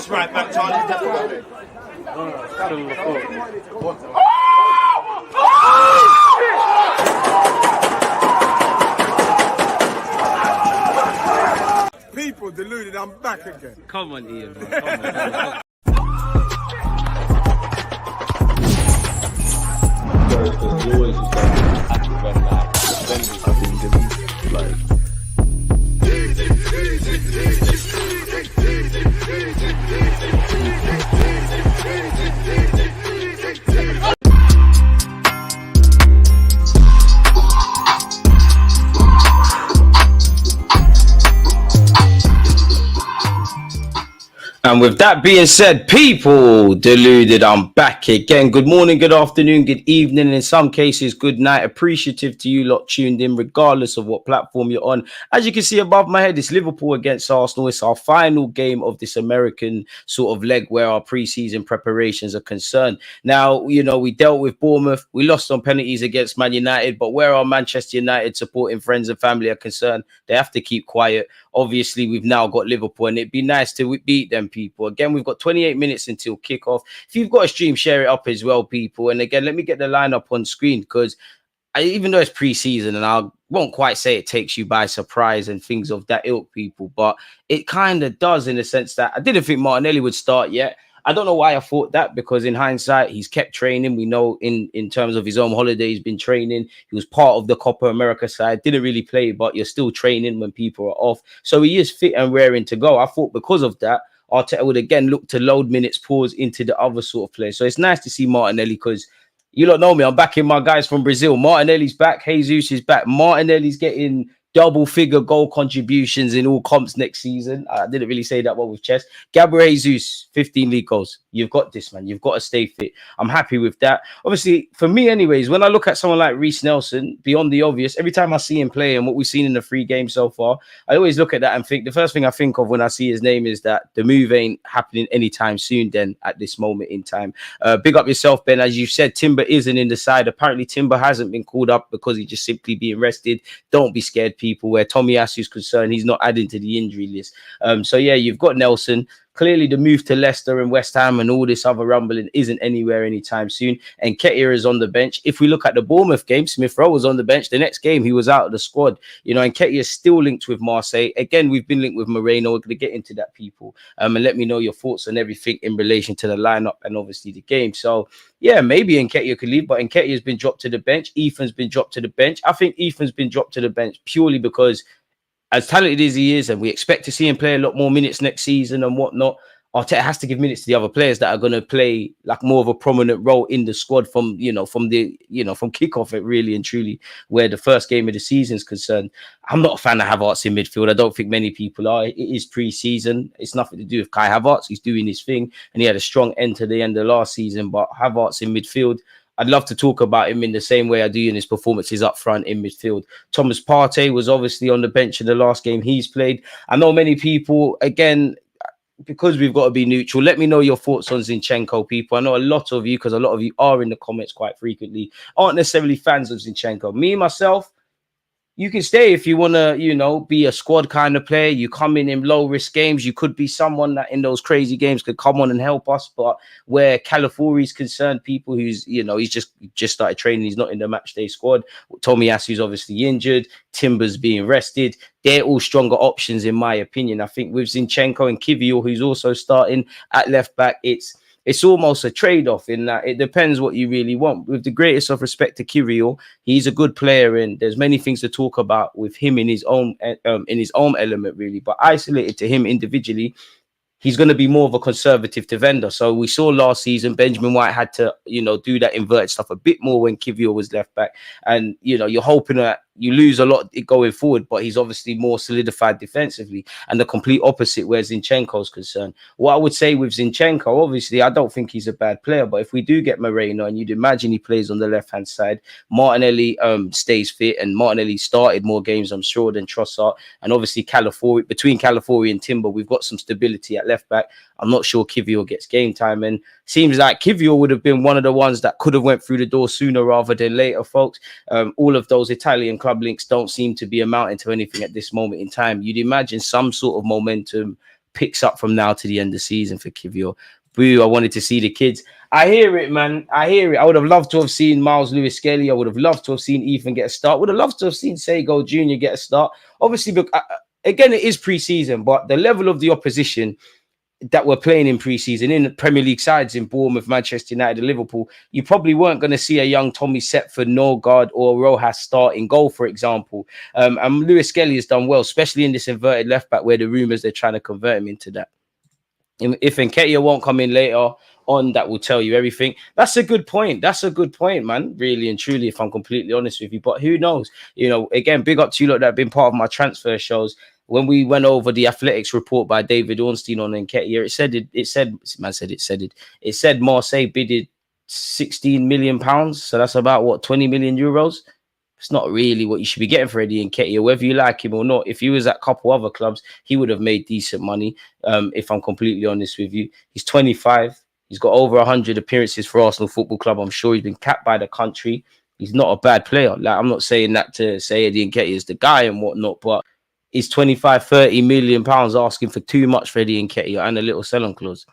That's right back, Charlie. Definitely. People deluded, I'm back again. Come on, Ian. Man. Come on. And with that being said, people deluded, I'm back again. Good morning, good afternoon, good evening, and in some cases, good night. Appreciative to you lot tuned in, regardless of what platform you're on. As you can see above my head, it's Liverpool against Arsenal. It's our final game of this American sort of leg where our pre-season preparations are concerned. Now, you know, we dealt with Bournemouth. We lost on penalties against Man United, but where our Manchester United supporting friends and family are concerned, they have to keep quiet. Obviously, we've now got Liverpool, and it'd be nice to beat them, people. Again, we've got 28 minutes until kickoff. If you've got a stream, share it up as well, people. And again, let me get the lineup on screen, because even though it's pre-season, and I won't quite say it takes you by surprise and things of that ilk, people, but it kind of does, in the sense that I didn't think Martinelli would start yet. I don't know why I thought that, because in hindsight, he's kept training. We know in terms of his own holiday, he's been training. He was part of the Copa America side, didn't really play, but you're still training when people are off. So he is fit and raring to go. I thought because of that, Arteta would again look to load minutes, pause into the other sort of players. So it's nice to see Martinelli, because you lot know me, I'm backing my guys from Brazil. Martinelli's back, Jesus is back. Martinelli's getting double-figure goal contributions in all comps next season. I didn't really say that one with chest. Gabriel Jesus, 15 league goals. You've got this, man. You've got to stay fit. I'm happy with that. Obviously, for me anyways, when I look at someone like Reece Nelson, beyond the obvious, every time I see him play and what we've seen in the 3 games so far, I always look at that and think, the first thing I think of when I see his name is that the move ain't happening anytime soon then at this moment in time. Big up yourself, Ben. As you said, Timber isn't in the side. Apparently, Timber hasn't been called up because he's just simply being rested. Don't be scared, people. Where Tommy Asu's concerned, he's not adding to the injury list. So yeah, you've got Nelson. Clearly, the move to Leicester and West Ham and all this other rumbling isn't anywhere anytime soon. And Nketiah is on the bench. If we look at the Bournemouth game, Smith Rowe was on the bench. The next game, he was out of the squad. You know, and Nketiah is still linked with Marseille. Again, we've been linked with Merino. We're going to get into that, people. And let me know your thoughts on everything in relation to the lineup and obviously the game. So, yeah, maybe Nketiah could leave, but Nketiah has been dropped to the bench. Ethan's been dropped to the bench. I think Ethan's been dropped to the bench purely because, as talented as he is, and we expect to see him play a lot more minutes next season and whatnot, Arteta has to give minutes to the other players that are going to play like more of a prominent role in the squad from kickoff, it really and truly, where the first game of the season is concerned. I'm not a fan of Havertz in midfield. I don't think many people are. It is pre-season. It's nothing to do with Kai Havertz. He's doing his thing, and he had a strong end to the end of last season. But Havertz in midfield, I'd love to talk about him in the same way I do in his performances up front in midfield. Thomas Partey was obviously on the bench in the last game he's played. I know many people, again, because we've got to be neutral, let me know your thoughts on Zinchenko, people. I know a lot of you, because a lot of you are in the comments quite frequently, aren't necessarily fans of Zinchenko. Me, myself, you can stay if you want to, you know, be a squad kind of player. You come in low-risk games. You could be someone that in those crazy games could come on and help us. But where Calafiori is concerned, people who's, you know, he's just started training. He's not in the matchday squad. Tommy Asu's obviously injured. Timber's being rested. They're all stronger options, in my opinion. I think with Zinchenko and Kivior, who's also starting at left-back, it's almost a trade-off in that it depends what you really want. With the greatest of respect to Kivior, he's a good player, and there's many things to talk about with him in his own element, really. But isolated to him individually, he's going to be more of a conservative defender. So we saw last season Benjamin White had to, you know, do that inverted stuff a bit more when Kivior was left back. And, you know, you're hoping that you lose a lot going forward, but he's obviously more solidified defensively, and the complete opposite where Zinchenko's concerned. What I would say with Zinchenko, obviously, I don't think he's a bad player, but if we do get Merino, and you'd imagine he plays on the left-hand side, Martinelli stays fit, and Martinelli started more games, I'm sure, than Trossard, and obviously Calafiori, between Calafiori and Timber, we've got some stability at left-back. I'm not sure Kivior gets game time, and seems like Kivior would have been one of the ones that could have went through the door sooner rather than later, folks. All of those Italian club links don't seem to be amounting to anything at this moment in time. You'd imagine some sort of momentum picks up from now to the end of the season for Kivior. Boo, I wanted to see the kids. I hear it, man. I hear it. I would have loved to have seen Miles Lewis Skelly. I would have loved to have seen Ethan get a start. Would have loved to have seen Sago Jr. get a start. Obviously, again, it is pre-season, but the level of the opposition that were playing in pre-season in the Premier League sides in Bournemouth, Manchester United, and Liverpool, you probably weren't going to see a young Tommy Setford, Norgard, or Rojas start in goal, for example. And Lewis Skelly has done well, especially in this inverted left back, where the rumours they're trying to convert him into that. If Nketiah won't come in later on, that will tell you everything. That's a good point. That's a good point, man. Really and truly, if I'm completely honest with you. But who knows? You know, again, big up to you lot that have been part of my transfer shows. When we went over the Athletics report by David Ornstein on Nketiah, it said Marseille bidded £16 million. So that's about what, 20 million euros. It's not really what you should be getting for Eddie Nketiah, whether you like him or not. If he was at a couple other clubs, he would have made decent money. If I'm completely honest with you, he's 25. He's got over 100 appearances for Arsenal Football Club. I'm sure he's been capped by the country. He's not a bad player. Like, I'm not saying that to say Eddie Nketiah is the guy and whatnot, but is 25, 30 million pounds asking for too much for Eddie Nketiah and a little sell-on clause?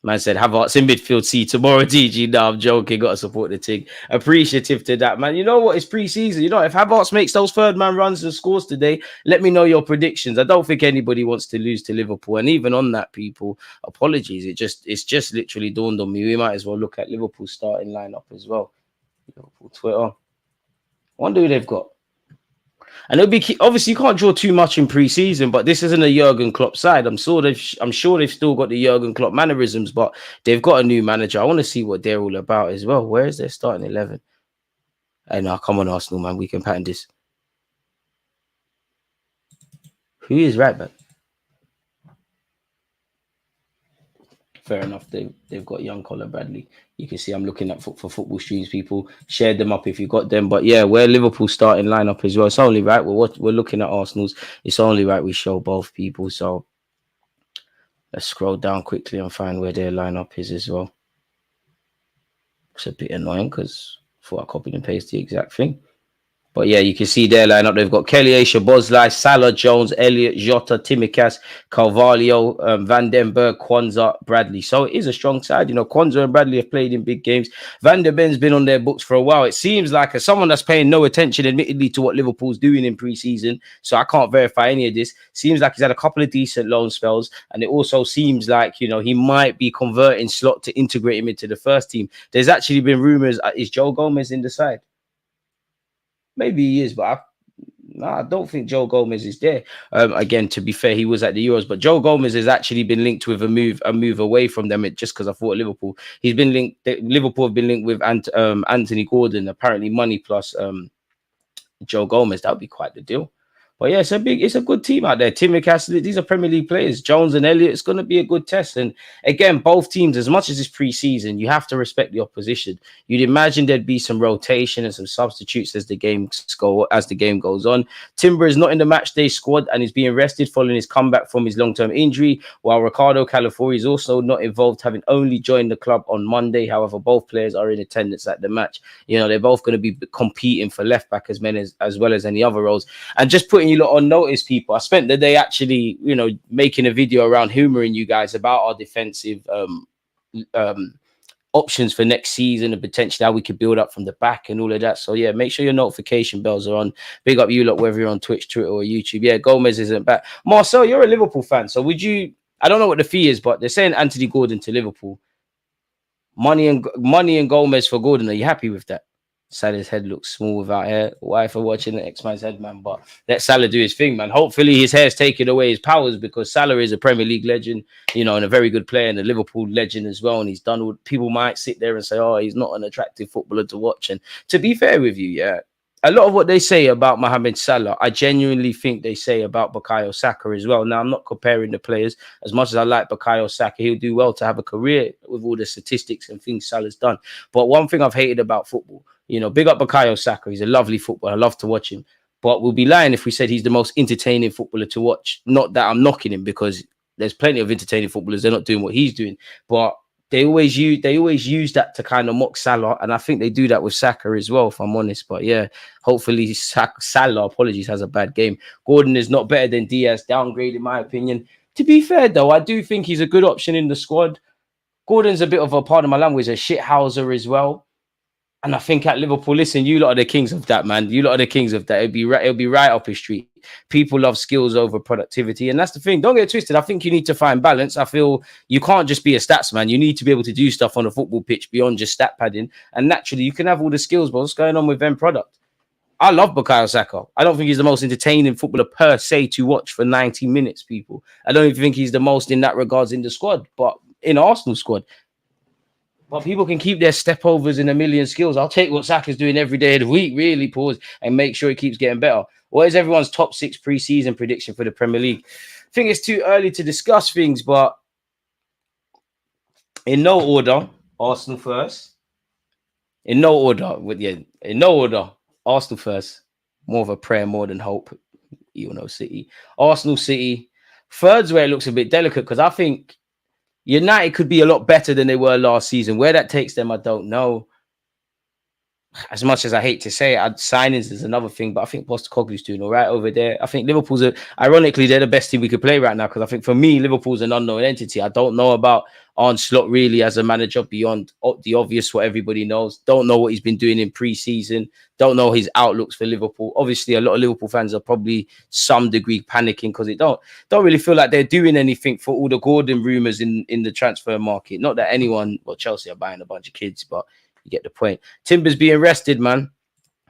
Man said, Havertz in midfield, see tomorrow, DG. No, I'm joking. Got to support the team. Appreciative to that, man. You know what? It's pre-season. You know, if Havertz makes those third man runs and scores today, let me know your predictions. I don't think anybody wants to lose to Liverpool. And even on that, people, apologies. It's just literally dawned on me. We might as well look at Liverpool's starting lineup as well. Liverpool Twitter. I wonder who they've got. And it'll be obviously you can't draw too much in pre-season, but this isn't a Jurgen Klopp side. I'm sure they've still got the Jurgen Klopp mannerisms, but they've got a new manager. I want to see what they're all about as well. Where is their starting 11? And now, come on, Arsenal, man, we can pattern this. Who is right back? Fair enough. They've got young Colin Bradley. You can see I'm looking at for football streams. People share them up if you got them. But yeah, we're Liverpool starting lineup as well. It's only right. We're looking at Arsenal's. It's only right we show both people. So let's scroll down quickly and find where their lineup is as well. It's a bit annoying because I thought I copied and pasted the exact thing. But yeah, you can see their lineup. They've got Kelly, Szoboszlai, Salah, Jones, Elliott, Jota, Tsimikas, Carvalho, Van den Berg, Kwanzaa, Bradley. So it is a strong side. You know, Kwanzaa and Bradley have played in big games. Van der Ben's been on their books for a while. It seems like someone that's paying no attention, admittedly, to what Liverpool's doing in pre-season. So I can't verify any of this. Seems like he's had a couple of decent loan spells. And it also seems like, you know, he might be converting Slot to integrate him into the first team. There's actually been rumours. Is Joe Gomez in the side? Maybe he is, but I don't think Joe Gomez is there. Again, to be fair, he was at the Euros, but Joe Gomez has actually been linked with a move away from them. Just because I thought Liverpool, he's been linked. Liverpool have been linked with Anthony Gordon. Apparently, money plus Joe Gomez. That would be quite the deal. But yeah, it's a good team out there. Tsimikas, these are Premier League players. Jones and Elliott, it's going to be a good test. And again, both teams, as much as it's pre-season, you have to respect the opposition. You'd imagine there'd be some rotation and some substitutes as the game goes on. Timber is not in the match day squad and is being rested following his comeback from his long-term injury, while Ricardo Calafiori is also not involved, having only joined the club on Monday. However, both players are in attendance at the match. You know, they're both going to be competing for left back as well as any other roles. And just putting you lot on notice, people, I spent the day actually, you know, making a video around humoring you guys about our defensive options for next season and potentially how we could build up from the back and all of that. So yeah, make sure your notification bells are on. Big up you lot, whether you're on Twitch, Twitter, or YouTube. Yeah, Gomez isn't back. Marcel, you're a Liverpool fan, so would you? I don't know what the fee is, but they're saying Anthony Gordon to Liverpool. Money and Gomez for Gordon. Are you happy with that? Salah's head looks small without hair. Why for watching the X-Man's head, man? But let Salah do his thing, man. Hopefully his hair's taking away his powers, because Salah is a Premier League legend, you know, and a very good player, and a Liverpool legend as well. And he's done all. People might sit there and say, oh, he's not an attractive footballer to watch. And to be fair with you, yeah, a lot of what they say about Mohamed Salah, I genuinely think they say about Bukayo Saka as well. Now, I'm not comparing the players. As much as I like Bukayo Saka, he'll do well to have a career with all the statistics and things Salah's done. But one thing I've hated about football, you know, big up Bukayo Saka. He's a lovely footballer. I love to watch him. But we'll be lying if we said he's the most entertaining footballer to watch. Not that I'm knocking him, because there's plenty of entertaining footballers. They're not doing what he's doing. But they always use that to kind of mock Salah. And I think they do that with Saka as well, if I'm honest. But yeah, hopefully Salah, apologies, has a bad game. Gordon is not better than Diaz. Downgrade, in my opinion. To be fair, though, I do think he's a good option in the squad. Gordon's a bit of a, pardon my language, a shithouser as well. And I think at Liverpool, listen, you lot are the kings of that, man. You lot are the kings of that. It'll be right up his street. People love skills over productivity. And that's the thing. Don't get twisted. I think you need to find balance. I feel you can't just be a stats man. You need to be able to do stuff on a football pitch beyond just stat padding. And naturally, you can have all the skills, but what's going on with end product? I love Bukayo Saka. I don't think he's the most entertaining footballer per se to watch for 90 minutes, people. I don't even think he's the most in that regards in the squad, but in Arsenal squad. But people can keep their stepovers in a million skills. I'll take what Saka's doing every day of the week, really, pause, and make sure he keeps getting better. What is everyone's top 6 pre-season prediction for the Premier League? I think it's too early to discuss things, but in no order, Arsenal first. In no order, Arsenal first. More of a prayer more than hope. You know, City. Arsenal, City. Third's where it looks a bit delicate because I think United could be a lot better than they were last season. Where that takes them, I don't know. As much as I hate to say it, signings is another thing, but I think Postecoglou's doing all right over there. I think Liverpool's, ironically, they're the best team we could play right now because I think for me, Liverpool's an unknown entity. I don't know about Arne Slot really as a manager beyond the obvious, what everybody knows. Don't know what he's been doing in pre-season. Don't know his outlooks for Liverpool. Obviously, a lot of Liverpool fans are probably some degree panicking because they don't really feel like they're doing anything for all the Gordon rumours in the transfer market. Not that anyone, well, Chelsea are buying a bunch of kids, but you get the point. Timber's being rested, man.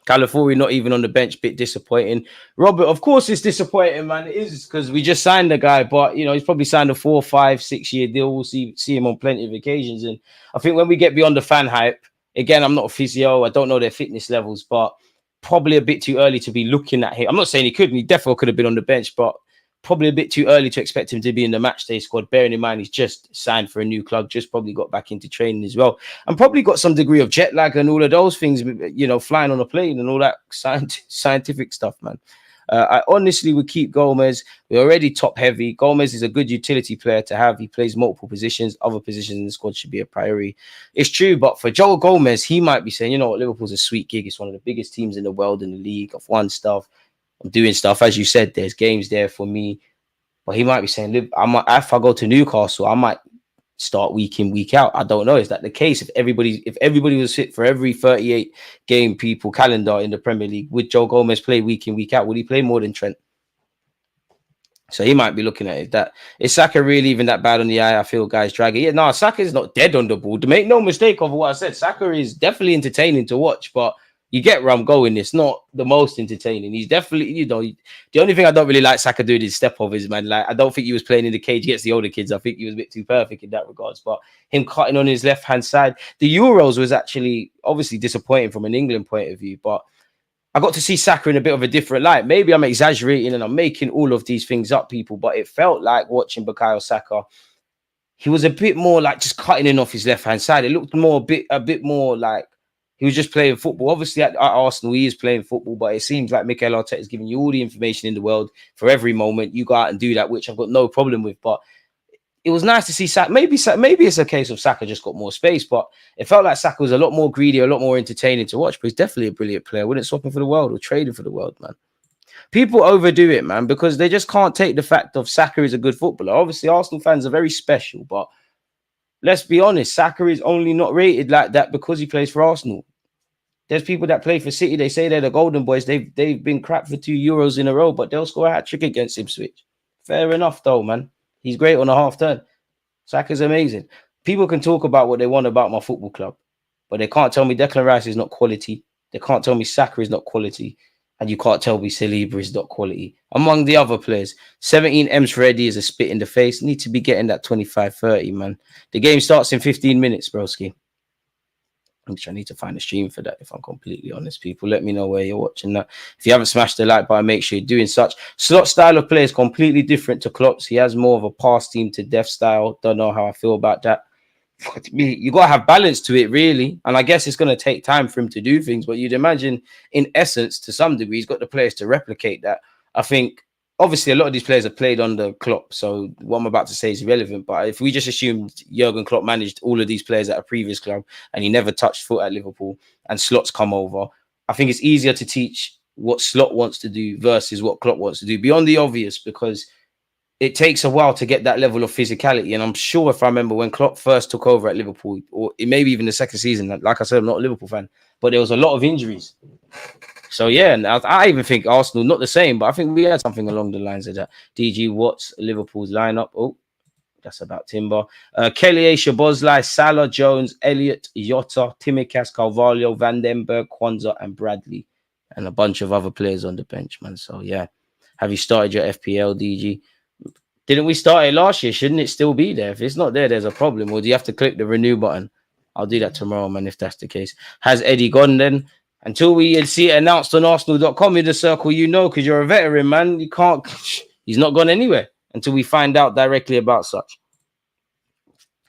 California not even on the bench, bit disappointing. Robert, of course, it's disappointing, man. It is because we just signed the guy, but you know he's probably signed a 4, 5, 6 year deal. We'll see him on plenty of occasions, and I think when we get beyond the fan hype, again, I'm not a physio, I don't know their fitness levels, but probably a bit too early to be looking at him. I'm not saying he couldn't; he definitely could have been on the bench, but probably a bit too early to expect him to be in the matchday squad, bearing in mind he's just signed for a new club, just probably got back into training as well, and probably got some degree of jet lag and all of those things, you know, flying on a plane and all that scientific stuff, man. I honestly would keep Gomez. We're already top heavy. Gomez is a good utility player to have. He plays multiple positions. Other positions in the squad should be a priority. It's true, but for Joel Gomez, he might be saying, you know what, Liverpool's a sweet gig. It's one of the biggest teams in the world in the league. I've won stuff. I'm doing stuff. As you said, there's games there for me. But he might be saying, if I go to Newcastle, I might start week in, week out. I don't know. Is that the case? If everybody was fit for every 38 game people calendar in the Premier League, would Joe Gomez play week in, week out? Would he play more than Trent? So he might be looking at it. That is Saka really even that bad on the eye? I feel guys dragging. Yeah, no, Saka is not dead on the ball. To make no mistake of what I said, Saka is definitely entertaining to watch, but you get where I'm going. It's not the most entertaining. He's definitely, you know, the only thing I don't really like Saka doing is step overs, man. Like, I don't think he was playing in the cage against the older kids. I think he was a bit too perfect in that regards. But him cutting on his left-hand side, the Euros was actually obviously disappointing from an England point of view, but I got to see Saka in a bit of a different light. Maybe I'm exaggerating and I'm making all of these things up, people, but it felt like watching Bukayo Saka, he was a bit more like just cutting in off his left-hand side. It looked more a bit more like he was just playing football. Obviously, at Arsenal, he is playing football, but it seems like Mikel Arteta is giving you all the information in the world for every moment. You go out and do that, which I've got no problem with. But it was nice to see Saka. Maybe it's a case of Saka just got more space, but it felt like Saka was a lot more greedy, a lot more entertaining to watch. But he's definitely a brilliant player. Wouldn't swap him for the world or trade him for the world, man. People overdo it, man, because they just can't take the fact of Saka is a good footballer. Obviously, Arsenal fans are very special, but let's be honest, Saka is only not rated like that because he plays for Arsenal. There's people that play for City. They say they're the golden boys. They've been crap for 2 Euros in a row, but they'll score a hat-trick against Ipswich. Fair enough, though, man. He's great on a half-turn. Saka's amazing. People can talk about what they want about my football club, but they can't tell me Declan Rice is not quality. They can't tell me Saka is not quality. And you can't tell me Saliba is not quality. Among the other players, 17 M's for Eddie is a spit in the face. Need to be getting that 25-30, man. The game starts in 15 minutes, broski. Which I need to find a stream for that, if I'm completely honest. People, let me know where you're watching that. If you haven't smashed the like button, make sure you're doing such. Slot's style of play is completely different to Klopp's. He has more of a pass team to death style. Don't know how I feel about that. You got to have balance to it, really. And I guess it's going to take time for him to do things. But you'd imagine, in essence, to some degree, he's got the players to replicate that. I think, obviously, a lot of these players have played under Klopp. So what I'm about to say is irrelevant. But if we just assumed Jurgen Klopp managed all of these players at a previous club and he never touched foot at Liverpool and Slot's come over, I think it's easier to teach what Slot wants to do versus what Klopp wants to do. Beyond the obvious, because it takes a while to get that level of physicality. And I'm sure if I remember when Klopp first took over at Liverpool, or maybe even the second season, like I said, I'm not a Liverpool fan, but there was a lot of injuries. So yeah, and I even think Arsenal, not the same, but I think we had something along the lines of that. DG, what's Liverpool's lineup? Oh, that's about Timber. Kelly, Shabozlai, Salah, Jones, Elliott, Jota, Timikas, Carvalho, Van den Berg, Kwanzaa, and Bradley, and a bunch of other players on the bench, man. So yeah, have you started your FPL, DG? Didn't we start it last year? Shouldn't it still be there? If it's not there, there's a problem. Or do you have to click the renew button? I'll do that tomorrow, man, if that's the case. Has Eddie gone then? Until we see it announced on Arsenal.com in the circle, you know, because you're a veteran, man. You can't, he's not gone anywhere until we find out directly about such.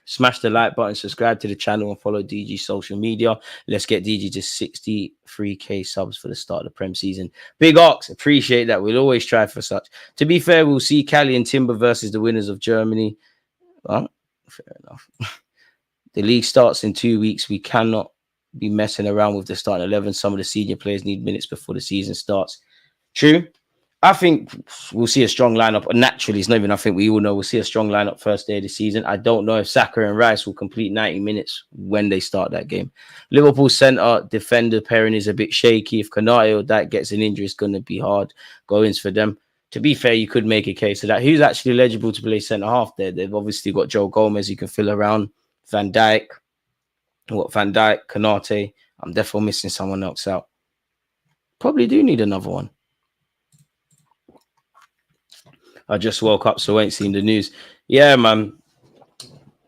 Smash the like button, subscribe to the channel, and follow DG social media. Let's get DG to 63k subs for the start of the Prem season. Big Ox, appreciate that. We'll always try for such. To be fair, we'll see Cali and Timber versus the winners of Germany. Well, fair enough. The league starts in 2 weeks. We cannot be messing around with the starting 11. Some of the senior players need minutes before the season starts. True. I think we'll see a strong lineup. Naturally, it's not even I think we all know we'll see a strong lineup first day of the season. I don't know if Saka and Rice will complete 90 minutes when they start that game. Liverpool centre defender pairing is a bit shaky. If Konate or that gets an injury, it's going to be hard goings for them. To be fair, you could make a case of that. Who's actually eligible to play centre half there? They've obviously got Joe Gomez. You can fill around Van Dijk. Van Dijk, Konate. I'm definitely missing someone else out. Probably do need another one. I just woke up, so I ain't seen the news. Yeah, man.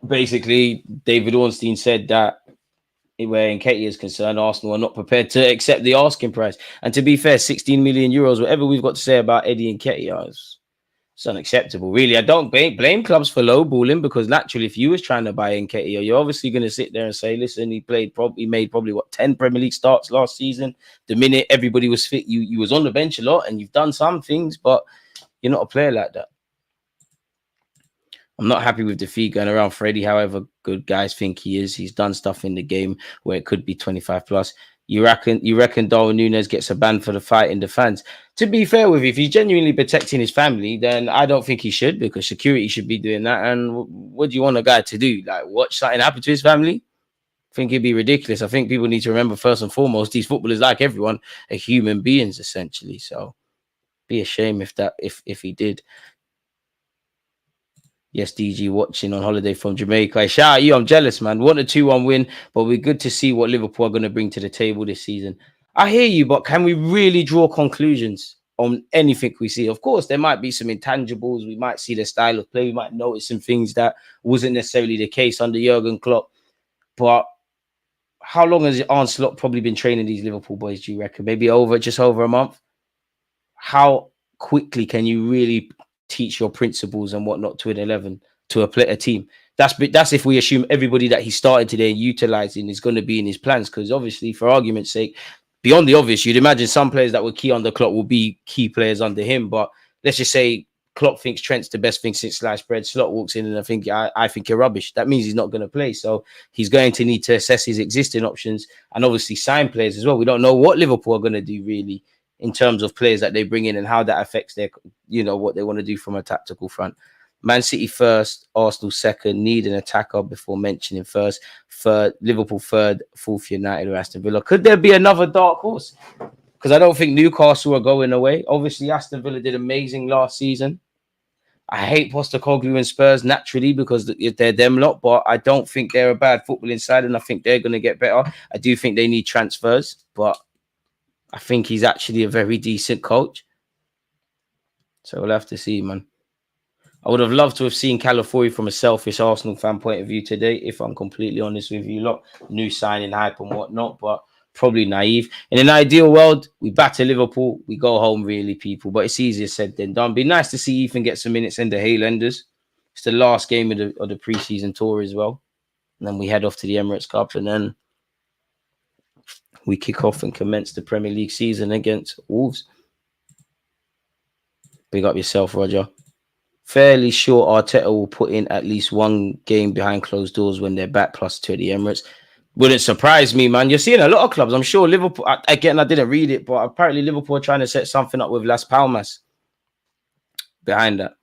Basically, David Ornstein said that where Nketiah is concerned, Arsenal are not prepared to accept the asking price. And to be fair, 16 million euros, whatever we've got to say about Eddie Nketiah, it's unacceptable. Really, I don't blame clubs for lowballing, because naturally, if you was trying to buy Nketiah, you're obviously going to sit there and say, listen, he made probably what, 10 Premier League starts last season. The minute everybody was fit, you was on the bench a lot, and you've done some things, but you're not a player like that. I'm not happy with the fee going around Freddie. However, good guys think he is. He's done stuff in the game where it could be 25 plus. You reckon Darwin Núñez gets a ban for the fight in the fans? To be fair with you, if he's genuinely protecting his family, then I don't think he should, because security should be doing that. And what do you want a guy to do? Like, watch something happen to his family? I think it'd be ridiculous. I think people need to remember, first and foremost, these footballers, like everyone, are human beings, essentially. So be a shame if he did. Yes, DG watching on holiday from Jamaica. Shout out you. I'm jealous, man. Want a 2-1 win, but we're good to see what Liverpool are going to bring to the table this season. I hear you, but can we really draw conclusions on anything we see? Of course, there might be some intangibles. We might see the style of play. We might notice some things that wasn't necessarily the case under Jurgen Klopp. But how long has Arne Slot probably been training these Liverpool boys, do you reckon? Maybe just over a month? How quickly can you really teach your principles and whatnot to an 11, to a team? That's if we assume everybody that he started today utilizing is going to be in his plans, because obviously, for argument's sake, beyond the obvious, you'd imagine some players that were key under Klopp will be key players under him. But let's just say Klopp thinks Trent's the best thing since sliced bread. Slot walks in and I think you're rubbish. That means he's not going to play. So he's going to need to assess his existing options and obviously sign players as well. We don't know what Liverpool are going to do really in terms of players that they bring in and how that affects their, what they want to do from a tactical front. Man City first, Arsenal second, need an attacker before mentioning first, third, Liverpool third, fourth United or Aston Villa. Could there be another dark horse? Because I don't think Newcastle are going away. Obviously, Aston Villa did amazing last season. I hate Postecoglou and Spurs naturally because they're them lot, but I don't think they're a bad footballing side, and I think they're going to get better. I do think they need transfers, but I think he's actually a very decent coach. So we'll have to see, man. I would have loved to have seen Calafiori from a selfish Arsenal fan point of view today, if I'm completely honest with you lot. New signing hype and whatnot, but probably naive. In an ideal world, we batter Liverpool, we go home really, people. But it's easier said than done. Be nice to see Ethan get some minutes in the Haalanders. It's the last game of the pre-season tour as well. And then we head off to the Emirates Cup, and then we kick off and commence the Premier League season against Wolves. Big up yourself, Roger. Fairly sure Arteta will put in at least one game behind closed doors when they're back, plus to the Emirates. Wouldn't surprise me, man. You're seeing a lot of clubs. I'm sure Liverpool, again, I didn't read it, but apparently Liverpool are trying to set something up with Las Palmas behind that.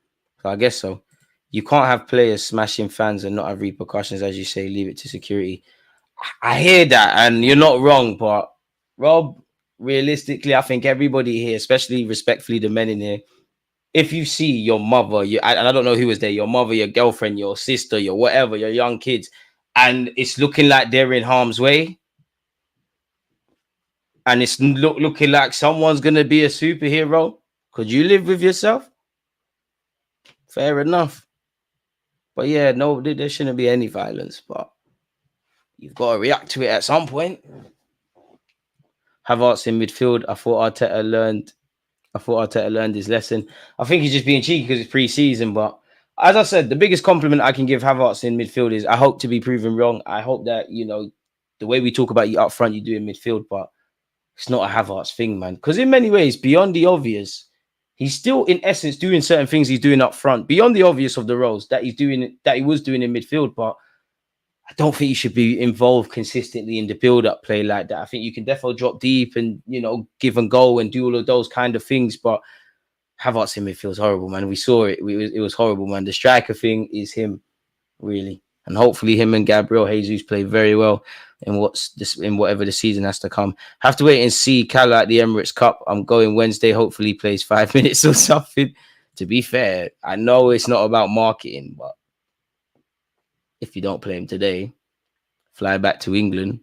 I guess so. You can't have players smashing fans and not have repercussions, as you say. Leave it to security. I hear that, and you're not wrong, but Rob, realistically, I think everybody here, especially respectfully the men in here, if you see your mother, and I don't know who was there, your mother, your girlfriend, your sister, your whatever, your young kids, and it's looking like they're in harm's way, and it's looking like someone's gonna be a superhero, could you live with yourself? Fair enough. But yeah, no, there shouldn't be any violence, but you've got to react to it at some point. Havertz in midfield. I thought Arteta learned his lesson. I think he's just being cheeky because it's pre-season. But as I said, the biggest compliment I can give Havertz in midfield is I hope to be proven wrong. I hope that, the way we talk about you up front, you do in midfield, but it's not a Havertz thing, man. Because in many ways, beyond the obvious, he's still in essence doing certain things he's doing up front, beyond the obvious of the roles that he was doing in midfield. But I don't think you should be involved consistently in the build-up play like that. I think you can definitely drop deep and, give and go and do all of those kind of things. But Havertz in midfield is horrible, man. We saw it. It was horrible, man. The striker thing is him, really. And hopefully him and Gabriel Jesus play very well in whatever the season has to come. Have to wait and see Cala at the Emirates Cup. I'm going Wednesday. Hopefully he plays 5 minutes or something. To be fair, I know it's not about marketing, but if you don't play him today, fly back to England.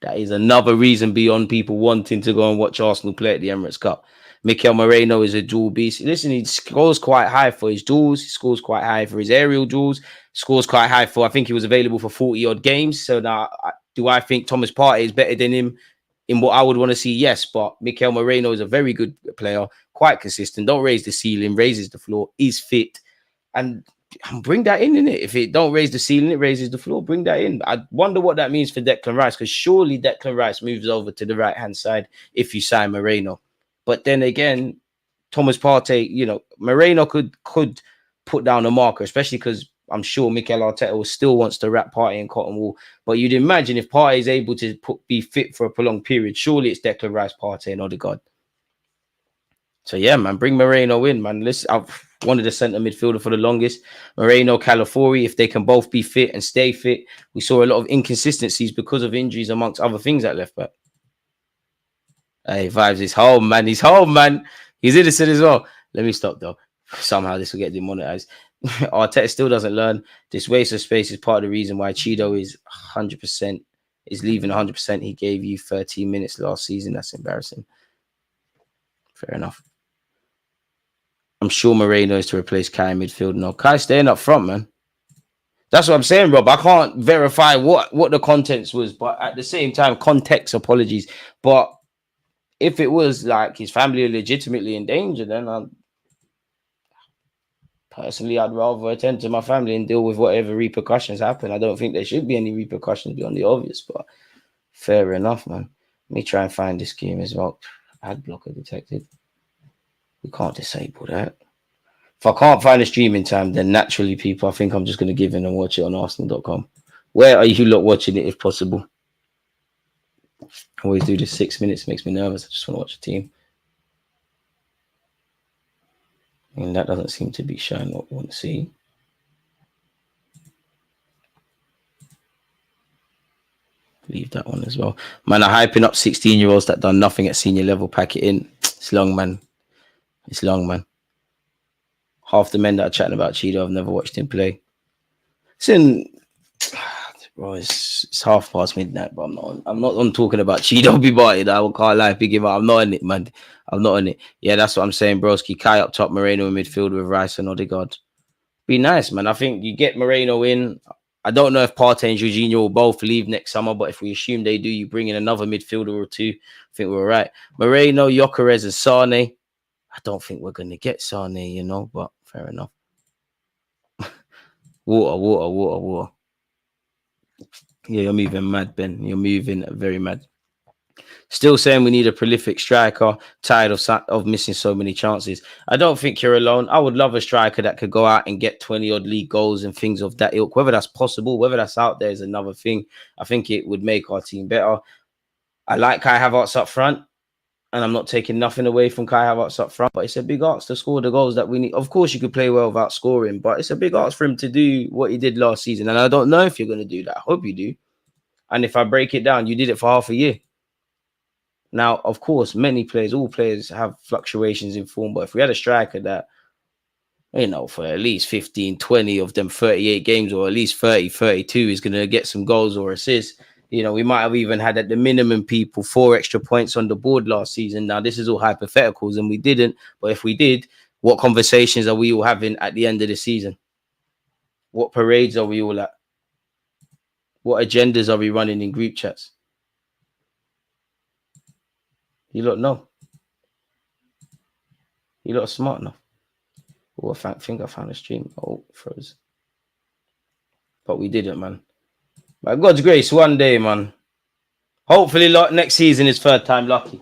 That is another reason beyond people wanting to go and watch Arsenal play at the Emirates Cup. Mikel Merino is a dual beast. Listen, he scores quite high for his duels. He scores quite high for his aerial duels. Scores quite high for, I think he was available for 40-odd games. So now, do I think Thomas Partey is better than him in what I would want to see? Yes, but Mikel Merino is a very good player, quite consistent. Don't raise the ceiling, raises the floor, is fit. And bring that in, innit? If it don't raise the ceiling, it raises the floor. Bring that in. I wonder what that means for Declan Rice, because surely Declan Rice moves over to the right-hand side if you sign Merino. But then again, Thomas Partey, Merino could put down a marker, especially because I'm sure Mikel Arteta still wants to wrap Partey in cotton wool. But you'd imagine if Partey is able to be fit for a prolonged period, surely it's Declan Rice, Partey, and Odegaard. So yeah, man, bring Merino in, man. Listen, I've wanted a centre midfielder for the longest. Merino, Calafiori, if they can both be fit and stay fit. We saw a lot of inconsistencies because of injuries, amongst other things, at left back. Hey, Vibes, he's home, man. He's home, man. He's innocent as well. Let me stop, though. Somehow this will get demonetized. Arteta still doesn't learn. This waste of space is part of the reason why Cheeto is 100%, is leaving 100%. He gave you 13 minutes last season. That's embarrassing. Fair enough. I'm sure Merino is to replace Kai in midfield. No, Kai's staying up front, man. That's what I'm saying, Rob. I can't verify what the contents was, but at the same time, context, apologies. But if it was like his family are legitimately in danger, then personally, I'd rather attend to my family and deal with whatever repercussions happen. I don't think there should be any repercussions beyond the obvious, but fair enough, man. Let me try and find this game as well. Ad blocker detected. We can't disable that. If I can't find a streaming time, then naturally, people, I think I'm just going to give in and watch it on Arsenal.com. Where are you lot watching it if possible? I always do this 6 minutes, makes me nervous. I just want to watch the team. And that doesn't seem to be showing what we want to see. Leave that one as well. Man, I'm hyping up 16-year-olds that done nothing at senior level. Pack it in. It's long, man. It's long, man. Half the men that are chatting about Cheeto, I've never watched him play. Bro, it's half past midnight, but I'm not on talking about Cheeto. Be butted. I can't lie, big him up. I'm not in it, man. I'm not in it. Yeah, that's what I'm saying, broski. Kai up top, Merino in midfield with Rice and Odegaard. Be nice, man. I think you get Merino in. I don't know if Partey and Jorginho will both leave next summer, but if we assume they do, you bring in another midfielder or two. I think we're all right. Merino, Gyökeres, and Sane. I don't think we're going to get Sane, but fair enough. Water. Yeah, you're moving mad, Ben. You're moving very mad. Still saying we need a prolific striker. Tired of missing so many chances. I don't think you're alone. I would love a striker that could go out and get 20-odd league goals and things of that ilk. Whether that's possible, whether that's out there is another thing. I think it would make our team better. I like Kai Havertz up front. And I'm not taking nothing away from Kai Havertz up front, but it's a big ask to score the goals that we need. Of course, you could play well without scoring, but it's a big ask for him to do what he did last season. And I don't know if you're going to do that. I hope you do. And if I break it down, you did it for half a year. Now, of course, all players have fluctuations in form, but if we had a striker that, for at least 15, 20 of them 38 games, or at least 30, 32 is going to get some goals or assists, we might have even had at the minimum 4 extra points on the board last season. Now, this is all hypotheticals and we didn't. But if we did, what conversations are we all having at the end of the season? What parades are we all at? What agendas are we running in group chats? You lot know. You lot are smart enough. Oh, I think I found a stream. Oh, froze. But we didn't, man. By God's grace, one day, man. Hopefully, next season is third time lucky.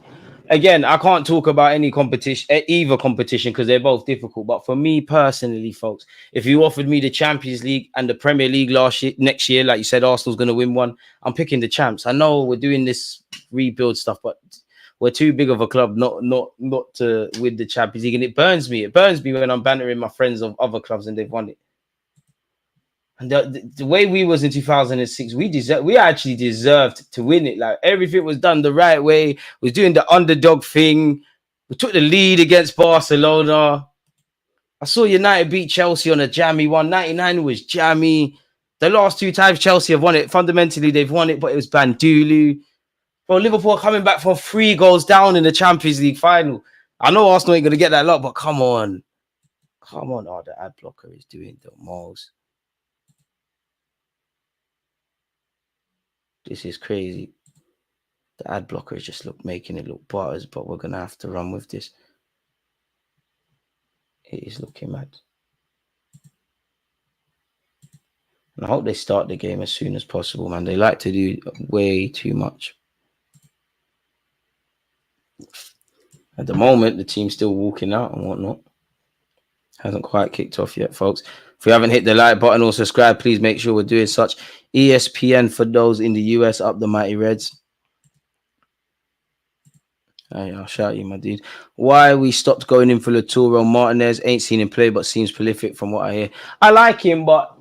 Again, I can't talk about either competition because they're both difficult. But for me personally, folks, if you offered me the Champions League and the Premier League next year, like you said, Arsenal's going to win one, I'm picking the champs. I know we're doing this rebuild stuff, but we're too big of a club not to win the Champions League. And it burns me. It burns me when I'm bantering my friends of other clubs and they've won it. And the way we was in 2006, we actually deserved to win it. Like, everything was done the right way. We was doing the underdog thing. We took the lead against Barcelona. I saw United beat Chelsea on a jammy one. 99 was jammy. The last 2 times Chelsea have won it, fundamentally they've won it, but it was Bandulu. Bro, Liverpool coming back from 3 goals down in the Champions League final. I know Arsenal ain't going to get that lot, but come on. Oh, the ad blocker is doing the most. This is crazy. The ad blocker is just making it look butters, but we're going to have to run with this. It is looking mad. And I hope they start the game as soon as possible, man. They like to do way too much. At the moment, the team's still walking out and whatnot. Hasn't quite kicked off yet, folks. If you haven't hit the like button or subscribe, please make sure we're doing such. ESPN for those in the US, up the mighty Reds. Hey, I'll shout you, my dude. Why we stopped going in for Lautaro Martinez? Ain't seen him play, but seems prolific from what I hear. I like him, but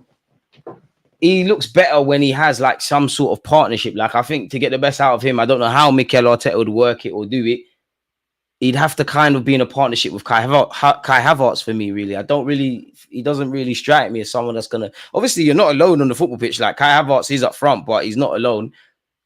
he looks better when he has like some sort of partnership. Like, I think to get the best out of him, I don't know how Mikel Arteta would work it or do it. He'd have to kind of be in a partnership with Kai Havertz for me, really. He doesn't really strike me as someone that's going to... Obviously, you're not alone on the football pitch. Like, Kai Havertz is up front, but he's not alone.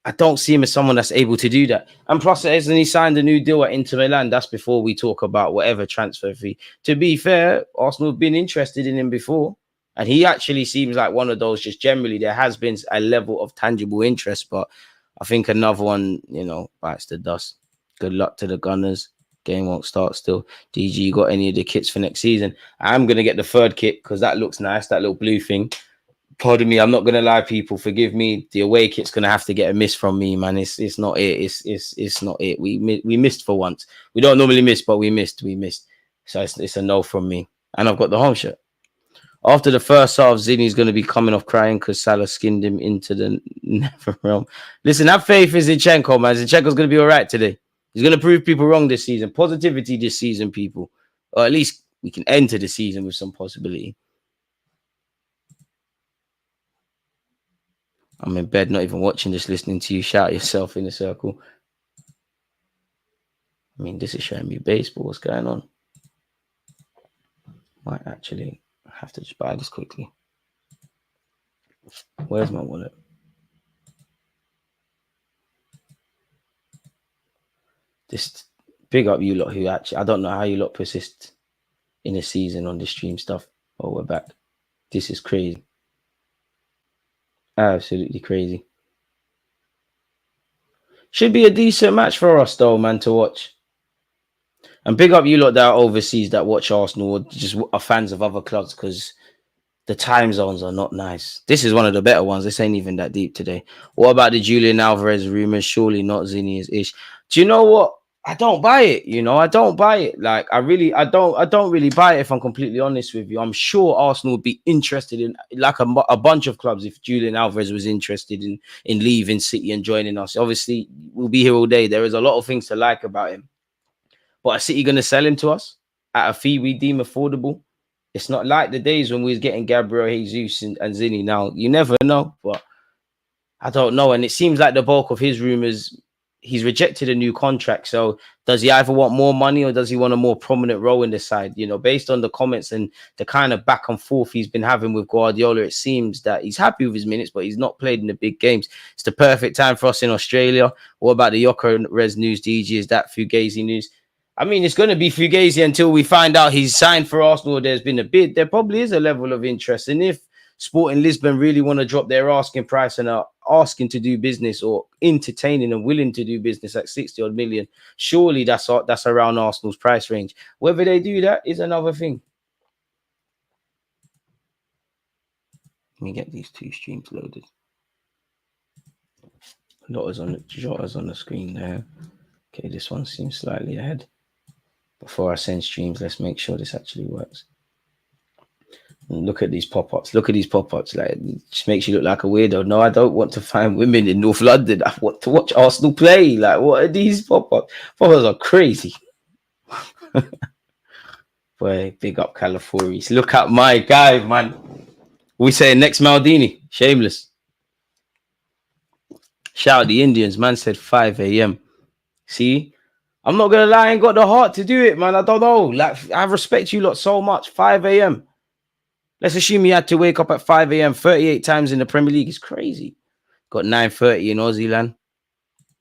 I don't see him as someone that's able to do that. And plus, hasn't he signed a new deal at Inter Milan? That's before we talk about whatever transfer fee. To be fair, Arsenal have been interested in him before. And he actually seems like one of those, just generally, there has been a level of tangible interest. But I think another one, bites the dust. Good luck to the Gunners. Game won't start still. DG, you got any of the kits for next season? I'm going to get the 3rd kit because that looks nice, that little blue thing. Pardon me, I'm not going to lie, people. Forgive me. The away kit's going to have to get a miss from me, man. It's not it. It's not it. We missed for once. We don't normally miss, but we missed. So it's a no from me. And I've got the home shirt. After the first half, Zinni's going to be coming off crying because Salah skinned him into the never realm. Listen, have faith in Zinchenko, man. Zinchenko's going to be all right today. He's going to prove people wrong this season. Positivity this season, people. Or at least we can enter the season with some possibility. I'm in bed, not even watching, just listening to you shout yourself in a circle. I mean, this is showing me baseball. What's going on? Might actually have to just buy this quickly. Where's my wallet? This big up you lot who actually, I don't know how you lot persist in a season on the stream stuff. Oh, we're back. This is crazy. Absolutely crazy. Should be a decent match for us though, man, to watch. And big up you lot that are overseas that watch Arsenal or just are fans of other clubs because the time zones are not nice. This is one of the better ones. This ain't even that deep today. What about the Julian Alvarez rumors? Surely not Zinni's ish. Do you know what? I don't buy it. I don't buy it. Like, I don't really buy it if I'm completely honest with you. I'm sure Arsenal would be interested in like a bunch of clubs if Julian Alvarez was interested in leaving City and joining us. Obviously, we'll be here all day. There is a lot of things to like about him. But are City going to sell him to us at a fee we deem affordable? It's not like the days when we was getting Gabriel Jesus and Zinni. Now, you never know, but I don't know. And it seems like the bulk of his rumors, he's rejected a new contract. So does he either want more money or does he want a more prominent role in the side? You know, based on the comments and the kind of back and forth he's been having with Guardiola, it seems that he's happy with his minutes, but he's not played in the big games. It's the perfect time for us in Australia. What about the Gyökeres news, DG? Is that Fugazi news? I mean, it's going to be Fugazi until we find out he's signed for Arsenal. There's been a bid. There probably is a level of interest. And if Sporting Lisbon really want to drop their asking price and are asking to do business or entertaining and willing to do business at 60 odd million, surely that's around Arsenal's price range. Whether they do that is another thing. Let me get these two streams loaded. Jota's on the screen there. Okay, this one seems slightly ahead. Before I send streams, let's make sure this actually works. And look at these pop-ups. Look at these pop-ups. Like, it just makes you look like a weirdo. No, I don't want to find women in North London. I want to watch Arsenal play. Like, what are these pop-ups? Pop-ups are crazy. Boy, big up Califoris. Look at my guy, man. We say next Maldini. Shameless. Shout out the Indians. Man said 5 a.m. See? I'm not going to lie. I ain't got the heart to do it, man. I don't know. Like, I respect you lot so much. 5 a.m. Let's assume you had to wake up at 5 a.m. 38 times in the Premier League. It's crazy. Got 9:30 in Aussie land.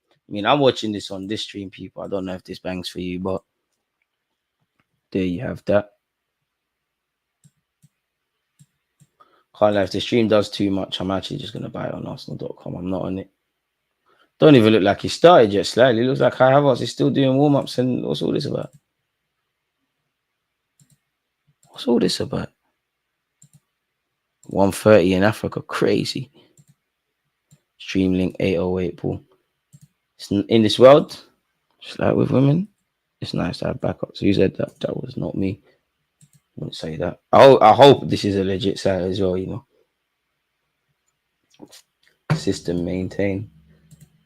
I mean, I'm watching this on this stream, people. I don't know if this bangs for you, but there you have that. Can't lie, if the stream does too much, I'm actually just going to buy it on Arsenal.com. I'm not on it. Don't even look like he started yet slightly. Looks like Kai Havertz is still doing warm-ups. And what's all this about? What's all this about? 1:30 in Africa. Crazy. Stream link 808, Paul. In this world, just like with women, it's nice to have backups. Who said that? That was not me. I wouldn't say that. I hope this is a legit site as well, you know. System maintain.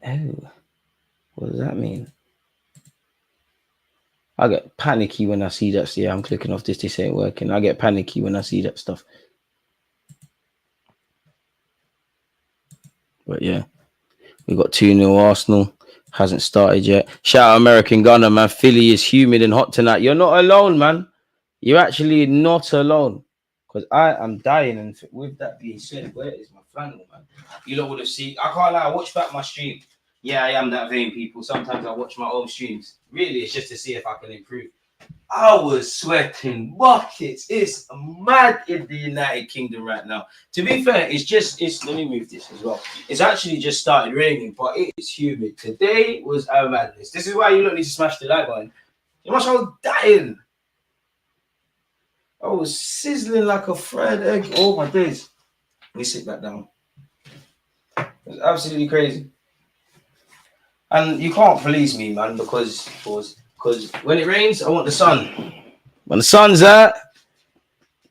Oh, what does that mean? I get panicky when I see that. Yeah, I'm clicking off this. This ain't working. I get panicky when I see that stuff. But yeah, we got 2-0 Arsenal. Hasn't started yet. Shout out American Gunner, man. Philly is humid and hot tonight. You're not alone, man. You're actually not alone. Because I am dying. And with that being said, where is my flannel, man? You lot would have seen. I can't lie. I watched back my stream. Yeah, I am that vain, people. Sometimes I watch my own streams. Really, it's just to see if I can improve. I was sweating buckets. It's mad in the United Kingdom right now. To be fair, let me move this as well. It's actually just started raining, but it is humid. Today was a madness. This is why you don't need to smash the like button. You must have dying. I was sizzling like a fried egg. Oh my days. Let me sit back down. It was absolutely crazy. And you can't police me, man, because when it rains, I want the sun. When the sun's out,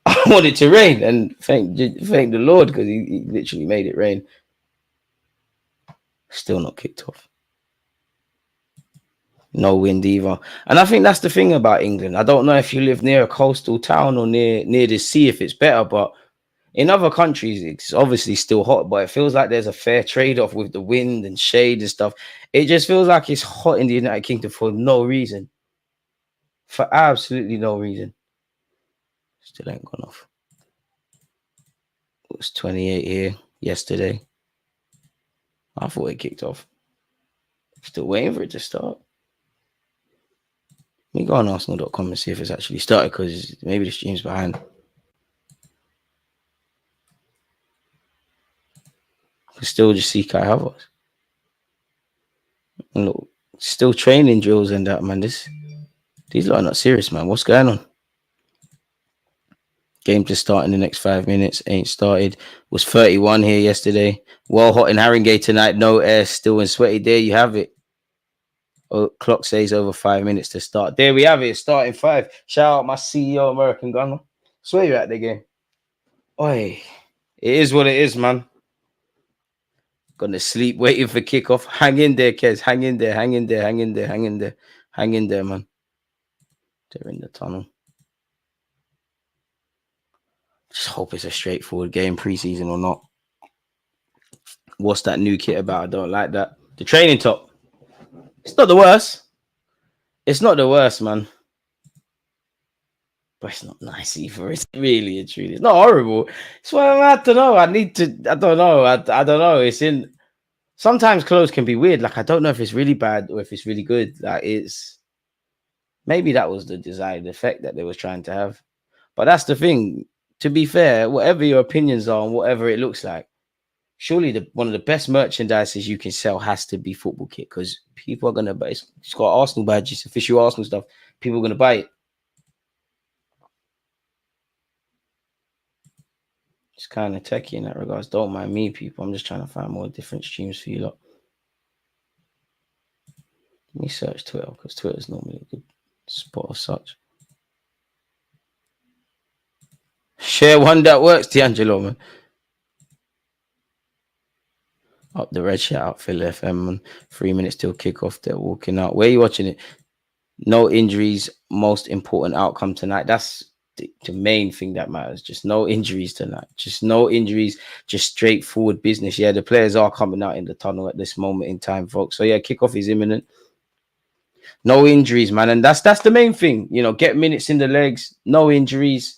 I want it to rain. And thank the Lord, because he literally made it rain. Still not kicked off. No wind either. And I think that's the thing about England. I don't know if you live near a coastal town or near the sea, if it's better, but in other countries, it's obviously still hot, but it feels like there's a fair trade-off with the wind and shade and stuff. It just feels like it's hot in the United Kingdom for no reason. For absolutely no reason. Still ain't gone off. It was 28 here yesterday. I thought it kicked off. Still waiting for it to start. Let me go on Arsenal.com and see if it's actually started, because maybe the stream's behind. Still just see Kai Havertz. Look, still training drills and that, man. These lot are not serious, man. What's going on? Game to start in the next 5 minutes. Ain't started. Was 31 here yesterday. Well hot in Haringey tonight. No air. Still in sweaty. There you have it. Oh, clock says over 5 minutes to start. There we have it. Starting 5. Shout out my CEO, American Gunner. Swear you're at the game. Oi. It is what it is, man. Gonna sleep, waiting for kickoff. Hang in there, Kez. Hang in there, hang in there, hang in there, hang in there, hang in there, man. They're in the tunnel. Just hope it's a straightforward game, preseason or not. What's that new kit about? I don't like that. The training top. It's not the worst. It's not the worst, man. But it's not nice either. It's really and truly. It's not horrible. It's well, I don't know. I don't know. I don't know. It's in. Sometimes clothes can be weird. Like, I don't know if it's really bad or if it's really good. Like, it's. Maybe that was the desired effect that they was trying to have. But that's the thing. To be fair, whatever your opinions are on whatever it looks like, surely one of the best merchandises you can sell has to be football kit, because people are going to buy it. It's got Arsenal badges, official Arsenal stuff. People are going to buy it. It's kind of techie in that regards. Don't mind me, people. I'm just trying to find more different streams for you lot. Let me search Twitter, because Twitter is normally a good spot of such. Share one that works, D'Angelo, man. Up the red, shout out Phil FM, man. 3 minutes till kickoff. They're walking out. Where are you watching it? No injuries, most important outcome tonight. That's the main thing that matters. Just no injuries tonight. Just no injuries. Just straightforward business. Yeah, the players are coming out in the tunnel at this moment in time, folks. So yeah, kickoff is imminent. No injuries, man. And that's the main thing. You know, get minutes in the legs. No injuries.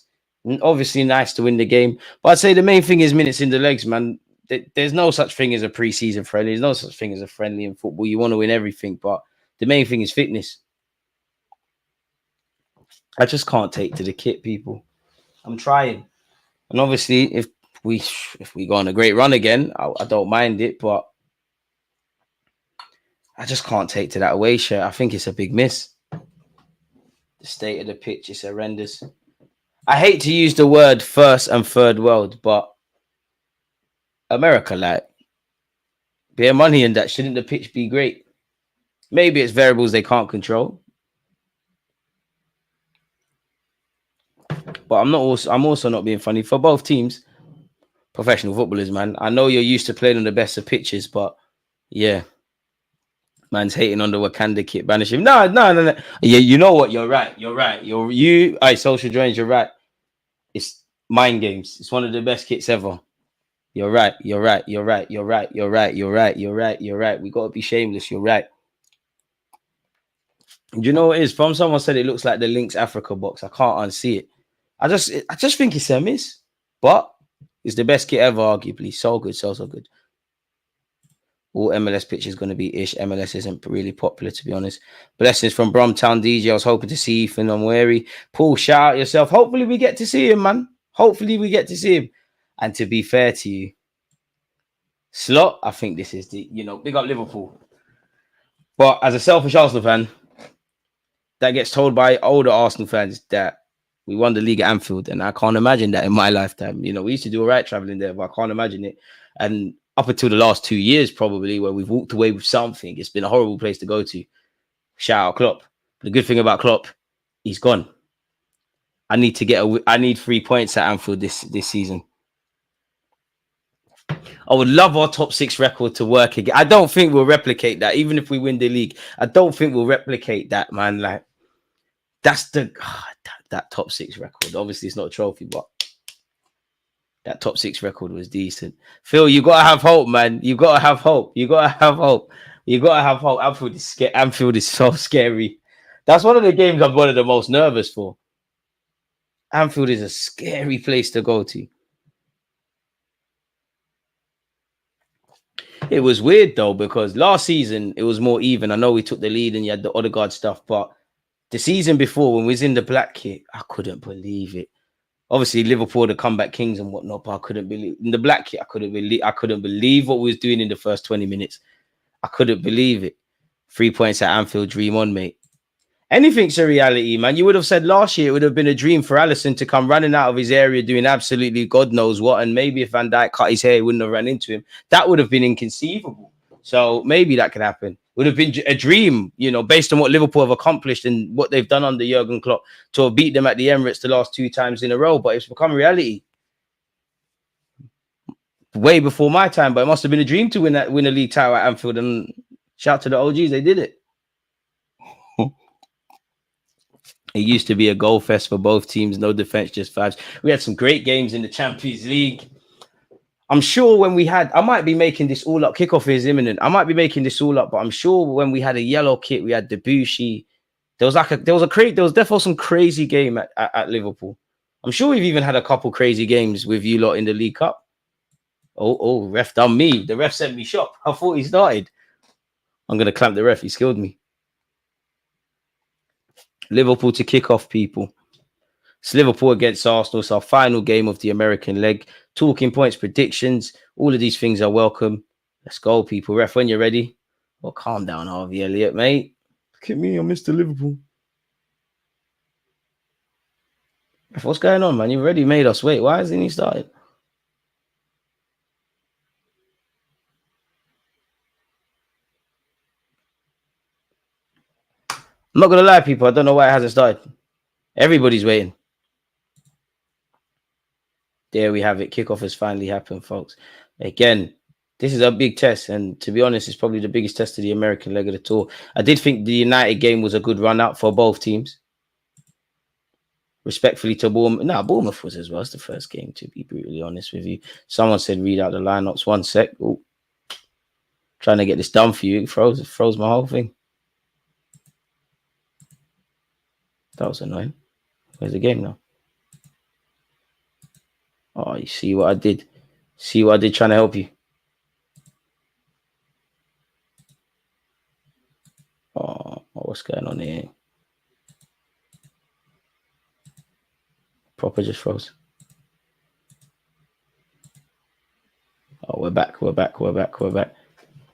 Obviously nice to win the game, but I'd say the main thing is minutes in the legs, man. There's no such thing as a preseason friendly. There's no such thing as a friendly in football. You want to win everything, but the main thing is fitness. I just can't take to the kit, people. I'm trying, and obviously, if we go on a great run again, I don't mind it, but I just can't take to that away shirt. I think it's a big miss. The state of the pitch is horrendous. I hate to use the word first and third world, but America, like, bare money in that. Shouldn't the pitch be great? Maybe it's variables they can't control. But I'm also not being funny. For both teams, professional footballers, man. I know you're used to playing on the best of pitches, but yeah. Man's hating on the Wakanda kit, banish him. No. Yeah, you know what? You're right. Social joins, you're right. It's mind games. It's one of the best kits ever. You're right. We got to be shameless. You're right. Do you know what it is? From someone said it looks like the Lynx Africa box. I can't unsee it. I just think it's a miss, but it's the best kit ever, arguably. So good. All MLS pitch is going to be ish. MLS isn't really popular, to be honest. Blessings from Bromtown DJ. I was hoping to see Ethan. I'm wary. Paul, shout out yourself. Hopefully we get to see him, man. And to be fair to you, Slot, I think this is big up Liverpool. But as a selfish Arsenal fan, that gets told by older Arsenal fans that we won the league at Anfield, and I can't imagine that in my lifetime. We used to do all right traveling there, but I can't imagine it. And up until the last 2 years, probably, where we've walked away with something, it's been a horrible place to go to. Shout out Klopp. The good thing about Klopp, he's gone. I need 3 points at Anfield this season. I would love our top 6 record to work again. I don't think we'll replicate that, even if we win the league. I don't think we'll replicate that, man. Like, that's that top 6 record. Obviously, it's not a trophy, but that top 6 record was decent. Phil, you gotta have hope, man. You gotta have hope. Anfield is so scary. That's one of the games I'm one of the most nervous for. Anfield is a scary place to go to. It was weird though, because last season it was more even. I know we took the lead and you had the Odegaard stuff, but the season before, when we was in the black kit, I couldn't believe it. Obviously, Liverpool, the comeback kings and whatnot, but I couldn't believe in the black kit. I couldn't believe what we was doing in the first 20 minutes. I couldn't believe it. 3 points at Anfield, dream on, mate. Anything's a reality, man. You would have said last year it would have been a dream for Alisson to come running out of his area doing absolutely God knows what, and maybe if Van Dijk cut his hair, he wouldn't have run into him. That would have been inconceivable. So maybe that could happen. Would have been a dream, based on what Liverpool have accomplished and what they've done under Jurgen Klopp, to have beat them at the Emirates the last 2 times in a row. But it's become reality. Way before my time, but it must have been a dream to win a league title at Anfield. And shout to the OGs, they did it. It used to be a goal fest for both teams. No defense, just fives. We had some great games in the Champions League. I'm sure when we had, I might be making this all up. Kickoff is imminent. I might be making this all up, but I'm sure when we had a yellow kit, we had Debussy. There was definitely some crazy game at Liverpool. I'm sure we've even had a couple crazy games with you lot in the League Cup. Oh, ref done me. The ref sent me shop. I thought he started. I'm gonna clamp the ref. He skilled me. Liverpool to kick off, people. It's Liverpool against Arsenal. It's our final game of the American leg. Talking points, predictions, all of these things are welcome. Let's go, people. Ref, when you're ready. Well, calm down, Harvey Elliott, mate. Look at me, I'm Mr. Liverpool. Ref, what's going on, man? You've already made us wait. Why hasn't he started? I'm not going to lie, people. I don't know why it hasn't started. Everybody's waiting. There we have it. Kickoff has finally happened, folks. Again, this is a big test. And to be honest, it's probably the biggest test of the American leg of the tour. I did think the United game was a good run out for both teams. Respectfully to Bournemouth. No, Bournemouth was as well. It's the first game, to be brutally honest with you. Someone said read out the lineups. 1 sec. Ooh. Trying to get this done for you. It froze my whole thing. That was annoying. Where's the game now? Oh, you see what I did? See what I did trying to help you? Oh, what's going on here? Proper just froze. Oh, we're back. Let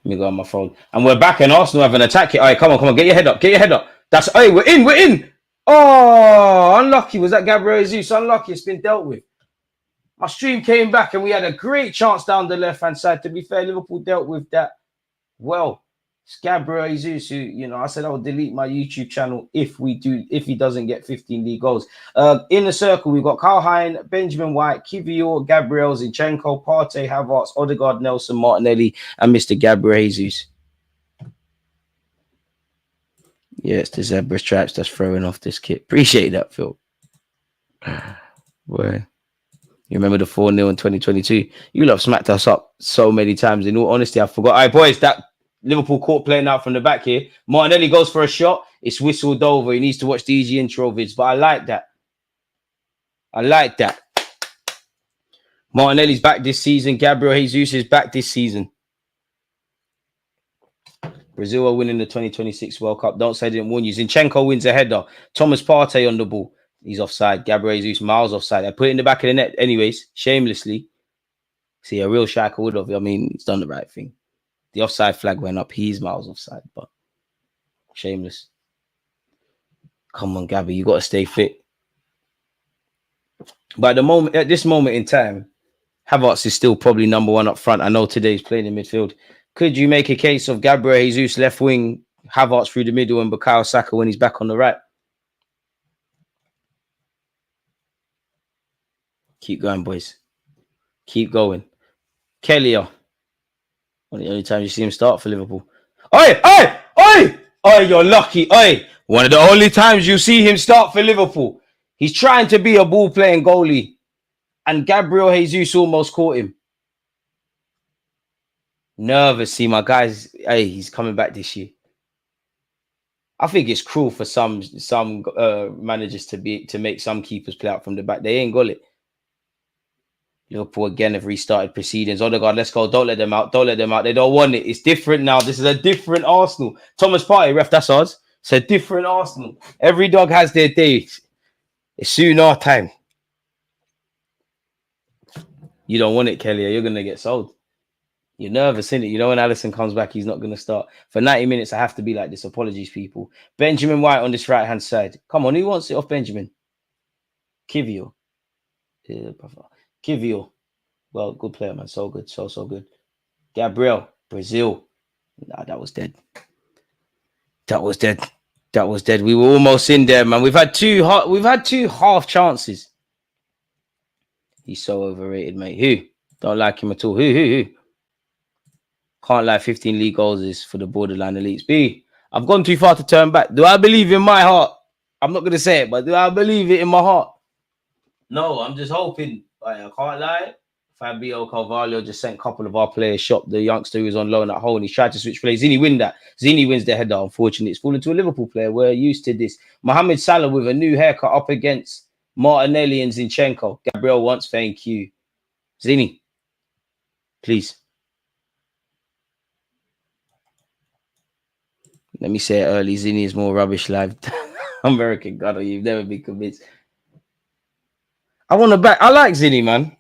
me go on my phone. And we're back, and Arsenal have an attack here. All right, come on. Get your head up. That's, hey, we're in. Oh, unlucky. Was that Gabriel Jesus? Unlucky. It's been dealt with. My stream came back, and we had a great chance down the left-hand side. To be fair, Liverpool dealt with that well. It's Gabriel Jesus, who, I said I would delete my YouTube channel if he doesn't get 15 league goals. In the circle, we've got Karl Hein, Benjamin White, Kivior, Gabriel, Zinchenko, Partey, Havertz, Odegaard, Nelson, Martinelli, and Mr. Gabriel Jesus. Yeah, it's the zebra stripes that's throwing off this kit. Appreciate that, Phil. Boy. You remember the 4-0 in 2022? You lot have smacked us up so many times. In all honesty, I forgot. All right, boys, that Liverpool court playing out from the back here. Martinelli goes for a shot. It's whistled over. He needs to watch the easy intro vids, but I like that. Martinelli's back this season. Gabriel Jesus is back this season. Brazil are winning the 2026 World Cup. Don't say I didn't warn you. Zinchenko wins a header. Thomas Partey on the ball. He's offside. Gabriel Jesus miles offside. I put it in the back of the net anyways, shamelessly. See, a real striker would have. I mean, he's done the right thing. The offside flag went up. He's miles offside, but shameless. Come on, Gabby. You got to stay fit. But at this moment in time, Havertz is still probably number one up front. I know today's playing in midfield. Could you make a case of Gabriel Jesus left wing, Havertz through the middle, and Bukayo Saka when he's back on the right? Keep going, boys. Keep going. Kelly, one of the only times you see him start for Liverpool. Oi, you're lucky. Oi, one of the only times you see him start for Liverpool. He's trying to be a ball-playing goalie, and Gabriel Jesus almost caught him. Nervous, see my guys. Hey, he's coming back this year. I think it's cruel for some managers to make some keepers play out from the back. They ain't got it. Liverpool again have restarted proceedings. Odegaard, let's go. Don't let them out. They don't want it. It's different now. This is a different Arsenal. Thomas Partey, ref, that's ours. It's a different Arsenal. Every dog has their days. It's soon our time. You don't want it, Kelly, or you're going to get sold. You're nervous, innit? You know when Alisson comes back, he's not going to start. For 90 minutes, I have to be like this. Apologies, people. Benjamin White on this right-hand side. Come on, who wants it off Benjamin? Kivior. Yeah, Kivior. Well, good player, man. So good. So good. Gabriel. Brazil. Nah, that was dead. We were almost in there, man. We've had two half chances. He's so overrated, mate. Who? Don't like him at all. Who? Can't lie, 15 league goals is for the borderline elites. B, I've gone too far to turn back. Do I believe in my heart I'm not gonna say it, but do I believe it in my heart? No, I'm just hoping. I can't lie. Fabio Carvalho just sent a couple of our players shop. The youngster who was on loan at home. He tried to switch plays. Zini win that. Zini wins the header. Unfortunately, it's fallen to a Liverpool player. We're used to this. Mohamed Salah with a new haircut up against Martinelli and Zinchenko. Gabriel wants thank you. Zini, please. Let me say it early. Zini is more rubbish live. American God, you've never been convinced. I want to back. I like Zini, man.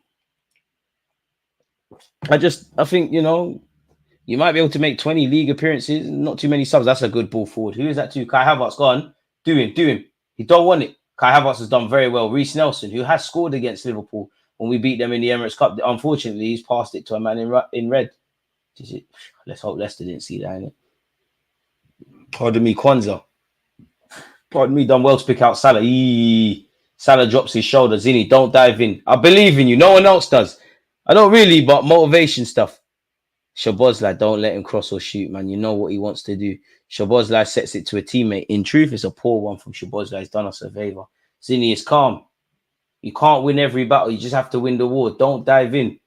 I think, you know, you might be able to make 20 league appearances, not too many subs. That's a good ball forward. Who is that to? Kai Havertz, go on. Do him. He don't want it. Kai Havertz has done very well. Reece Nelson, who has scored against Liverpool when we beat them in the Emirates Cup. Unfortunately, he's passed it to a man in red. Let's hope Leicester didn't see that, innit? Pardon me, Kwanzaa. Pardon me, done well to pick out Salah. Salah drops his shoulder. Zini, don't dive in. I believe in you. No one else does. I don't really, but motivation stuff. Shabozlai, don't let him cross or shoot, man. You know what he wants to do. Shabozlai sets it to a teammate. In truth, it's a poor one from Shabozlai. He's done us a favor. Zini is calm. You can't win every battle. You just have to win the war. Don't dive in.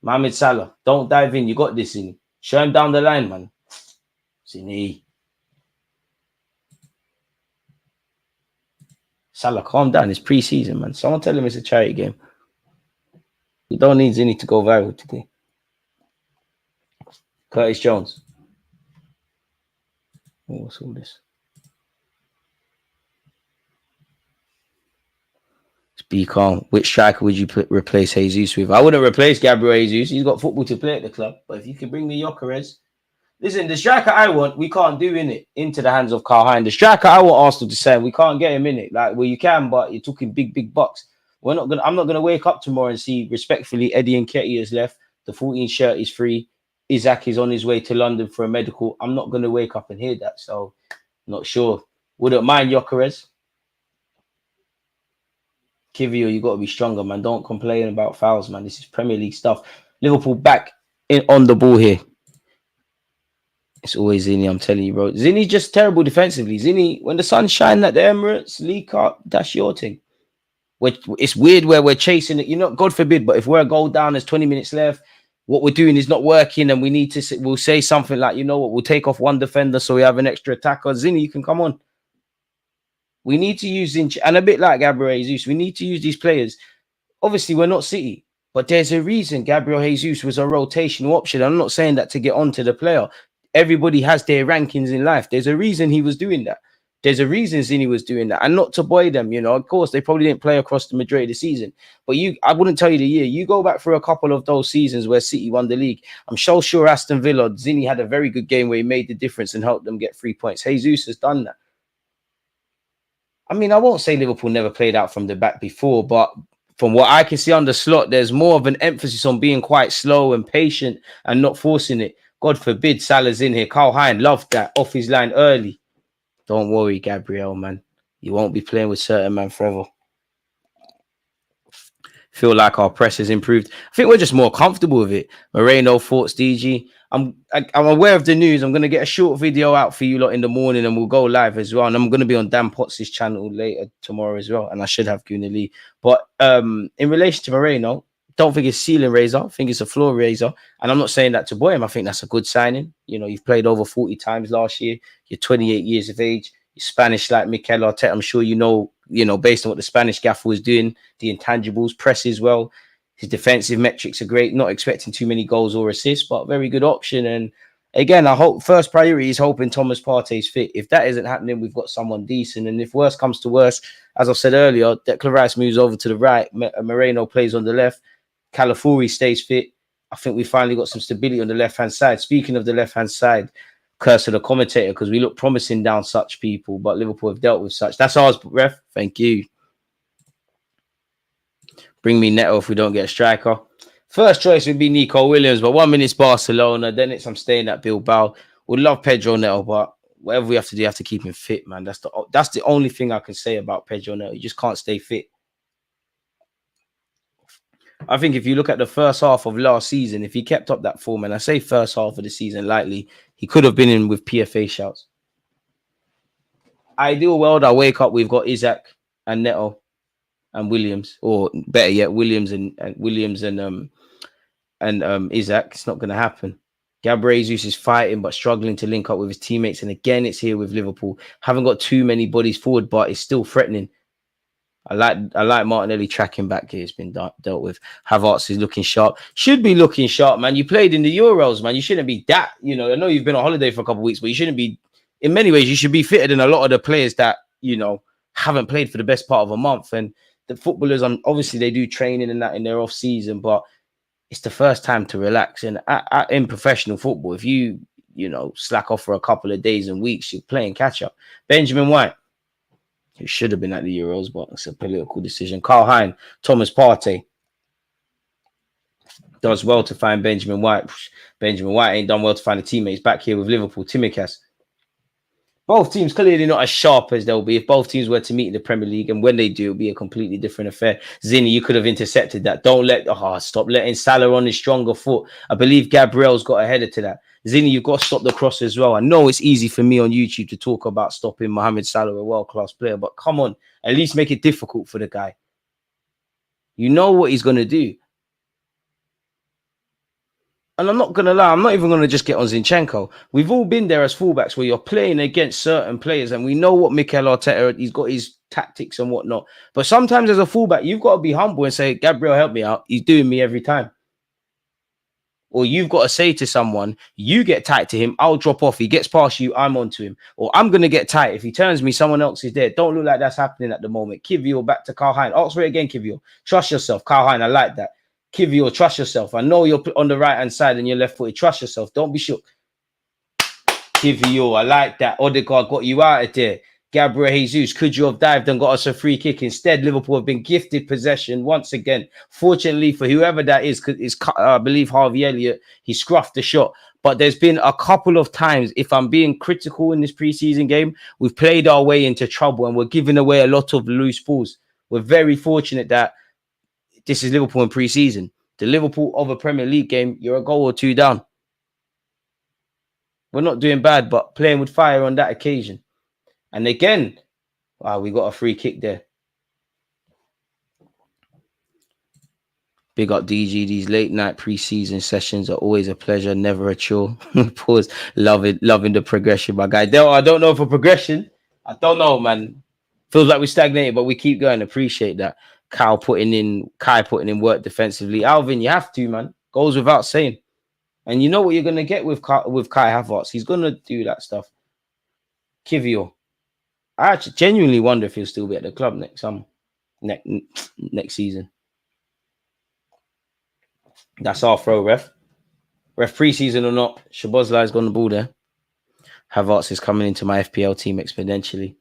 Mohamed Salah, don't dive in. You got this, Zini. Show him down the line, man. Zini. Salah, calm down. It's pre-season, man. Someone tell him it's a charity game. We don't need Zini to go viral today. Curtis Jones. What's all this? Just be calm. Which striker would you replace Jesus with? I wouldn't replace Gabriel Jesus. He's got football to play at the club. But if you can bring me Gyökeres. Listen, the striker I want, we can't do in it into the hands of Carl Hine. The striker I want Arsenal to send, we can't get him in it. Like, well, you can, but you're talking big bucks. I'm not gonna wake up tomorrow and see respectfully Eddie Nketiah has left. The 14 shirt is free. Isaac is on his way to London for a medical. I'm not gonna wake up and hear that. So, not sure. Wouldn't mind Gyökeres. Kivio, you got to be stronger, man. Don't complain about fouls, man. This is Premier League stuff. Liverpool back on the ball here. It's always Zini, I'm telling you, bro. Zini's just terrible defensively. Zini, when the sun's shining at the Emirates League Cup, that's your thing. It's weird where we're chasing it. You know, God forbid, but if we're a goal down, there's 20 minutes left, what we're doing is not working, and we need to, we'll say something like, you know what, we'll take off one defender so we have an extra attacker. Zini, you can come on. We need to use, and a bit like Gabriel Jesus, we need to use these players. Obviously, we're not City, but there's a reason Gabriel Jesus was a rotational option. I'm not saying that to get onto the player. Everybody has their rankings in life. There's a reason he was doing that. There's a reason Zini was doing that. And not to buoy them, you know. Of course, they probably didn't play across the majority of the season. But I wouldn't tell you the year. You go back for a couple of those seasons where City won the league. I'm so sure Aston Villa, Zini had a very good game where he made the difference and helped them get 3 points. Jesus has done that. I mean, I won't say Liverpool never played out from the back before, but from what I can see on the slot, there's more of an emphasis on being quite slow and patient and not forcing it. God forbid Salah's in here. Carl Hine loved that off his line early. Don't worry, Gabriel, man. You won't be playing with certain man forever. Feel like our press has improved. I think we're just more comfortable with it. Merino, thoughts, DG. I'm aware of the news. I'm going to get a short video out for you lot in the morning and we'll go live as well. And I'm going to be on Dan Potts' channel later tomorrow as well. And I should have Gooner. But in relation to Merino, don't think it's ceiling raiser. I think it's a floor raiser. And I'm not saying that to buoy him. I think that's a good signing. You know, you've played over 40 times last year. You're 28 years of age. You're Spanish like Mikel Arteta. I'm sure you know, based on what the Spanish gaffer was doing, the intangibles, presses well. His defensive metrics are great. Not expecting too many goals or assists, but very good option. And again, I hope first priority is hoping Thomas Partey's fit. If that isn't happening, we've got someone decent. And if worse comes to worse, as I said earlier, Declan Rice moves over to the right. Merino plays on the left. Calafiori stays fit. I think we finally got some stability on the left-hand side. Speaking of the left-hand side, curse of the commentator, because we look promising down such people, but Liverpool have dealt with such. That's ours, ref. Thank you. Bring me Neto if we don't get a striker. First choice would be Nico Williams, but 1 minute's Barcelona. Then I'm staying at Bilbao. Would love Pedro Neto, but whatever we have to do, you have to keep him fit, man. That's the only thing I can say about Pedro Neto. You just can't stay fit. I think if you look at the first half of last season, if he kept up that form, and I say first half of the season lightly, he could have been in with PFA shouts. ideal world, I wake up, we've got Isaac and Neto and Williams, or better yet, Williams and Isaac. It's not going to happen. Gabriel Jesus is fighting but struggling to link up with his teammates, and again, it's here with Liverpool. Haven't got too many bodies forward, but it's still threatening. I like Martinelli tracking back here. It's been dealt with. Havertz is looking sharp. Should be looking sharp, man. You played in the Euros, man. You shouldn't be that. I know you've been on holiday for a couple of weeks, but you shouldn't be. In many ways, you should be fitter than a lot of the players that haven't played for the best part of a month. And the footballers, obviously, they do training and that in their off season, but it's the first time to relax. And in professional football, if you slack off for a couple of days and weeks, you're playing catch up. Benjamin White. It should have been at the Euros, but it's a political decision. Carl Hein, Thomas Partey. Does well to find Benjamin White. Benjamin White ain't done well to find the teammates back here with Liverpool. Timikas. Both teams clearly not as sharp as they'll be. If both teams were to meet in the Premier League, and when they do, it'll be a completely different affair. Zinni, you could have intercepted that. Stop letting Salah on his stronger foot. I believe Gabriel's got a header to that. Zinni, you've got to stop the cross as well. I know it's easy for me on YouTube to talk about stopping Mohamed Salah, a world-class player, but come on, at least make it difficult for the guy. You know what he's going to do. And I'm not going to lie, I'm not even going to just get on Zinchenko. We've all been there as fullbacks where you're playing against certain players, and we know what Mikel Arteta, he's got his tactics and whatnot. But sometimes as a fullback, you've got to be humble and say, Gabriel, help me out. He's doing me every time. Or you've got to say to someone, you get tight to him, I'll drop off. He gets past you, I'm onto him. Or I'm going to get tight. If he turns me, someone else is there. Don't look like that's happening at the moment. Kivio back to Carl Hein. Ask for it again, Kivio. Trust yourself. Carl Hein, I like that. Kivio, trust yourself. I know you're on the right-hand side and you're left-footed. Trust yourself. Don't be shook. Kivio, I like that. Odegaard got you out of there. Gabriel Jesus, could you have dived and got us a free kick? Instead, Liverpool have been gifted possession once again. Fortunately for whoever that is, because I believe Harvey Elliott, he scruffed the shot. But there's been a couple of times, if I'm being critical in this preseason game, we've played our way into trouble and we're giving away a lot of loose balls. We're very fortunate that this is Liverpool in preseason. The Liverpool of a Premier League game, you're a goal or two down. We're not doing bad, but playing with fire on that occasion. And again, wow, we got a free kick there. Big up DG. These late night preseason sessions are always a pleasure, never a chore. Pause. Loving the progression, my guy. I don't know for progression. I don't know, man. Feels like we stagnated, but we keep going. Appreciate that. Kai putting in work defensively. Alvin, you have to, man. Goes without saying. And you know what you're gonna get with Kai Havertz. He's gonna do that stuff. Kivio. I actually genuinely wonder if he'll still be at the club next season. That's our throw, ref. Ref preseason or not, Shabozlai's got the ball there. Havertz is coming into my FPL team exponentially.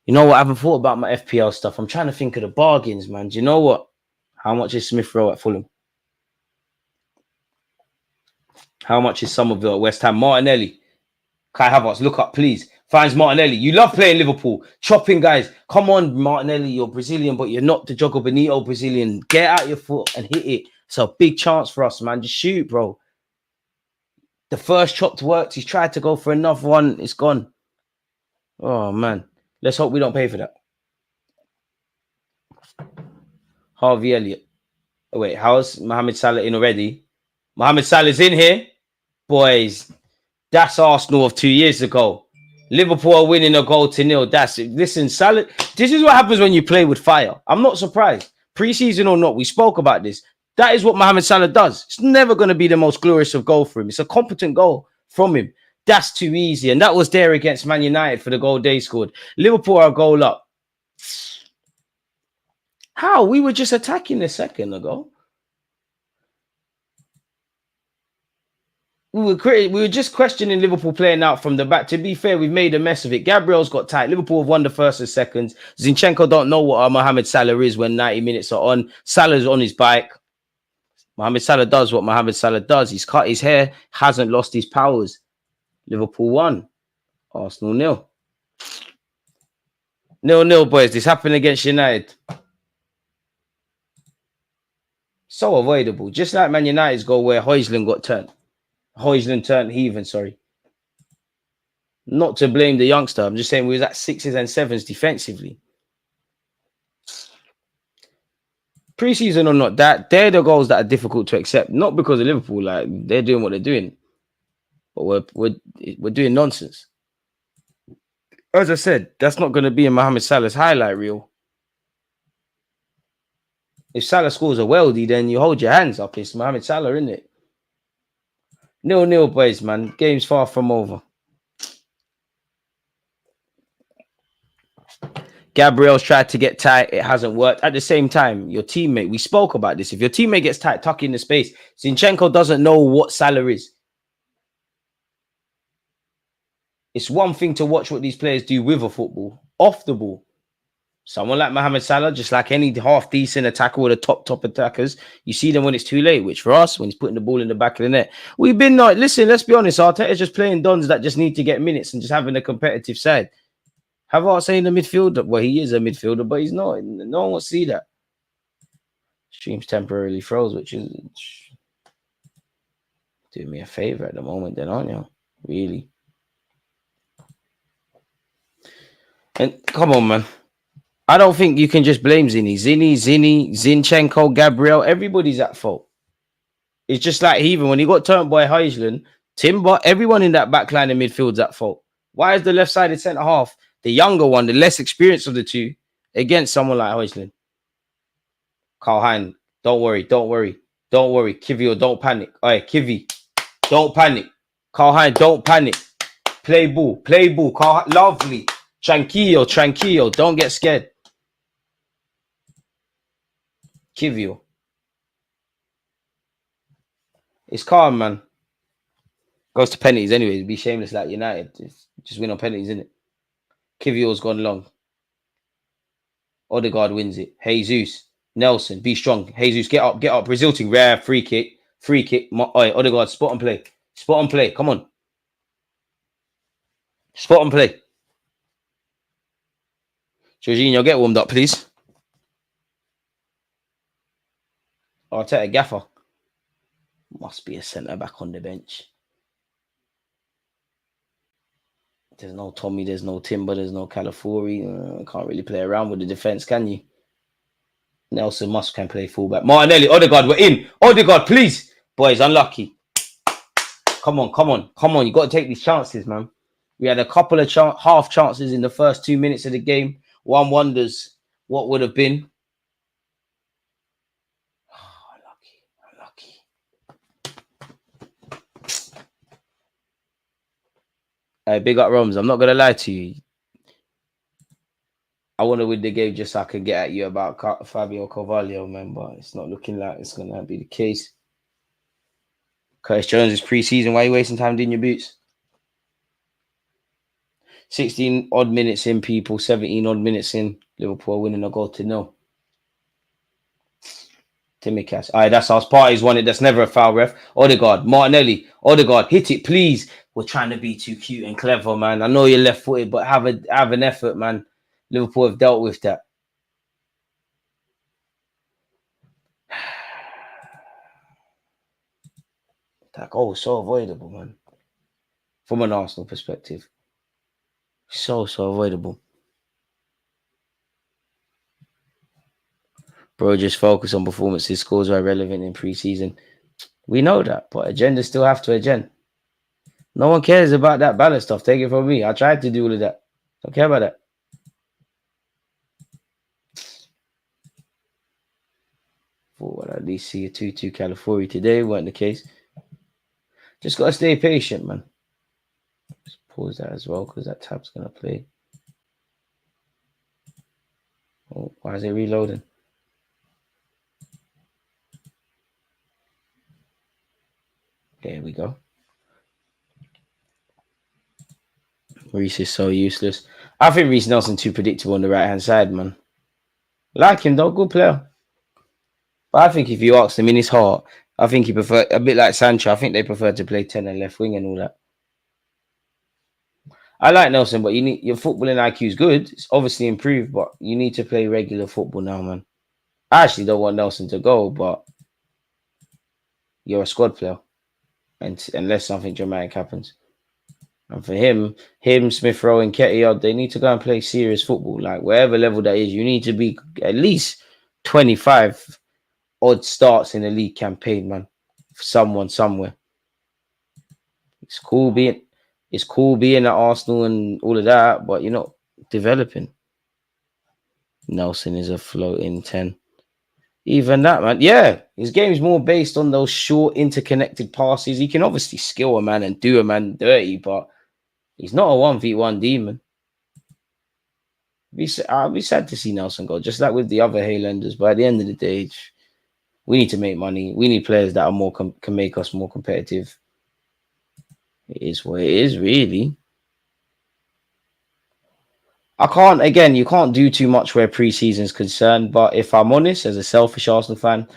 You know what? I haven't thought about my FPL stuff. I'm trying to think of the bargains, man. Do you know what? How much is Smith Rowe at Fulham? How much is Somerville at West Ham? Martinelli. Kai Havertz, look up, please. Finds Martinelli. You love playing Liverpool. Chopping guys. Come on, Martinelli. You're Brazilian, but you're not the Jogo Bonito Brazilian. Get out your foot and hit it. It's a big chance for us, man. Just shoot, bro. The first chopped worked. He's tried to go for another one. It's gone. Oh, man. Let's hope we don't pay for that. Harvey Elliott. Oh, wait, how's Mohamed Salah in already? Mohamed Salah's in here. Boys, that's Arsenal of 2 years ago. Liverpool are winning a goal to nil. Listen, Salah, this is what happens when you play with fire. I'm not surprised. Preseason or not, we spoke about this. That is what Mohamed Salah does. It's never going to be the most glorious of goal for him. It's a competent goal from him. That's too easy. And that was there against Man United for the goal they scored. Liverpool are a goal up. How? We were just attacking a second ago. We were just questioning Liverpool playing out from the back. To be fair, we've made a mess of it. Gabriel's got tight. Liverpool have won the first and seconds. Zinchenko don't know what Mohamed Salah is when 90 minutes are on. Salah's on his bike. Mohamed Salah does what Mohamed Salah does. He's cut his hair, hasn't lost his powers. Liverpool won. Arsenal 0. 0-0, boys. This happened against United. So avoidable. Just like Man United's goal where Højlund got turned. Højlund turned heathen, sorry. Not to blame the youngster. I'm just saying we was at 6s and 7s defensively. Preseason or not, that they're the goals that are difficult to accept. Not because of Liverpool, like they're doing what they're doing, but we're doing nonsense. As I said, that's not going to be in Mohamed Salah's highlight reel. If Salah scores a worldie, then you hold your hands up. It's Mohamed Salah, isn't it? 0-0, boys, man. Game's far from over. Gabriel's tried to get tight. It hasn't worked. At the same time, your teammate, we spoke about this. If your teammate gets tight, tuck in the space. Zinchenko doesn't know what Salah is. It's one thing to watch what these players do with a football, off the ball. Someone like Mohamed Salah, just like any half-decent attacker or the top attackers, you see them when it's too late, which for us, when he's putting the ball in the back of the net. We've been not, listen, let's be honest, Arteta's just playing dons that just need to get minutes and just having a competitive side. Have I saying the midfielder? Well, he is a midfielder, but he's not. No one wants to see that. Stream's temporarily froze, which is doing me a favor at the moment, then, aren't you? Really? And come on, man. I don't think you can just blame Zinny, Zinchenko, Gabriel. Everybody's at fault. It's just like even when he got turned by Haaland, Timber, everyone in that back line and midfield's at fault. Why is the left-sided centre-half, the younger one, the less experienced of the two, against someone like Haaland? Haaland, don't worry. Kivio, don't panic. All right, Kivi, don't panic. Haaland, don't panic. Play ball. Lovely. Tranquillo. Don't get scared. Kivio. It's calm, man. Goes to penalties anyway. Be shameless like United. Just win on penalties, isn't it? Kivio's gone long. Odegaard wins it. Jesus. Nelson, be strong. Jesus, get up. Brazil team, rare free kick. Odegaard, spot and play. Come on. Spot and play. Jorginho, get warmed up, please. Arteta gaffer. Must be a centre back on the bench. There's no Tommy, there's no Timber, there's no Calafiori. Can't really play around with the defence, can you? Nelson can play fullback. Martinelli, Odegaard, we're in. Odegaard, please. Boys, unlucky. Come on. You got to take these chances, man. We had a couple of half chances in the first 2 minutes of the game. One wonders what would have been. Unlucky. Hey, big up Roms. I'm not going to lie to you. I want to win the game just so I can get at you about Fabio Carvalho, man, but it's not looking like it's going to be the case. Curtis Jones is pre-season. Why are you wasting time doing your boots? 16 odd minutes in, people. 17 odd minutes in. Liverpool winning a goal to 0. Timicas. All right, that's our party's won it. That's never a foul, ref. Odegaard, Martinelli. Odegaard, hit it, please. We're trying to be too cute and clever, man. I know you're left-footed, but have an effort, man. Liverpool have dealt with that. That goal was so avoidable, man. From an Arsenal perspective. So avoidable. Bro, just focus on performances. Scores are irrelevant in pre-season. We know that, but agendas still have to agenda. No one cares about that balance stuff. Take it from me. I tried to do all of that. Don't care about that. Thought we'll at least see a 2-2 Calafiori today. Weren't the case. Just got to stay patient, man. Just pause that as well because that tab's going to play. Oh, why is it reloading? There we go. Reece is so useless. I think Reece Nelson too predictable on the right-hand side, man. Like him, though. Good player. But I think if you ask him in his heart, I think he prefer a bit like Sancho. I think they prefer to play 10 and left wing and all that. I like Nelson, but your footballing IQ is good. It's obviously improved, but you need to play regular football now, man. I actually don't want Nelson to go, but you're a squad player. And unless something dramatic happens. And for him, Smith Rowe and Ketty, they need to go and play serious football. Like wherever level that is, you need to be at least 25 odd starts in a league campaign, man. For someone somewhere. It's cool being at Arsenal and all of that, but you're not developing. Nelson is a floating 10. Even that, man. Yeah, his game's more based on those short, interconnected passes. He can obviously skill a man and do a man dirty, but he's not a 1v1 demon. I'll be sad to see Nelson go, just like with the other Haalanders. But at the end of the day, we need to make money. We need players that are more can make us more competitive. It is what it is, really. You can't do too much where preseason is concerned. But if I'm honest, as a selfish Arsenal fan,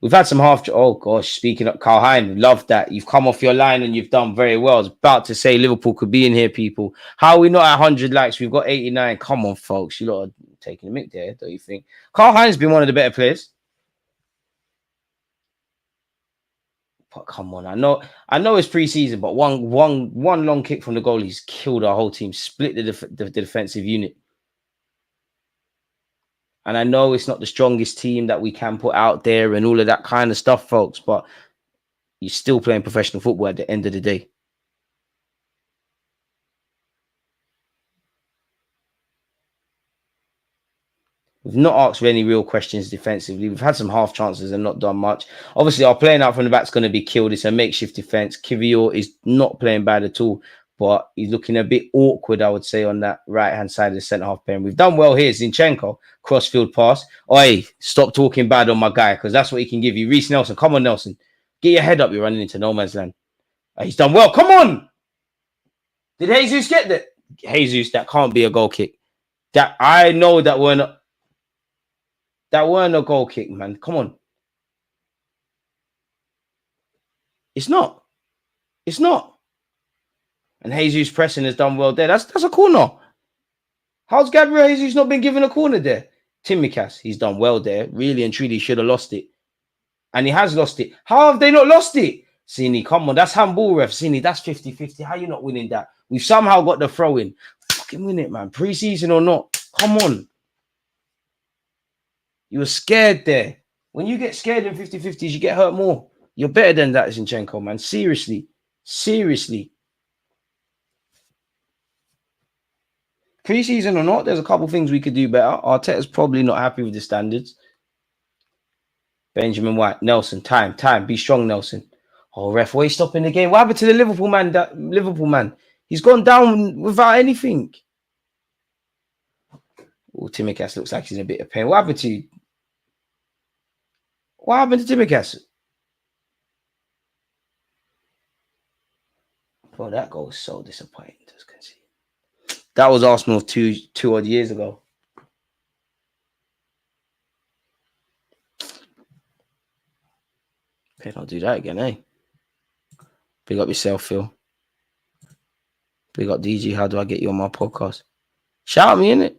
we've had some oh gosh, speaking of Carl Hein, love that. You've come off your line and you've done very well. I was about to say Liverpool could be in here, people. How are we not at 100 likes? We've got 89. Come on, folks. You lot are taking a mick there, don't you think? Carl Hein's been one of the better players. But come on, I know it's preseason, but one long kick from the goal, he's killed our whole team, split the defensive unit. And I know it's not the strongest team that we can put out there and all of that kind of stuff, folks, but you're still playing professional football at the end of the day. We've not asked for any real questions defensively. We've had some half chances and not done much. Obviously, our playing out from the back is going to be killed. It's a makeshift defense. Kivior is not playing bad at all, but he's looking a bit awkward, I would say, on that right-hand side of the centre-half pair. We've done well here. Zinchenko, cross-field pass. Oi, stop talking bad on my guy, because that's what he can give you. Reece Nelson, come on, Nelson. Get your head up. You're running into no man's land. He's done well. Come on. Did Jesus get that? Jesus, that can't be a goal kick. That I know that we're not. That weren't a goal kick, man. Come on. It's not. It's not. And Jesus pressing has done well there. That's a corner. How's Gabriel Jesus not been given a corner there? Timikas, he's done well there. Really and truly should have lost it. And he has lost it. How have they not lost it? Sini, come on. That's handball, ref. Sini, that's 50-50. How you not winning that? We've somehow got the throw in. Fucking win it, man. Pre-season or not. Come on. You were scared there. When you get scared in 50-50s, you get hurt more. You're better than that, Zinchenko, man. Seriously. Seriously. Pre-season or not, there's a couple things we could do better. Arteta's probably not happy with the standards. Benjamin White. Nelson. Time. Be strong, Nelson. Oh, ref, why are you stopping the game? What happened to the Liverpool man? He's gone down without anything. Oh, Timikas looks like he's in a bit of pain. What happened to you? What happened to Timikas? Bro, that goal was so disappointing. That was Arsenal two odd years ago. Okay, don't do that again, eh? Big up yourself, Phil. Big up DG. How do I get you on my podcast? Shout me, innit?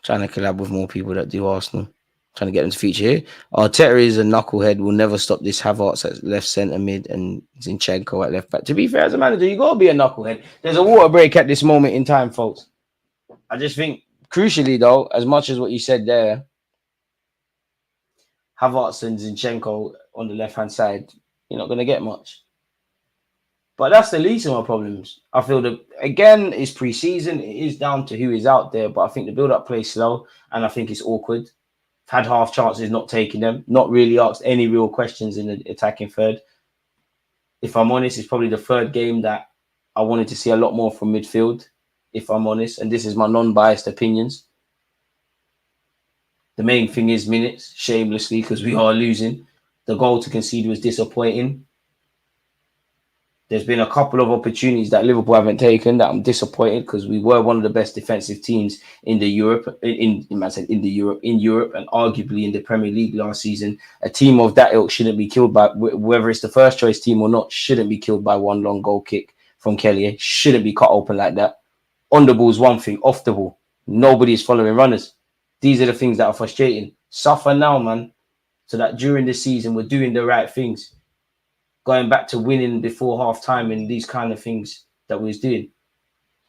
Trying to collab with more people that do Arsenal. Trying to get them to feature here. Arteta is a knucklehead. Will never stop this. Havertz at left centre mid and Zinchenko at left back. To be fair, as a manager, you got to be a knucklehead. There's a water break at this moment in time, folks. I just think, crucially, though, as much as what you said there, Havertz and Zinchenko on the left-hand side, you're not going to get much. But that's the least of my problems. I feel that, again, it's pre-season. It is down to who is out there. But I think the build-up plays slow. And I think it's awkward. Had half chances, not taking them. Not really asked any real questions in the attacking third. If I'm honest, it's probably the third game that I wanted to see a lot more from midfield. If I'm honest. And this is my non-biased opinions. The main thing is minutes, shamelessly, because we are losing. The goal to concede was disappointing. There's been a couple of opportunities that Liverpool haven't taken that I'm disappointed because we were one of the best defensive teams in Europe and arguably in the Premier League last season. A team of that ilk shouldn't be killed by, whether it's the first choice team or not, shouldn't be killed by one long goal kick from Kelly. Shouldn't be cut open like that. On the ball is one thing, off the ball, nobody is following runners. These are the things that are frustrating. Suffer now, man, so that during the season we're doing the right things. going back to winning before half time and these kind of things that we was doing.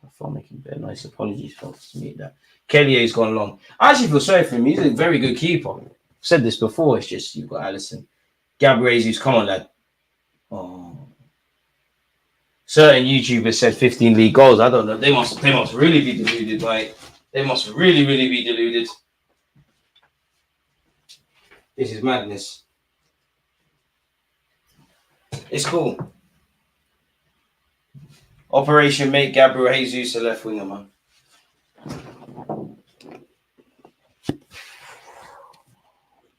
I thought making very nice apologies for me that Kellier's gone long. I actually feel sorry for him. He's a very good keeper. I've said this before. It's just you've got Alisson, Gabriel Jesus. Come on, lad. Oh, certain YouTubers said 15 league goals. I don't know. They must really be deluded, right? They must really be deluded. This is madness. It's cool. Operation make Gabriel Jesus a left winger, man.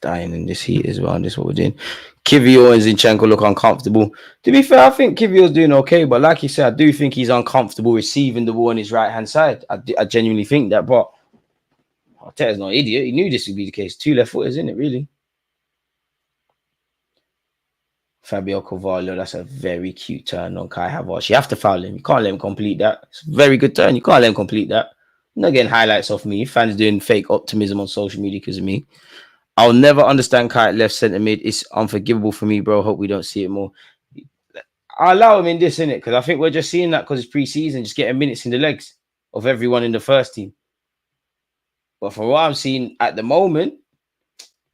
Dying in this heat as well. This is what we're doing. Kiwior and Zinchenko look uncomfortable. To be fair, I think Kiwior's doing okay, but like you said, I do think he's uncomfortable receiving the ball on his right-hand side. I genuinely think that, but Arteta's not an idiot. He knew this would be the case. 2 left footers, isn't it, really? Fabio Carvalho, that's a very cute turn on Kai Havertz. You have to foul him. You can't let him complete that. It's a very good turn. You can't let him complete that. I'm not getting highlights off me. Fans doing fake optimism on social media because of me. I'll never understand Kai at left centre mid. It's unforgivable for me, bro. Hope we don't see it more. I allow him in this, innit? Because I think we're just seeing that because it's pre-season, just getting minutes in the legs of everyone in the first team. But from what I'm seeing at the moment,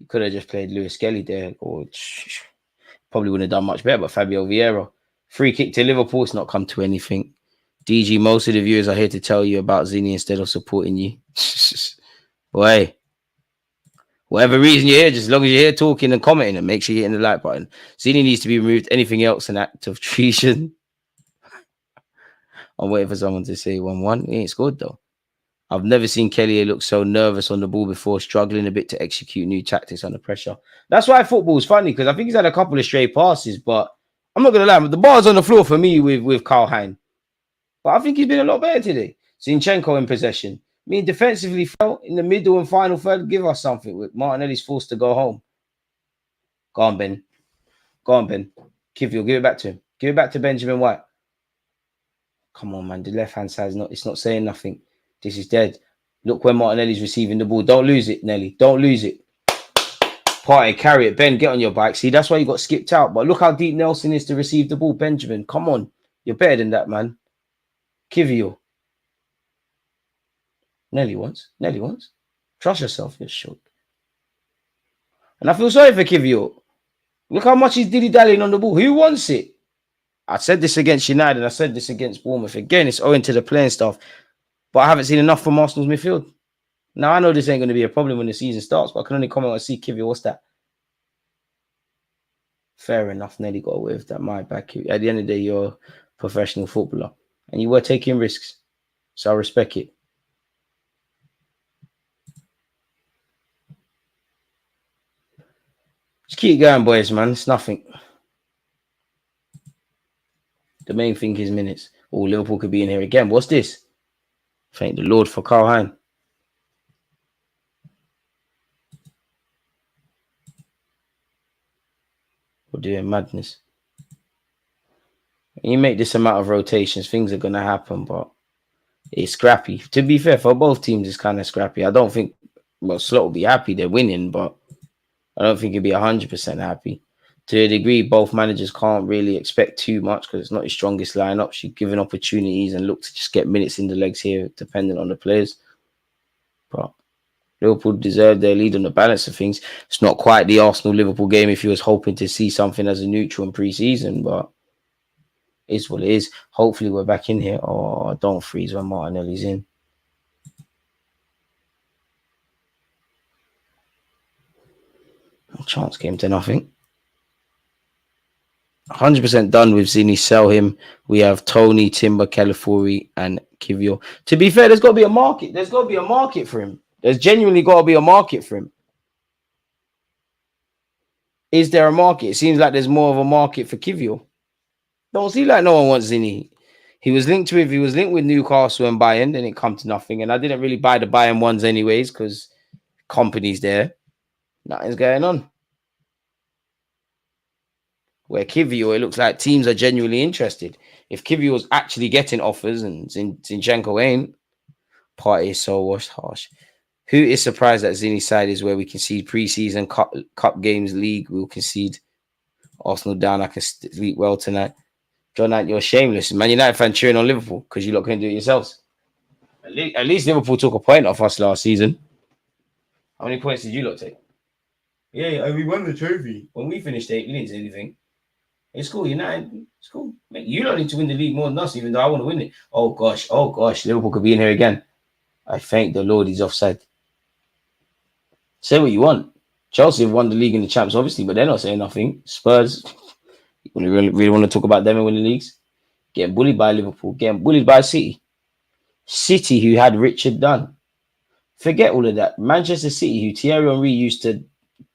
you could have just played Lewis Kelly there, or probably wouldn't have done much better. But Fabio Vieira, free kick to Liverpool, it's not come to anything. DG, most of the viewers are here to tell you about Zini instead of supporting you. Boy. Whatever reason you're here, just as long as you're here talking and commenting, and make sure you're hitting the like button. Zini needs to be removed. Anything else, an act of treason. I'm waiting for someone to say 1-1. He ain't scored though. I've never seen Kelly look so nervous on the ball before, struggling a bit to execute new tactics under pressure. That's why football is funny, because I think he's had a couple of stray passes, but I'm not going to lie, but the bar's on the floor for me with Carl Hein. But I think he's been a lot better today. Zinchenko in possession. I mean, defensively, fell in the middle and final third, give us something. With Martinelli's forced to go home. Go on, Ben. Go on, Ben. Kiwior, give it back to him. Give it back to Benjamin White. Come on, man. The left-hand side it's not saying nothing. This is dead. Look where Martinelli's receiving the ball. Don't lose it, Nelly. Don't lose it. Party, carry it. Ben, get on your bike. See, that's why you got skipped out. But look how deep Nelson is to receive the ball. Benjamin, come on. You're better than that, man. Kiwior. Nelly once. Trust yourself, you're short. And I feel sorry for Kiwior. Look how much he's dilly-dallying on the ball. Who wants it? I said this against United. I said this against Bournemouth. Again, it's owing to the playing stuff. But I haven't seen enough from Arsenal's midfield. Now, I know this ain't going to be a problem when the season starts, but I can only comment and see Kiwior. What's that? Fair enough. Nelly got away with that. My back. At the end of the day, you're a professional footballer. And you were taking risks. So I respect it. Just keep going, boys, man. It's nothing. The main thing is minutes. Oh, Liverpool could be in here again. What's this? Thank the Lord for Carl Hein. We're doing madness. When you make this amount of rotations, things are going to happen, but it's scrappy. To be fair, for both teams, it's kind of scrappy. I don't think, well, Slot will be happy they're winning, but I don't think he'll be 100% happy. To a degree, both managers can't really expect too much because it's not his strongest lineup. She's given opportunities and look to just get minutes in the legs here, depending on the players. But Liverpool deserve their lead on the balance of things. It's not quite the Arsenal-Liverpool game if you was hoping to see something as a neutral in pre-season, but it's what it is. Hopefully we're back in here. Oh, don't freeze when Martinelli's in. Chance came to nothing. 100% done with Zini. Sell him. We have Tony, Timber, Calafiori, and Kiwior. To be fair, there's got to be a market. There's got to be a market for him. There's genuinely got to be a market for him. Is there a market? It seems like there's more of a market for Kiwior. Don't see like no one wants Zini. He was linked with Newcastle and Bayern, then it come to nothing. And I didn't really buy the Bayern ones anyways because company's there. Nothing's going on. Where Kiwior, it looks like teams are genuinely interested. If Kiwior's actually getting offers and Zinchenko ain't, party is so harsh. Who is surprised that Zini's side is where we concede pre-season cup games, league, we'll concede. Arsenal down. I can sleep well tonight. John Knight, you're shameless. Man United fan cheering on Liverpool because you lot couldn't do it yourselves. At least Liverpool took a point off us last season. How many points did you lot take? Yeah, we won the trophy. When we finished 8th, we didn't say anything. It's cool, United. It's cool. Mate, you don't need to win the league more than us, even though I want to win it. Oh gosh. Liverpool could be in here again. I thank the Lord he's offside. Say what you want. Chelsea have won the league and the champs, obviously, but they're not saying nothing. Spurs, you really want to talk about them and winning leagues? Getting bullied by Liverpool, getting bullied by City. City, who had Richard Dunn. Forget all of that. Manchester City, who Thierry Henry used to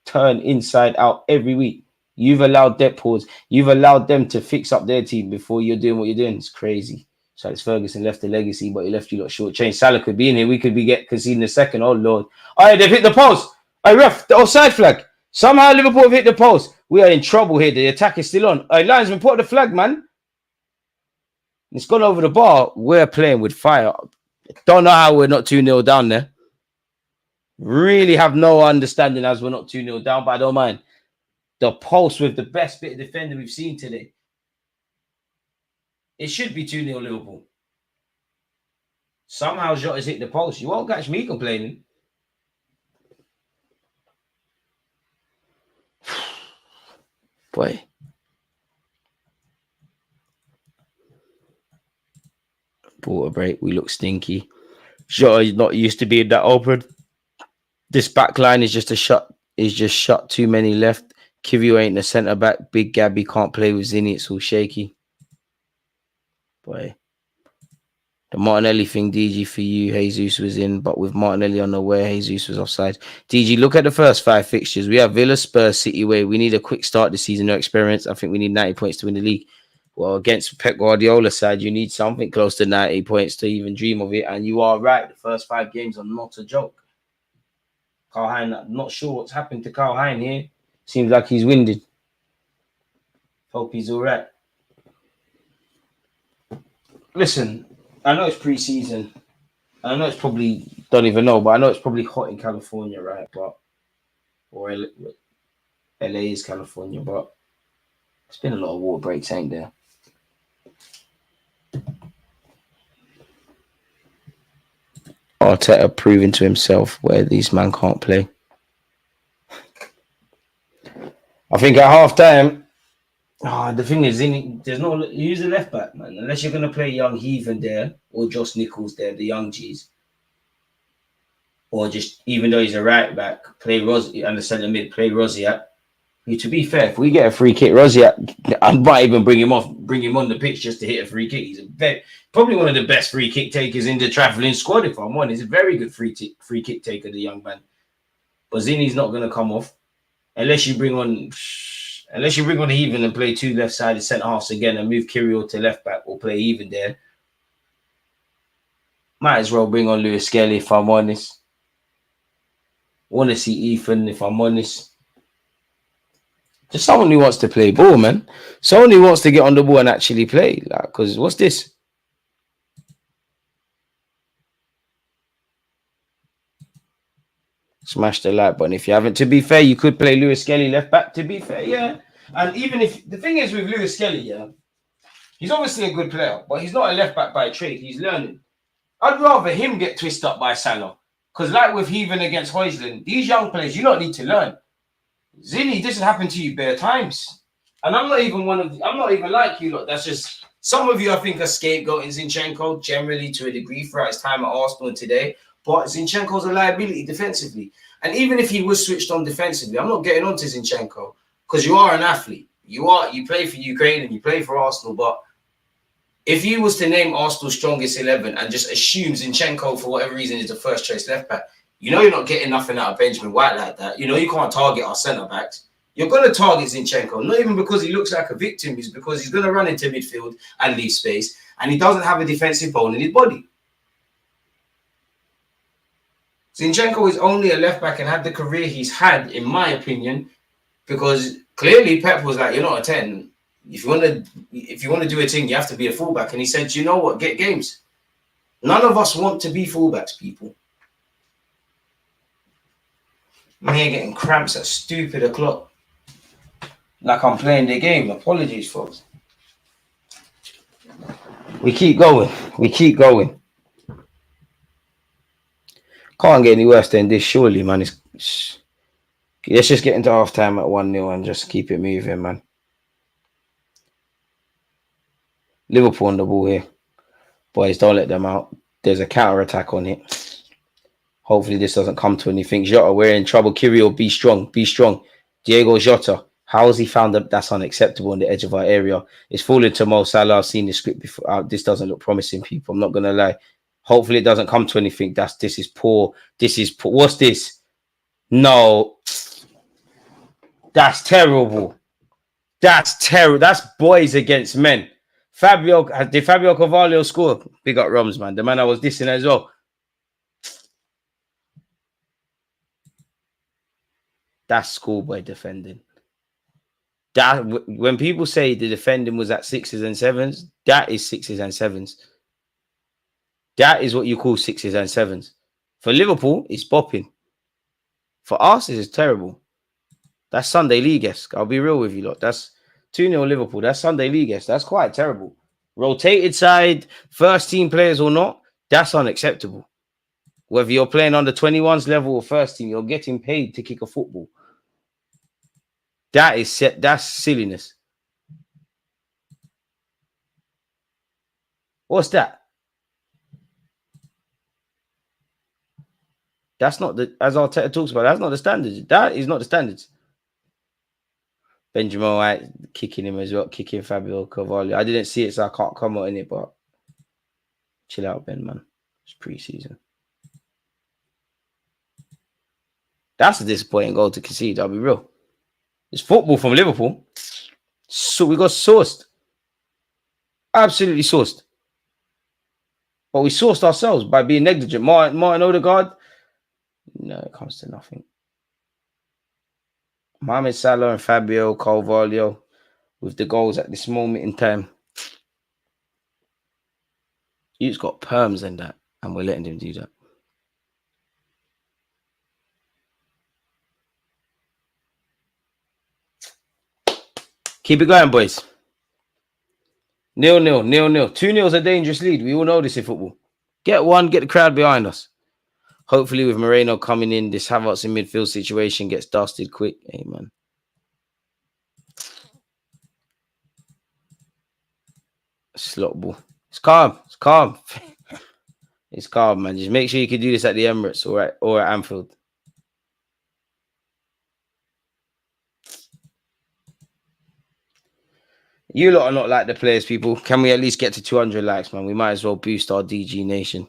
turn inside out every week. You've allowed debt pause. You've allowed them to fix up their team before you're doing what you're doing. It's crazy. So it's Ferguson left the legacy, but he left you lot short change. Salah could be in here. We could be conceding a second. Oh Lord! All right, they've hit the post. All right, ref, the offside flag. Somehow Liverpool have hit the post. We are in trouble here. The attack is still on. All right, linesman, put the flag, man. It's gone over the bar. We're playing with fire. Don't know how we're not 2-0 down there. Really have no understanding as we're not 2-0 down, but I don't mind. The post with the best bit of defender we've seen today. It should be 2-0 Liverpool. Somehow Jota's hit the post. You won't catch me complaining. Boy. Water break. We look stinky. Jota is not used to being that open. This back line is just shut too many left. Kivio ain't the centre back. Big Gabby can't play with Zinni. It's all shaky. Boy. The Martinelli thing, DG, for you, Jesus was in, but with Martinelli unaware, Jesus was offside. DG, look at the first 5 fixtures. We have Villa, Spurs, City away. We need a quick start this season, no experience. I think we need 90 points to win the league. Well, against Pep Guardiola's side, you need something close to 90 points to even dream of it. And you are right. The first 5 games are not a joke. Carl Hein, I'm not sure what's happened to Carl Hein here. Seems like he's winded. Hope he's all right. Listen, I know it's pre-season. I know it's probably, don't even know, but I know it's probably hot in California, right? Or LA is California, but it's been a lot of water breaks, ain't there? Arteta proving to himself where these man can't play. I think at half time, the thing is, there's no use the left back, man. Unless you're gonna play young Heathen there or Josh Nichols there, the young G's, or just even though he's a right back, play Rossi and the centre mid, play Rosiak. Who, to be fair, if we get a free kick, Rosiak, I might even bring him on the pitch just to hit a free kick. He's probably one of the best free kick takers in the travelling squad. If I'm honest, he's a very good free kick taker, the young man. But Zinni's not gonna come off. Unless you bring on Heathen and play 2 left-sided centre-halves again and move Kirill to left-back or play Heathen there. Might as well bring on Lewis Skelly if I'm honest. Want to see Ethan if I'm honest. Just someone who wants to play ball, man. Someone who wants to get on the ball and actually play. Because what's this? Smash the like button if you haven't. To be fair, you could play Lewis Skelly left back. To be fair, yeah. And even if the thing is with Lewis Skelly, yeah, he's obviously a good player, but he's not a left back by trade. He's learning. I'd rather him get twisted up by Salah. Because like with Heathen against Højlund, these young players, you don't need to learn. Zinni, this has happened to you bare times. And I'm not even like you lot. That's just, some of you I think are scapegoating Zinchenko generally to a degree throughout his time at Arsenal today. But Zinchenko's a liability defensively. And even if he was switched on defensively, I'm not getting on to Zinchenko because you are an athlete. You play for Ukraine and you play for Arsenal. But if you was to name Arsenal's strongest 11 and just assume Zinchenko for whatever reason is the first choice left back, you know you're not getting nothing out of Benjamin White like that. You know you can't target our centre backs. You're going to target Zinchenko, not even because he looks like a victim, it's because he's going to run into midfield and leave space, and he doesn't have a defensive bone in his body. Zinchenko is only a left back and had the career he's had, in my opinion, because clearly Pep was like, "You're not a 10. If you want to do a thing, you have to be a fullback." And he said, "You know what? Get games." None of us want to be fullbacks, people. I'm here getting cramps at stupid o'clock. Like I'm playing the game. Apologies, folks. We keep going. We keep going. Can't get any worse than this, surely, man. Let's just get into half time at 1-0 and just keep it moving, man. Liverpool on the ball here. Boys, don't let them out. There's a counter attack on it. Hopefully, this doesn't come to anything. Jota, we're in trouble. Kirill, be strong. Be strong. Diego Jota. How has he found that that's unacceptable on the edge of our area? It's falling to Mo Salah. I've seen the script before. This doesn't look promising, people. I'm not going to lie. Hopefully, it doesn't come to anything. This is poor. This is poor. What's this? No. That's terrible. That's terrible. That's boys against men. Did Fabio Carvalho score? Big up Roms, man. The man I was dissing as well. That's schoolboy defending. That when people say the defending was at 6s and 7s, that is 6s and 7s. That is what you call 6s and 7s. For Liverpool, it's bopping. For us, it's terrible. That's Sunday League-esque. I'll be real with you, lot. That's 2-0 Liverpool. That's Sunday League-esque. That's quite terrible. Rotated side, first team players or not, that's unacceptable. Whether you're playing on the 21s level or first team, you're getting paid to kick a football. That's silliness. What's that? That's not the, as Arteta talks about, that's not the standards. That is not the standards. Benjamin White kicking him as well, kicking Fabio Carvalho. I didn't see it, so I can't comment on it, but chill out, Ben, man. It's pre-season. That's a disappointing goal to concede, I'll be real. It's football from Liverpool. So we got sourced. Absolutely sourced. But we sourced ourselves by being negligent. Martin Odegaard, no, it comes to nothing. Mohamed Salah and Fabio Carvalho with the goals at this moment in time. He's got perms in that, and we're letting him do that. Keep it going, boys. 0-0, 0-0. 2-0 is a dangerous lead. We all know this in football. Get one, get the crowd behind us. Hopefully, with Merino coming in, this Havertz in midfield situation gets dusted quick. Amen. Slot ball. It's calm. It's calm. It's calm, man. Just make sure you can do this at the Emirates or at Anfield. You lot are not like the players, people. Can we at least get to 200 likes, man? We might as well boost our DG nation.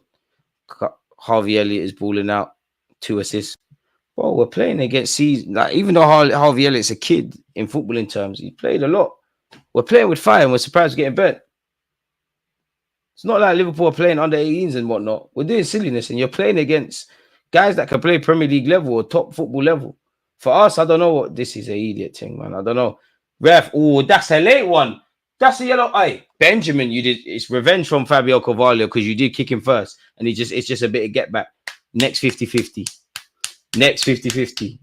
Harvey Elliott is balling out. 2 assists. Well, we're playing against season. Like, even though Harvey Elliott's a kid in footballing terms, he played a lot. We're playing with fire and we're surprised we're getting burnt. It's not like Liverpool are playing under 18s and whatnot. We're doing silliness and you're playing against guys that can play Premier League level or top football level. For us, I don't know what this is, an idiot thing, man. I don't know. Ref, oh, that's a late one. That's a yellow eye. Benjamin, you did. It's revenge from Fabio Carvalho because you did kick him first. And it's just a bit of get back. Next 50-50. Next 50-50.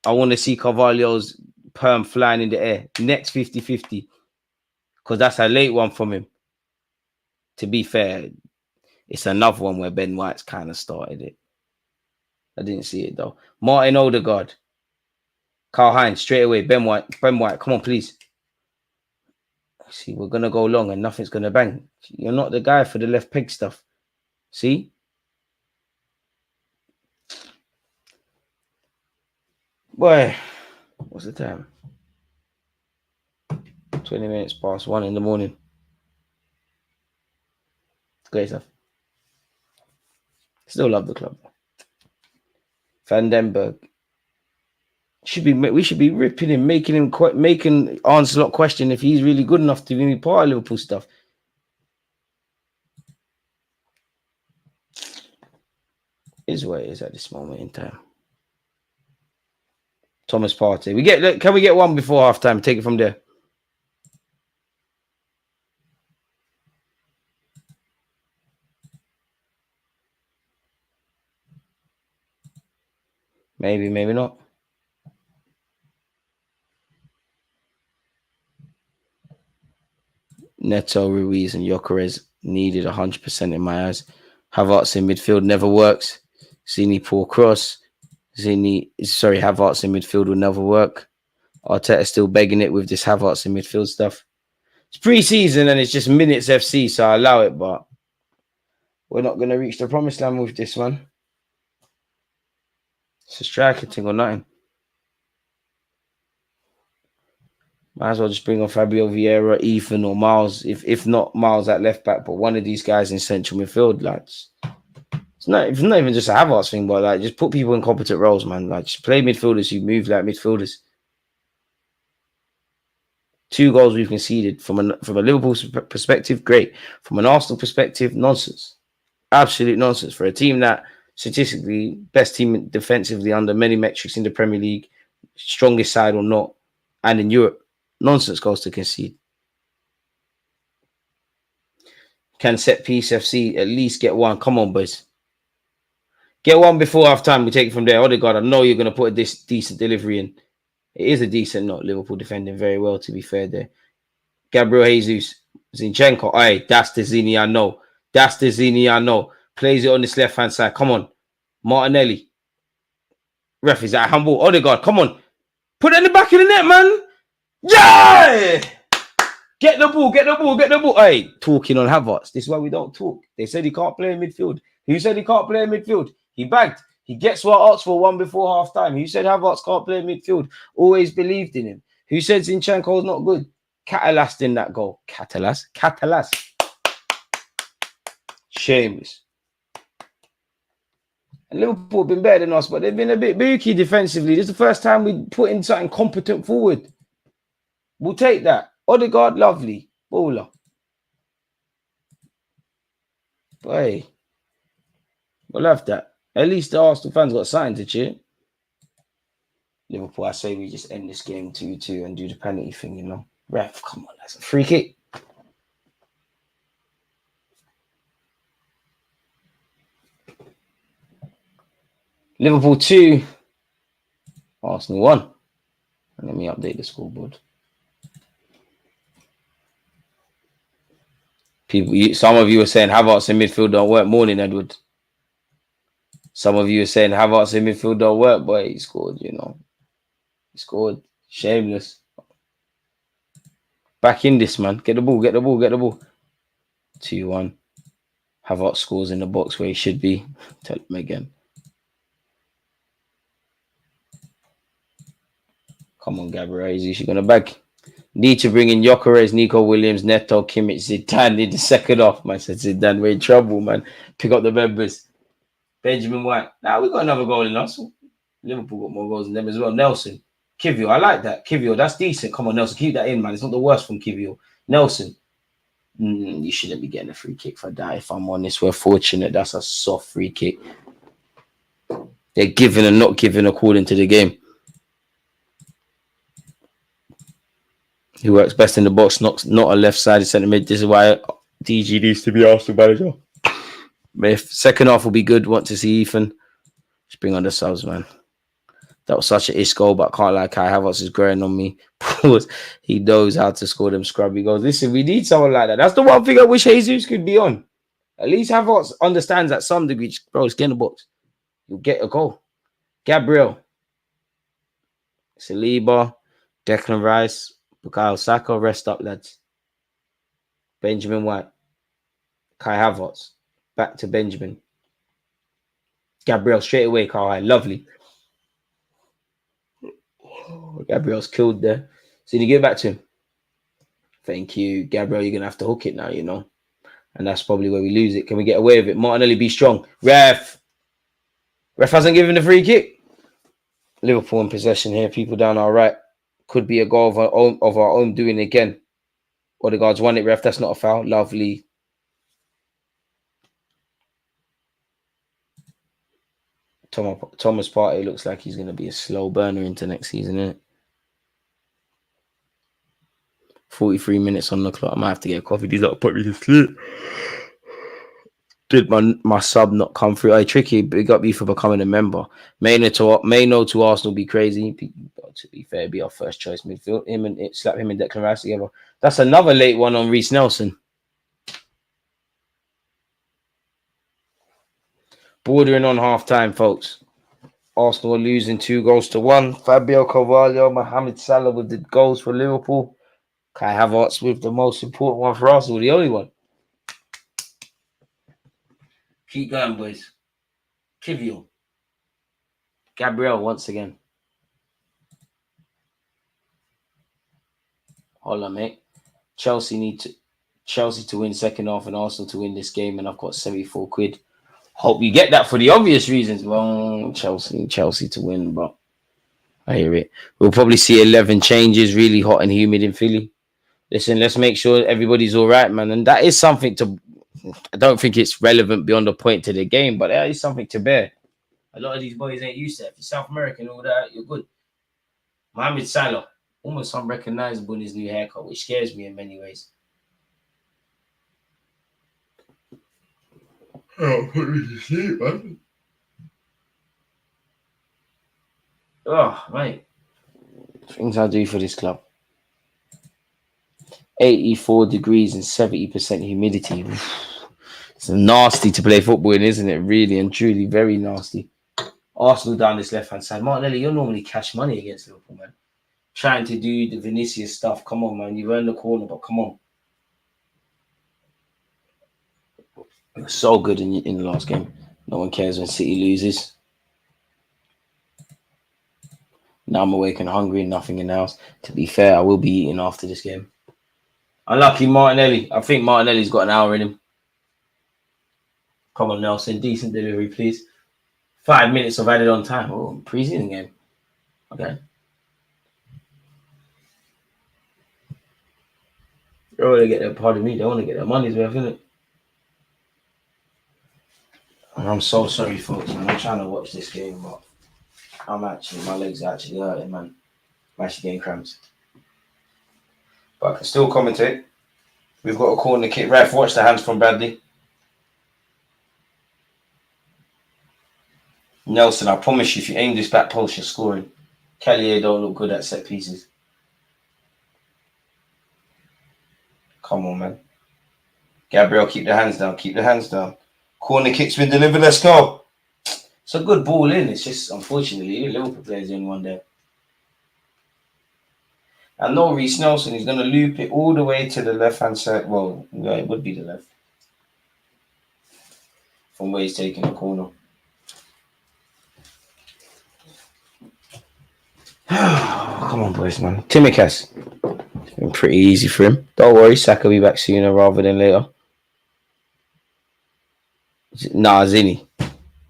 I want to see Carvalho's perm flying in the air. Next 50-50. Because that's a late one from him. To be fair, it's another one where Ben White's kind of started it. I didn't see it though. Martin Odegaard. Carl Hines, straight away. Ben White, come on, please. See, we're going to go long and nothing's going to bang. You're not the guy for the left peg stuff. See? Boy, what's the time? 20 minutes past 1 in the morning. Great stuff. Still love the club. Van den Berg. We should be ripping him, making Arnslot question if he's really good enough to be part of Liverpool stuff. Is what it is at this moment in time. Thomas Partey. Can we get one before halftime? Take it from there. Maybe, maybe not. Neto, Ruiz, and Gyökeres needed 100% in my eyes. Havertz in midfield never works. Zini poor cross. Havertz in midfield will never work. Arteta still begging it with this Havertz in midfield stuff. It's pre-season and it's just minutes FC, so I allow it, but we're not going to reach the promised land with this one. It's a striker thing or nothing. Might as well just bring on Fabio Vieira, Ethan, or Miles. If not Miles at left back, but one of these guys in central midfield, lads. It's not even just a Havertz thing, but like just put people in competent roles, man. Like just play midfielders who move like midfielders. 2 goals we've conceded from a Liverpool perspective, great. From an Arsenal perspective, nonsense. Absolute nonsense for a team that statistically best team defensively under many metrics in the Premier League, strongest side or not, and in Europe. Nonsense goals to concede. Can set piece FC at least get one? Come on, boys. Get one before half time. We take it from there. Odegaard, I know you're going to put this decent delivery in. It is a decent not Liverpool defending very well, to be fair there. Gabriel Jesus, Zinchenko. Aye, that's the Zini I know. That's the Zini I know. Plays it on this left-hand side. Come on. Martinelli. Ref, is that humble? Odegaard, come on. Put it in the back of the net, man. Yeah! Get the ball, get the ball, get the ball. Hey, talking on Havertz. This is why we don't talk. They said he can't play in midfield. Who said he can't play in midfield? He bagged. He gets what I asked for one before half time. Who said Havertz can't play in midfield? Always believed in him. Who said Zinchenko's not good? Catalas in that goal. Catalas. Shameless. And Liverpool have been better than us, but they've been a bit booky defensively. This is the first time we put in something competent forward. We'll take that. Odegaard, lovely. Baller. Boy. We'll have that. At least the Arsenal fans got something to cheer. Liverpool, I say we just end this game 2-2 and do the penalty thing, you know. Ref, come on, that's a free kick. Liverpool 2, Arsenal 1. And let me update the scoreboard. Some of you are saying Havertz in midfield don't work. Morning, Edward. Some of you are saying Havertz in midfield don't work, but he scored, you know. He scored. Shameless. Back in this, man. Get the ball, get the ball, get the ball. 2-1. Havertz scores in the box where he should be. Tell him again. Come on, Gabriel. Is he going to bag? Need to bring in Gyökeres, Nico Williams, Neto, Kimmich, Zidane in the second half. Man said Zidane, we're in trouble, man. Pick up the members. Benjamin White. Now we got another goal in us. Liverpool got more goals than them as well. Nelson. Kivio. I like that. Kivio, that's decent. Come on, Nelson. Keep that in, man. It's not the worst from Kivio. Nelson. You shouldn't be getting a free kick for that. If I'm honest, we're fortunate. That's a soft free kick. They're giving and not giving according to the game. He works best in the box, not a left-sided centre mid. This is why DG needs to be Arsenal manager. If second half will be good, want to see Ethan. Just bring on the subs, man. That was such an ish goal, but I can't lie. Kai Havertz is growing on me. He knows how to score them scrubby goals. Listen, we need someone like that. That's the one thing I wish Jesus could be on. At least Havertz understands at some degree. Bro, just get in the box. You'll get a goal. Gabriel. Saliba. Declan Rice. Bukayo Saka. Rest up, lads. Benjamin White. Kai Havertz. Back to Benjamin. Gabriel straight away, Kai. Lovely. Gabriel's killed there. So you get back to him. Thank you. Gabriel, you're going to have to hook it now, you know. And that's probably where we lose it. Can we get away with it? Martinelli, be strong. Ref hasn't given the free kick. Liverpool in possession here. People down our right. Could be a goal of our own doing again. Odegaard's won it, ref. That's not a foul. Lovely. Thomas Partey looks like he's going to be a slow burner into next season, isn't it? 43 minutes on the clock. I might have to get a coffee. These lot put me to sleep. Did my sub not come through? Hey, Tricky, big up you for becoming a member. Merino to Arsenal be crazy. to be fair, be our first choice midfield. Slap him and Declan Rice together. That's another late one on Reece Nelson. Bordering on half time, folks. Arsenal are losing 2-1. Fabio Carvalho, Mohamed Salah with the goals for Liverpool. Kai Havertz with the most important one for Arsenal, the only one. Keep going, boys. Kivior. Gabriel once again. Hold on, mate. Chelsea to win second half and Arsenal to win this game, and I've got 74 quid. Hope you get that for the obvious reasons. Well, Chelsea to win, but I hear it. We'll probably see 11 changes, really hot and humid in Philly. Listen, let's make sure everybody's all right, man. And that is something to... I don't think it's relevant beyond the point to the game, but that is something to bear. A lot of these boys ain't used to it. If you're South American and all that, you're good. Mohamed Salah, almost unrecognizable in his new haircut, which scares me in many ways. Oh, put me to sleep, man. Oh, mate. Things I do for this club. 84 degrees and 70% humidity. It's nasty to play football in, isn't it? Really and truly very nasty. Arsenal down this left-hand side. Martinelli, you're normally cash money against Liverpool, man. Trying to do the Vinicius stuff. Come on, man. You've earned the corner, but come on. You're so good in the last game. No one cares when City loses. Now I'm awake and hungry and nothing in the house. To be fair, I will be eating after this game. Unlucky Martinelli. I think Martinelli's got an hour in him. Come on, Nelson. Decent delivery, please. 5 minutes of added on time. Oh, preseason game. Okay. They want to get their, pardon me, they want to get their money's worth, isn't it? And I'm so sorry, folks, man. I'm trying to watch this game, but my legs are actually hurting, man. I'm actually getting cramps. But I can still commentate. We've got a corner kick. Ref, watch the hands from Bradley. Nelson, I promise you, if you aim this back post, you're scoring. Kelly don't look good at set pieces. Come on, man. Gabriel, keep the hands down. Keep the hands down. Corner kicks been delivered. Let's go. It's a good ball in. It's just, unfortunately, Liverpool players the only one there. I know Reece Nelson is going to loop it all the way to the left-hand side. Well, yeah, it would be the left. From where he's taking the corner. Come on, boys, man. Timikas. It's been pretty easy for him. Don't worry, Saka will be back sooner rather than later. Nah, Zinni.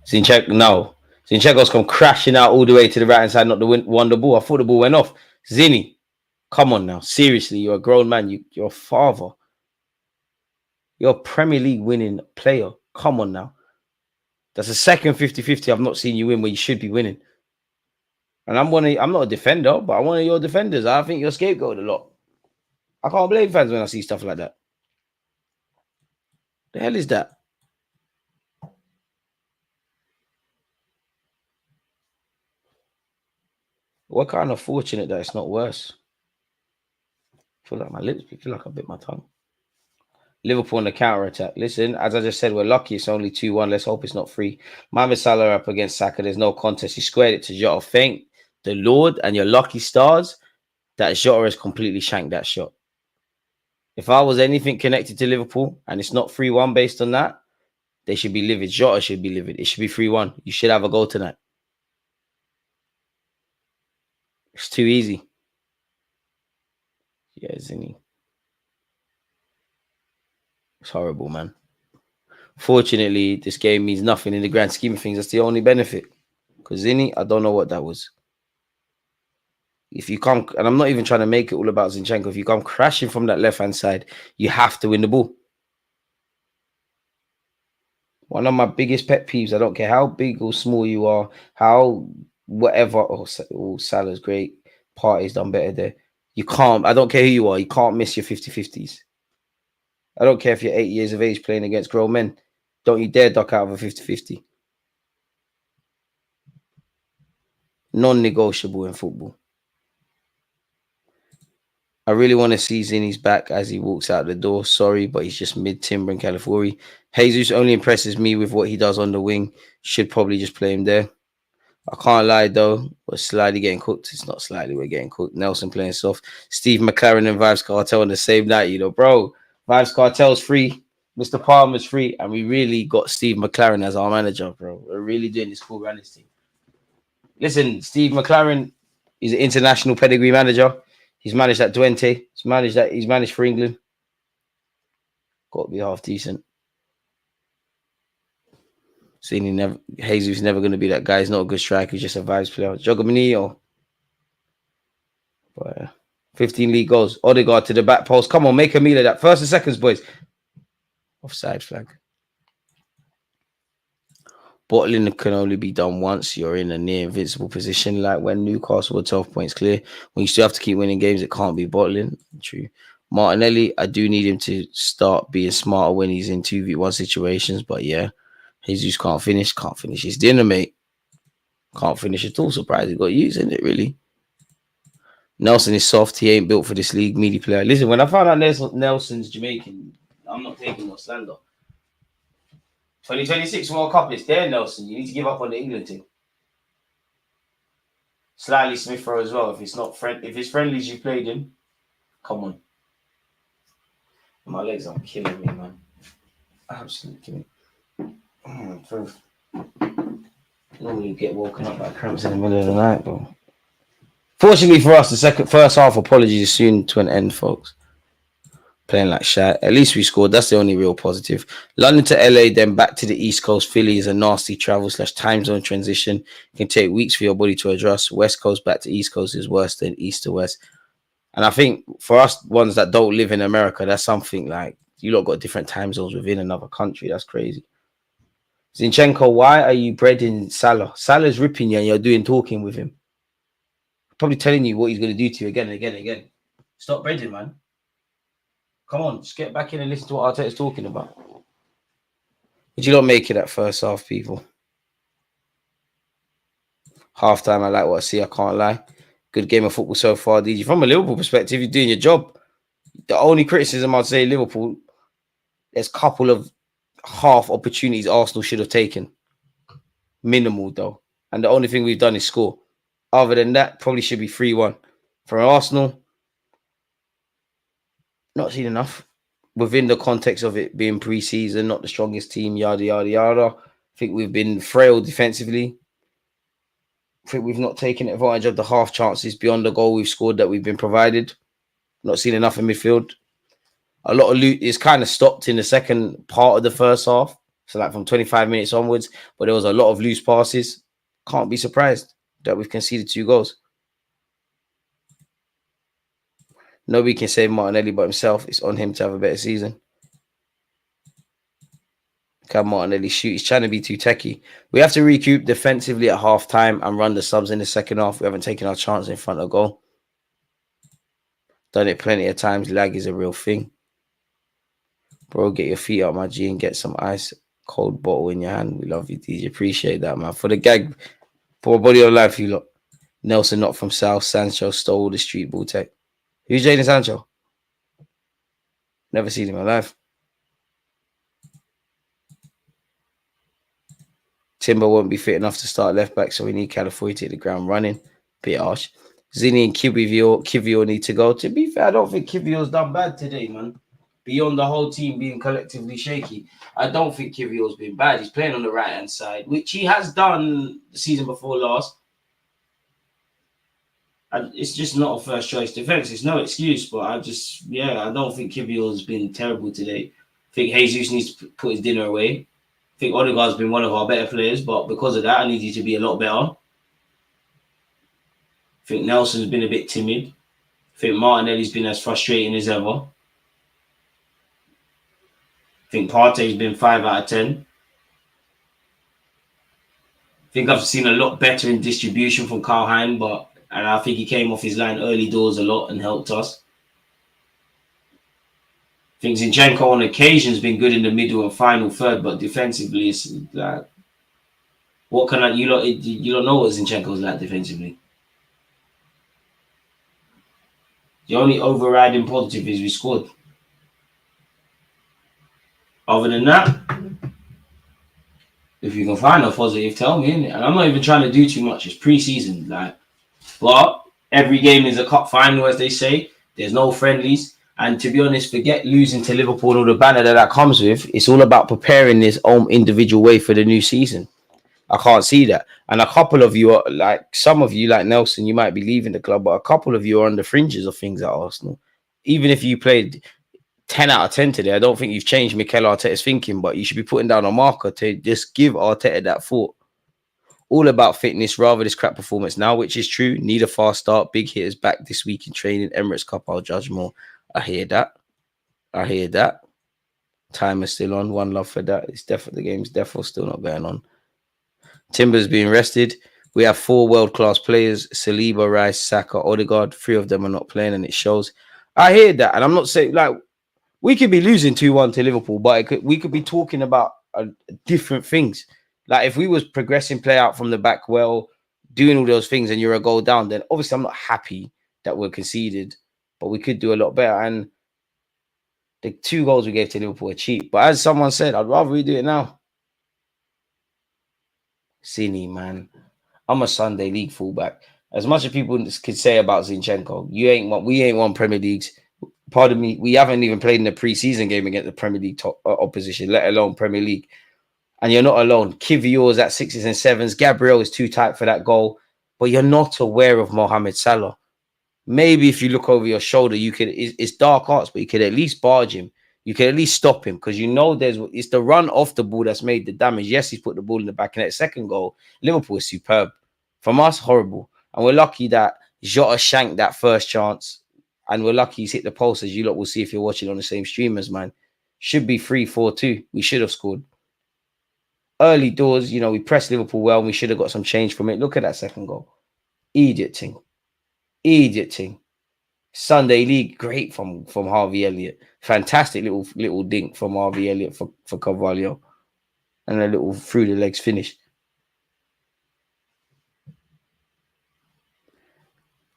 Zinchenko, no. Zinchenko's come crashing out all the way to the right-hand side, not the wonder ball. I thought the ball went off. Zinni, come on now. Seriously, you're a grown man. You're a father. You're a Premier League winning player. Come on now. That's the second 50-50 I've not seen you win where you should be winning. And I'm not a defender, but I'm one of your defenders. I think you're scapegoated a lot. I can't blame fans when I see stuff like that. The hell is that? We're kind of fortunate that it's not worse. I feel like my lips, I feel like I bit my tongue. Liverpool on the counter-attack. Listen, as I just said, we're lucky it's only 2-1. Let's hope it's not 3. Mohamed Salah up against Saka. There's no contest. He squared it to Jota. Thank the Lord and your lucky stars that Jota has completely shanked that shot. If I was anything connected to Liverpool and it's not 3-1 based on that, they should be livid. Jota should be livid. It should be 3-1. You should have a goal tonight. It's too easy. Yeah, Zinni. It's horrible, man. Fortunately, this game means nothing in the grand scheme of things. That's the only benefit. Because Zinni, I don't know what that was. If you come, and I'm not even trying to make it all about Zinchenko, if you come crashing from that left-hand side, you have to win the ball. One of my biggest pet peeves, I don't care how big or small you are, how whatever, Salah's great, Partey's done better there. You can't, I don't care who you are, you can't miss your 50-50s. I don't care if you're 8 years of age playing against grown men. Don't you dare duck out of a 50-50. Non-negotiable in football. I really want to see Zinni's back as he walks out the door. Sorry, but he's just mid-timber and California. Jesus only impresses me with what he does on the wing. Should probably just play him there. I can't lie though, we're slightly getting cooked. It's not slightly, we're getting cooked. Nelson playing soft. Steve McLaren and Vibes Cartel on the same night, bro. Vibes Cartel's free. Mr. Palmer's free. And we really got Steve McLaren as our manager, bro. We're really doing this cool runners team. Listen, Steve McLaren is an international pedigree manager. He's managed at Twente. He's managed for England. Got to be half decent. Jesus never going to be that guy. He's not a good striker. He's just a vibes player. Jogaminio. But 15 league goals. Odegaard to the back post. Come on, make a meal of that. First and seconds, boys. Offside flag. Bottling can only be done once. You're in a near invincible position, like when Newcastle were 12 points clear. When you still have to keep winning games, it can't be bottling. True. Martinelli, I do need him to start being smarter when he's in 2v1 situations. But yeah, Jesus can't finish his dinner, mate. Can't finish at all. Surprised he got used, isn't it, really? Nelson is soft. He ain't built for this league. Meaty player. Listen, when I found out Nelson's Jamaican, I'm not taking no slander. 2026 World Cup is there, Nelson. You need to give up on the England team. Slightly Smith Rowe as well. If it's friendlies you played him, come on. My legs are killing me, man. Absolutely killing me. Normally you get woken up by cramps in the middle of the night, bro. Fortunately for us, the first half, apologies, is soon to an end, folks. Playing like shit. At least we scored. That's the only real positive. London to LA, then back to the East Coast. Philly is a nasty travel / time zone transition. It can take weeks for your body to adjust. West Coast back to East Coast is worse than East to West. And I think for us, ones that don't live in America, that's something like you lot got different time zones within another country. That's crazy. Zinchenko, why are you breading Salah? Salah's ripping you and you're doing talking with him. Probably telling you what he's going to do to you again and again and again. Stop breading, man. Come on, just get back in and listen to what Arteta's talking about. Did you not make it that first half, people? Half time, I like what I see. I can't lie. Good game of football so far, DJ. From a Liverpool perspective, you're doing your job. The only criticism I'd say, Liverpool, there's a couple of half opportunities Arsenal should have taken. Minimal, though. And the only thing we've done is score. Other than that, probably should be 3-1. For Arsenal, not seen enough. Within the context of it being pre-season, not the strongest team, yada, yada, yada. I think we've been frail defensively. I think we've not taken advantage of the half chances beyond the goal we've scored that we've been provided. Not seen enough in midfield. A lot of loot is kind of stopped in the second part of the first half. So like from 25 minutes onwards, but there was a lot of loose passes. Can't be surprised that we've conceded 2 goals. Nobody can save Martinelli but himself. It's on him to have a better season. Can Martinelli shoot? He's trying to be too techie. We have to recoup defensively at half time and run the subs in the second half. We haven't taken our chance in front of goal. Done it plenty of times. Lag is a real thing. Bro, get your feet up, my G, and get some ice cold bottle in your hand. We love you, DJ. Appreciate that, man. For the gag, for a body of life, you lot. Nelson, not from South. Sancho stole the street ball tech. Who's Jadon Sancho? Never seen him in my life. Timber won't be fit enough to start left back, so we need California to hit the ground running. Bit harsh. Zinni and Kivio need to go. To be fair, I don't think Kivio's done bad today, man. Beyond the whole team being collectively shaky, I don't think Kivio's been bad. He's playing on the right-hand side, which he has done the season before last. And it's just not a first-choice defense. It's no excuse, but I don't think Kivio's been terrible today. I think Jesus needs to put his dinner away. I think Odegaard's been one of our better players, but because of that, I need you to be a lot better. I think Nelson's been a bit timid. I think Martinelli's been as frustrating as ever. I think Partey's been 5 out of 10. I think I've seen a lot better in distribution from Haaland, and I think he came off his line early doors a lot and helped us. I think Zinchenko on occasion has been good in the middle and final third, but defensively, it's like, you don't know what Zinchenko's like defensively. The only overriding positive is we scored. Other than that, if you can find a positive, tell me, innit? And I'm not even trying to do too much. It's pre-season, like, but every game is a cup final, as they say. There's no friendlies. And to be honest, forget losing to Liverpool and all the banner that comes with. It's all about preparing this own individual way for the new season. I can't see that. And a couple of you are like, some of you, like Nelson, you might be leaving the club, but a couple of you are on the fringes of things at Arsenal. Even if you played 10 out of 10 today, I don't think you've changed Mikel Arteta's thinking, but you should be putting down a marker to just give Arteta that thought. All about fitness rather this crap performance now, which is true. Need a fast start. Big hitters back this week in training. Emirates Cup, I'll judge more. I hear that. Time is still on. One love for that. It's definitely the game's definitely still not going on. Timber's being rested. We have 4 world-class players: Saliba, Rice, Saka, Odegaard. 3 of them are not playing, and it shows. I hear that, and I'm not saying like we could be losing 2-1 to Liverpool, but we could be talking about different things. Like if we was progressing play out from the back well, doing all those things, and you're a goal down, then obviously I'm not happy that we're conceded, but we could do a lot better. And the 2 goals we gave to Liverpool are cheap. But as someone said, I'd rather we do it now. Cine, man. I'm a Sunday League fullback. As much as people could say about Zinchenko, we ain't won Premier Leagues. Pardon me, we haven't even played in the pre-season game against the Premier League top opposition, let alone Premier League. And you're not alone. Kivior's at 6s and 7s. Gabriel is too tight for that goal. But you're not aware of Mohamed Salah. Maybe if you look over your shoulder, you could. It's dark arts, but you could at least barge him. You can at least stop him because you know it's the run off the ball that's made the damage. Yes, he's put the ball in the back. And that second goal, Liverpool is superb. From us, horrible. And we're lucky that Jota shanked that first chance. And we're lucky he's hit the post, as you lot will see if you're watching on the same streamers, man. Should be 3-4-2. We should have scored. Early doors, we pressed Liverpool well. And we should have got some change from it. Look at that second goal. Idiot thing. Sunday League, great from Harvey Elliott. Fantastic little dink from Harvey Elliott for Carvalho. And a little through the legs finish.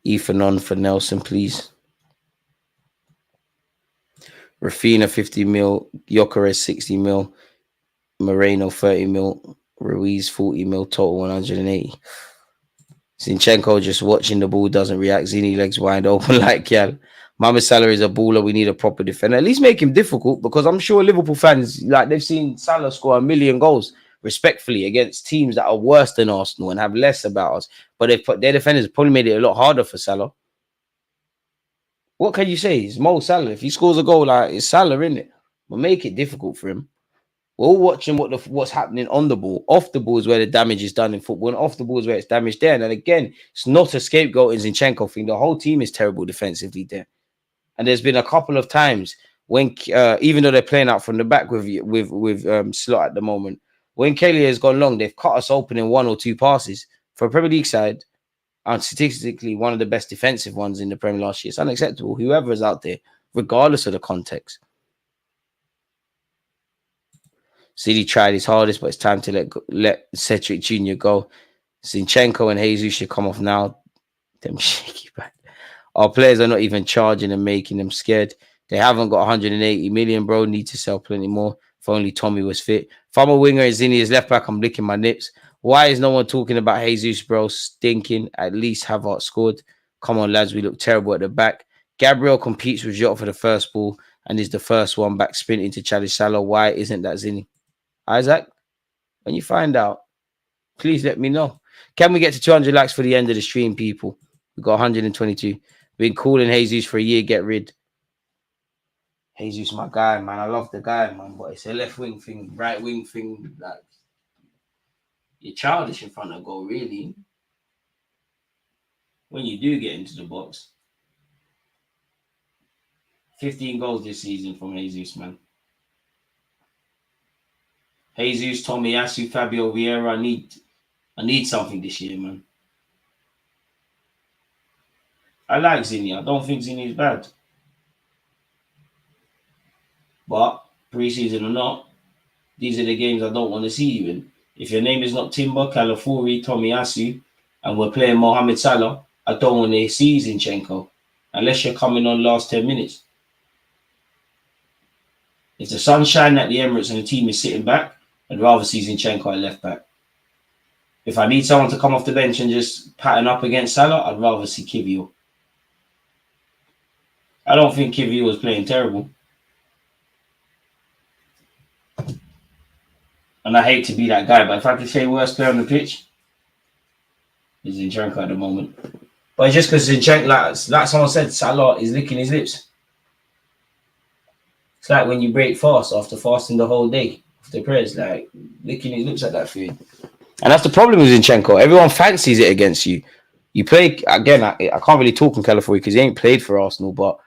Ethan on for Nelson, please. Rafinha 50 mil, Gyökeres 60 mil, Merino 30 mil, Ruiz 40 mil, total 180. Zinchenko just watching the ball, doesn't react. Zini legs wide open like Yal. Mohamed Salah is a baller. We need a proper defender. At least make him difficult, because I'm sure Liverpool fans, like, they've seen Salah score 1 million goals respectfully against teams that are worse than Arsenal and have less about us. But they've put their defenders probably made it a lot harder for Salah. What can you say? It's Mo Salah. If he scores a goal, like, it's Salah, isn't it? But make it difficult for him. We're all watching what's happening on the ball. Off the ball is where the damage is done in football, and off the ball is where it's damaged there. And again, it's not a scapegoat in Zinchenko thing. The whole team is terrible defensively there. And there's been a couple of times when, even though they're playing out from the back with Slot at the moment, when Kelly has gone long, they've cut us open in 1 or 2 passes. For a Premier League side, and statistically one of the best defensive ones in the Premier last year. It's unacceptable. Whoever is out there, regardless of the context. City tried his hardest, but it's time to let Cedric Jr. go. Zinchenko and Jesus should come off now. Them shaky back. Our players are not even charging and making them scared. They haven't got 180 million, bro. Need to sell plenty more. If only Tommy was fit. If I'm a winger and Zini is left back, I'm licking my nips. Why is no one talking about Jesus, bro? Stinking. At least Havertz scored. Come on, lads. We look terrible at the back. Gabriel competes with Jota for the first ball and is the first one back sprinting to challenge Salah. Why isn't that Zini? Isaac, when you find out, please let me know. Can we get to 200 likes for the end of the stream, people? We've got 122. Been calling Jesus for a year. Get rid. Jesus, my guy, man. I love the guy, man. But it's a left wing thing, right wing thing. Like, you're childish in front of goal, really. When you do get into the box. 15 goals this season from Jesus, man. Jesus, Tomiyasu, Fabio Vieira. I need something this year, man. I like Zini. I don't think Zini is bad. But preseason or not, these are the games I don't want to see you in. If your name is not Timber, Calafuri, Tomiyasu, and we're playing Mohamed Salah, I don't want to see Zinchenko. unless you're coming on last 10 minutes. If the sun's shining at the Emirates and the team is sitting back, I'd rather see Zinchenko at left back. If I need someone to come off the bench and just pattern up against Salah, I'd rather see Kiwior. I don't think Kiwior was playing terrible. And I hate to be that guy, but if I had to say worst player on the pitch, it's Zinchenko at the moment. But it's just because Zinchenko, like someone said, Salah is licking his lips. It's like when you break fast after fasting the whole day, after prayers, like licking his lips at that food. And that's the problem with Zinchenko. Everyone fancies it against you. You play, again, I can't really talk on California because he ain't played for Arsenal, but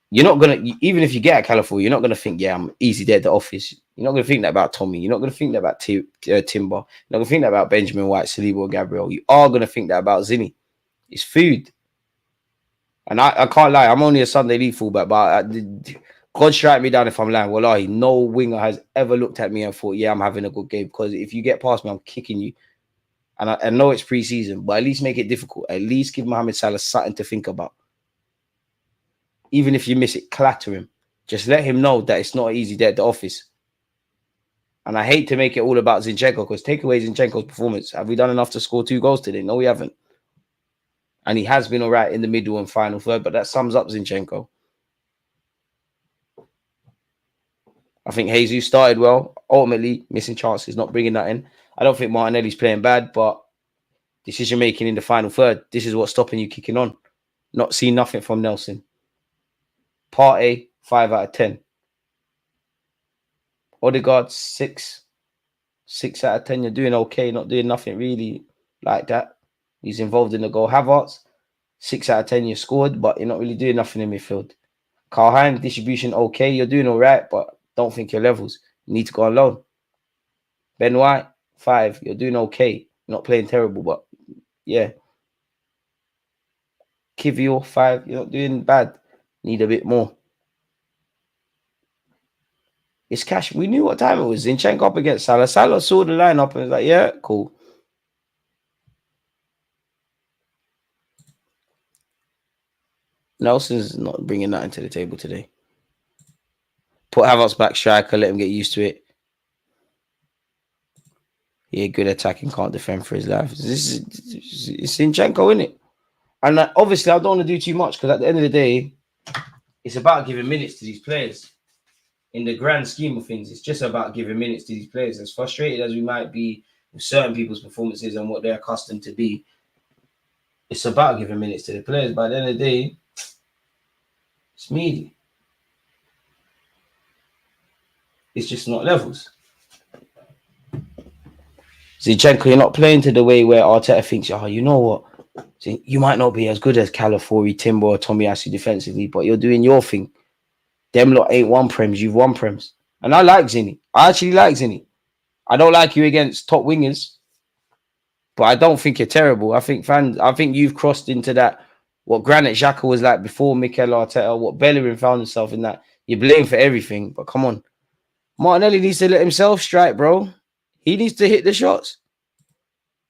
you're not going to, even if you get at California, you're not going to think, yeah, I'm easy there at the office. You're not going to think that about Tommy. You're not going to think that about Timber. You're not going to think that about Benjamin White, Saliba, or Gabriel. You are going to think that about Zinni. It's food. And I can't lie, I'm only a Sunday league fullback, but God strike me down if I'm lying. Wallahi, no winger has ever looked at me and thought, yeah, I'm having a good game. Because if you get past me, I'm kicking you. And I know it's pre-season, but at least make it difficult. At least give Mohamed Salah something to think about. Even if you miss it, clatter him. Just let him know that it's not easy there at the office. And I hate to make it all about Zinchenko, because take away Zinchenko's performance. Have we done enough to score 2 goals today? No, we haven't. And he has been all right in the middle and final third, but that sums up Zinchenko. I think Jesus started well. Ultimately, missing chances, not bringing that in. I don't think Martinelli's playing bad, but decision making in the final third, this is what's stopping you kicking on. Not seeing nothing from Nelson. Partey, 5 out of 10. Odegaard, 6. 6 out of 10. You're doing okay, not doing nothing really like that. He's involved in the goal. Havertz, 6 out of 10. You scored, but you're not really doing nothing in midfield. Carl distribution okay. You're doing all right, but don't think your levels. You need to go on loan. Ben White, 5. You're doing okay. You're not playing terrible, but yeah. Kiwior, 5. You're not doing bad. Need a bit more. It's cash. We knew what time it was. Zinchenko up against Salah. Salah saw the lineup and was like, yeah, cool. Nelson's not bringing that into the table today. Put Havertz back striker, let him get used to it. Yeah, good attacking, can't defend for his life. It's Zinchenko, isn't it? And obviously, I don't want to do too much because at the end of the day, it's about giving minutes to these players. In the grand scheme of things, it's just about giving minutes to these players. As frustrated as we might be with certain people's performances and what they're accustomed to be, it's about giving minutes to the players. By the end of the day, it's media. It's just not levels. Zinchenko, you're not playing to the way where Arteta thinks, oh, you know what? You might not be as good as Calafiori, Timber, or Tomiyasu defensively, but you're doing your thing. Them lot ain't won Prems, you've won Prems. And I like Zinni. I actually like Zinni. I don't like you against top wingers, but I don't think you're terrible. I think you've crossed into that, what Granit Xhaka was like before Mikel Arteta, what Bellerin found himself in that. You're blamed for everything, but come on. Martinelli needs to let himself strike, bro. He needs to hit the shots.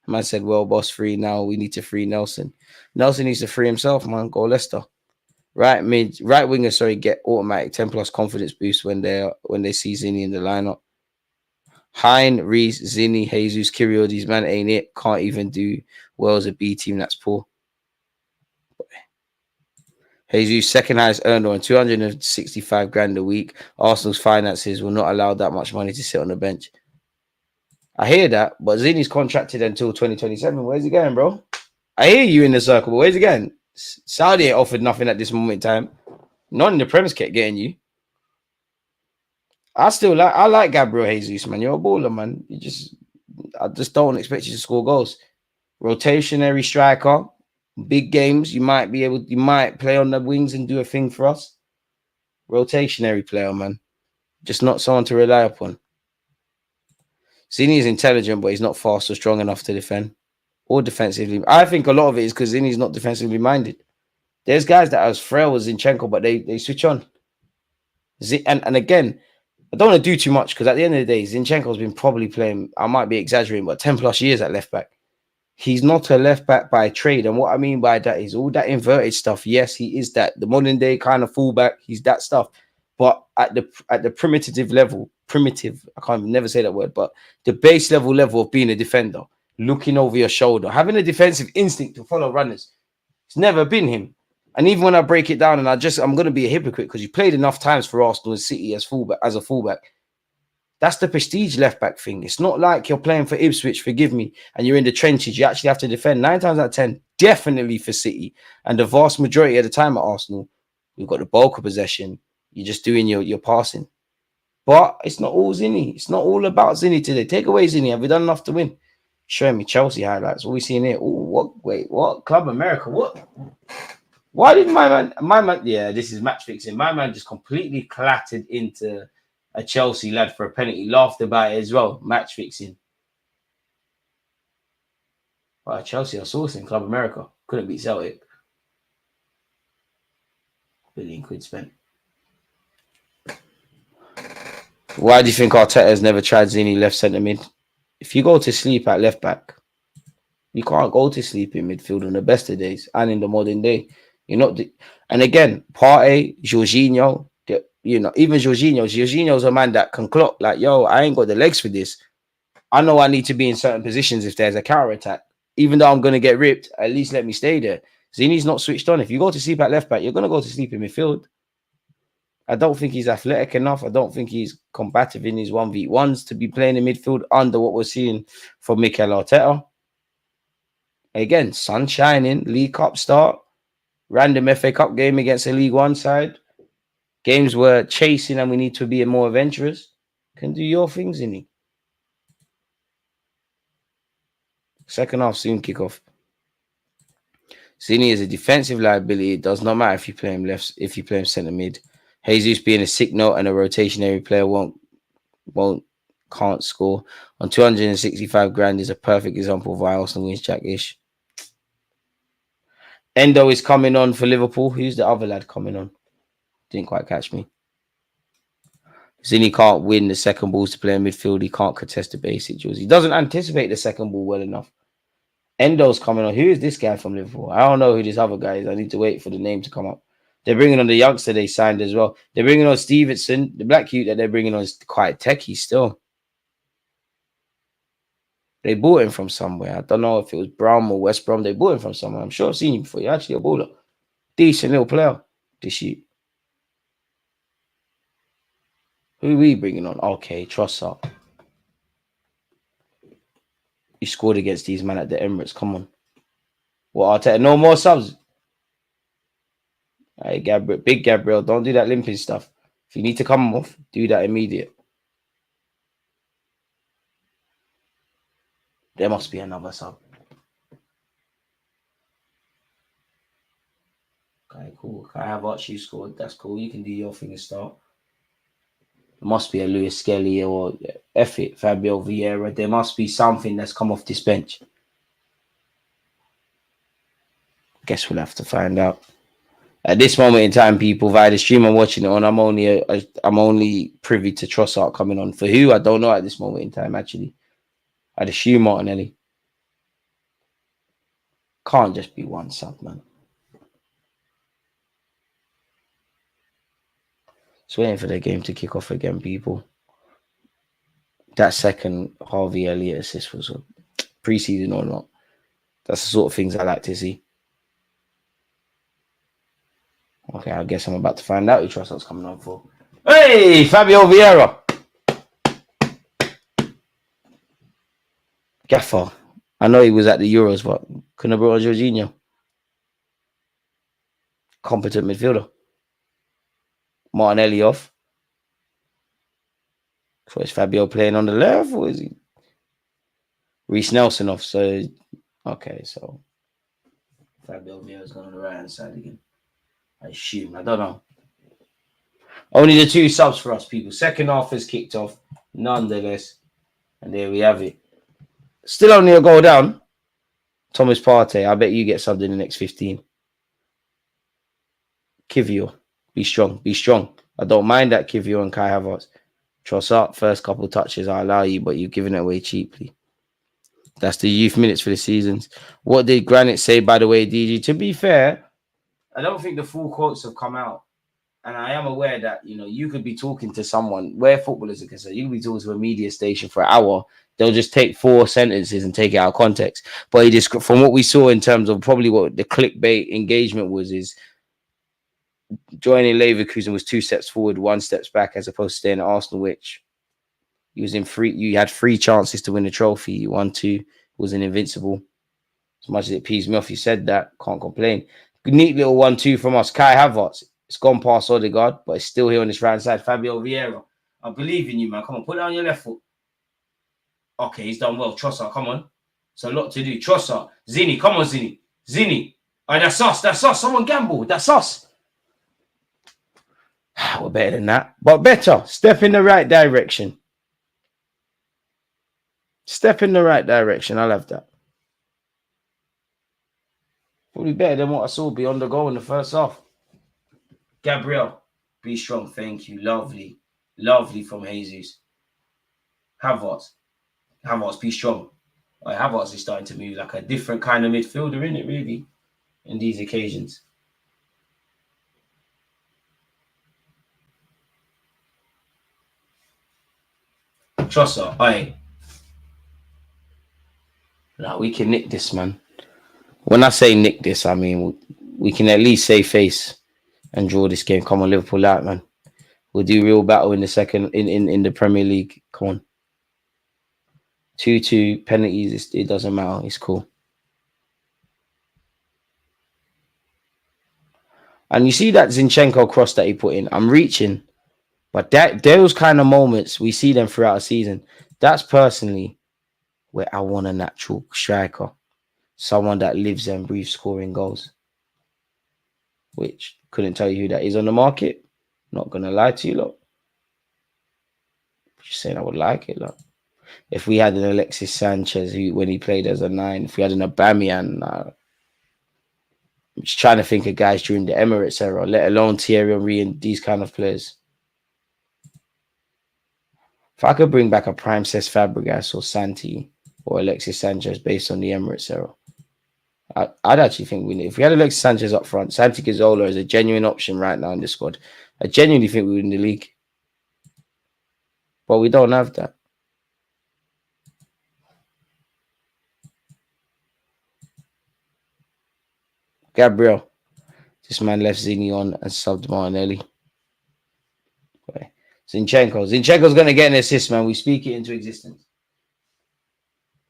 Man said, well, boss, free now. We need to free Nelson. Nelson needs to free himself, man. Go Leicester. Right winger, get automatic 10 plus confidence boost when they see Zinni in the lineup. Hein, Reese, Zinni, Jesus, Kiwior, these man ain't it. Can't even do well as a B team. That's poor. Jesus, second highest earner on 265 grand a week. Arsenal's finances will not allow that much money to sit on the bench. I hear that, but Zinni's contracted until 2027. Where's he going, bro? I hear you in the circle, but where's he going? Saudi ain't offered nothing at this moment in time. Not in the Prem's kept getting you. I like Gabriel Jesus, man. You're a baller, man. I just don't expect you to score goals. Rotationary striker, big games. You might play on the wings and do a thing for us. Rotationary player, man. Just not someone to rely upon. Zinni is intelligent, but he's not fast or strong enough to defend or defensively. I think a lot of it is because Zinni's not defensively minded. There's guys that are as frail as Zinchenko, but they switch on. And again, I don't want to do too much because at the end of the day, Zinchenko's been probably playing, I might be exaggerating, but 10 plus years at left back. He's not a left back by trade. And what I mean by that is all that inverted stuff. Yes, he is that. The modern day kind of fullback, he's that stuff. But at the primitive level, primitive, I can't never say that word, but the base level of being a defender, looking over your shoulder, having a defensive instinct to follow runners. It's never been him. And even when I break it down, and I'm going to be a hypocrite because you played enough times for Arsenal and City as a fullback. That's the prestige left back thing. It's not like you're playing for Ipswich, forgive me, and you're in the trenches. You actually have to defend 9 times out of 10, definitely for City. And the vast majority of the time at Arsenal, we've got the bulk of possession. You're just doing your passing. But it's not all Zinni. It's not all about Zinni today. Take away Zinni. Have we done enough to win? Showing me Chelsea highlights. What are we seeing here? Oh, what? Wait, what? Club America? What? Why did my man? Yeah, this is match fixing. My man just completely clattered into a Chelsea lad for a penalty. Laughed about it as well. Match fixing. Right, Chelsea are sourcing Club America. Couldn't beat Celtic. £1 billion spent. Why do you think Arteta's never tried Zinni left centre mid? If you go to sleep at left back, you can't go to sleep in midfield on the best of days and in the modern day. You're not. And again, Partey, Jorginho, even Jorginho's a man that can clock. Like, yo, I ain't got the legs for this. I know I need to be in certain positions if there's a counter attack. Even though I'm going to get ripped, at least let me stay there. Zinni's not switched on. If you go to sleep at left back, you're going to go to sleep in midfield. I don't think he's athletic enough. I don't think he's combative in his 1v1s to be playing in midfield under what we're seeing from Mikel Arteta. Again, sun shining, League Cup start, random FA Cup game against a League One side. Games we're chasing and we need to be more adventurous. Can do your things, Zinni. Second half soon kick off. Zinni is a defensive liability. It does not matter if you play him left, if you play him centre mid. Jesus being a sick note and a rotationary player can't score. On 265 grand is a perfect example of why Arsenal wins Jack-ish. Endo is coming on for Liverpool. Who's the other lad coming on? Didn't quite catch me. Zinni can't win the second balls to play in midfield. He can't contest the basic duels. He doesn't anticipate the second ball well enough. Endo's coming on. Who is this guy from Liverpool? I don't know who this other guy is. I need to wait for the name to come up. They're bringing on the youngster they signed as well. They're bringing on Stevenson. The black cute that they're bringing on is quite techie still. They bought him from somewhere. I don't know if it was Brom or West Brom. They bought him from somewhere. I'm sure I've seen him before. You're actually a baller. Decent little player. This year. Who are we bringing on? Okay, Trossard. You scored against these men at the Emirates. Come on. What, Arteta? No more subs. Hey, Gabriel, big Gabriel, don't do that limping stuff. If you need to come off, do that immediate. There must be another sub. Okay, cool. I have Archie scored. That's cool. You can do your thing and start. There must be a Lewis Skelly or Fabio Vieira. There must be something that's come off this bench. Guess we'll have to find out. At this moment in time, people, via the stream I'm watching it on, I'm only privy to Trossard coming on. For who? I don't know at this moment in time, actually. I'd assume Martinelli. Can't just be one sub, man. Just waiting for the game to kick off again, people. That second Harvey Elliott assist was a pre-season or not. That's the sort of things I like to see. Okay, I guess I'm about to find out who Trossard's coming on for. Hey, Fabio Vieira. Gaffer. I know he was at the Euros, but couldn't have brought on Jorginho. Competent midfielder. Martinelli off. So is Fabio playing on the left or is he? Reece Nelson off. So, okay, so Fabio Vieira's going on the right hand side again. I assume. I don't know. Only the two subs for us, people. Second half has kicked off, nonetheless. And there we have it. Still only a goal down. Thomas Partey, I bet you get subbed in the next 15. Kivior, be strong, be strong. I don't mind that Kivior and Kai Havertz. Trossard, first couple touches I allow you, but you're giving it away cheaply. That's the youth minutes for the seasons. What did Granite say, by the way, DG? To be fair, I don't think the full quotes have come out. And I am aware that, you could be talking to someone where footballers are concerned. You could be talking to a media station for an hour. They'll just take 4 sentences and take it out of context. But from what we saw in terms of probably what the clickbait engagement was, is joining Leverkusen was 2 steps forward, 1 steps back, as opposed to staying at Arsenal, which you had 3 chances to win a trophy. You won 2, wasn't invincible. As much as it pees me off, you said that. Can't complain. Neat little 1-2 from us. Kai Havertz. It's gone past Odegaard, but it's still here on this right side. Fabio Vieira. I believe in you, man. Come on, put it on your left foot. Okay, he's done well. Trossard, come on. It's a lot to do. Trossard. Zini, come on, Zini. Zini. Oh, that's us. That's us. Someone gambled. That's us. We're better than that. But better. Step in the right direction. Step in the right direction. I'll have that. Probably better than what I saw beyond the goal in the first half. Gabriel, be strong. Thank you. Lovely. Lovely from Jesus. Havertz, be strong. Havertz is starting to move like a different kind of midfielder, isn't it, really, in these occasions. Trossard, aye. Now we can nick this, man. When I say nick this, I mean we can at least save face and draw this game. Come on, Liverpool out, man. We'll do real battle in the second in the Premier League. Come on. 2-2 penalties. It doesn't matter. It's cool. And you see that Zinchenko cross that he put in. I'm reaching, but those kind of moments we see them throughout a season. That's personally where I want a natural striker, someone that lives and breathes scoring goals. Which couldn't tell you who that is on the market. Not gonna lie to you, look. Just saying I would like it, look. If we had an Alexis Sanchez when he played as a 9, if we had an Aubameyang, I'm just trying to think of guys during the Emirates era, let alone Thierry Henry and these kind of players. If I could bring back a prime Cesc Fabregas or Santi or Alexis Sanchez based on the Emirates era, I'd actually think if we had Alexis Sanchez up front, Santi Cazorla is a genuine option right now in the squad. I genuinely think we win the league. But we don't have that. Gabriel. This man left Zini on and subbed Martinelli. Okay. Zinchenko's going to get an assist, man. We speak it into existence.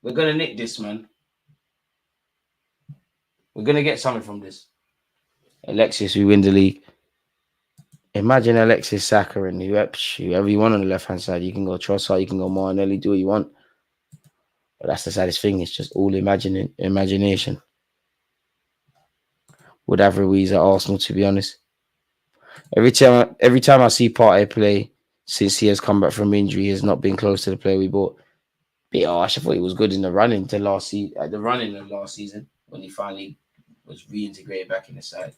We're going to nick this, man. We're going to get something from this. Alexis, we win the league. Imagine Alexis, Saka, and whoever you want on the left-hand side. You can go Trossard, you can go Martinelli, do what you want. But that's the saddest thing. It's just all imagination. Would have Ruiz at Arsenal, to be honest. Every time I see Partey play since he has come back from injury, he has not been close to the player we bought. Bit harsh. I thought he was good in the running to last season. At the running of last season when he finally was reintegrated back in the side.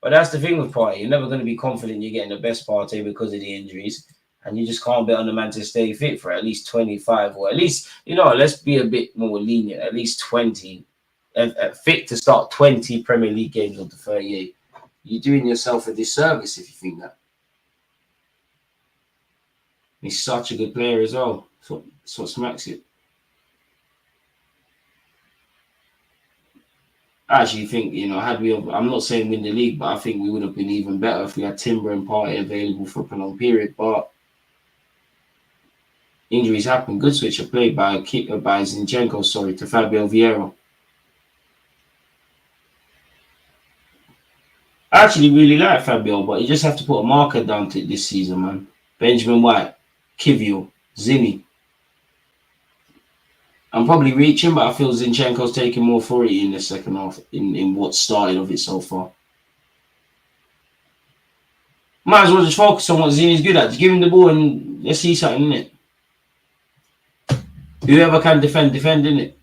But that's the thing with Partey. You're never going to be confident you're getting the best Partey because of the injuries. And you just can't bet on the man to stay fit for at least 25 or at least, let's be a bit more lenient. At least 20. Fit to start 20 Premier League games of the 38. You're doing yourself a disservice if you think that. He's such a good player as well. That's what smacks it. I actually think, I'm not saying win the league, but I think we would have been even better if we had Timber and Partey available for a prolonged period. But injuries happen. Good switch of play by Zinchenko, to Fabio Vieira. I actually really like Fabio, but you just have to put a marker down to it this season, man. Benjamin White, Kivio, Zini. I'm probably reaching, but I feel Zinchenko's taking more authority in the second half in what started of it so far. Might as well just focus on what Zini's good at. Just give him the ball and let's see something, innit? Whoever can defend, innit?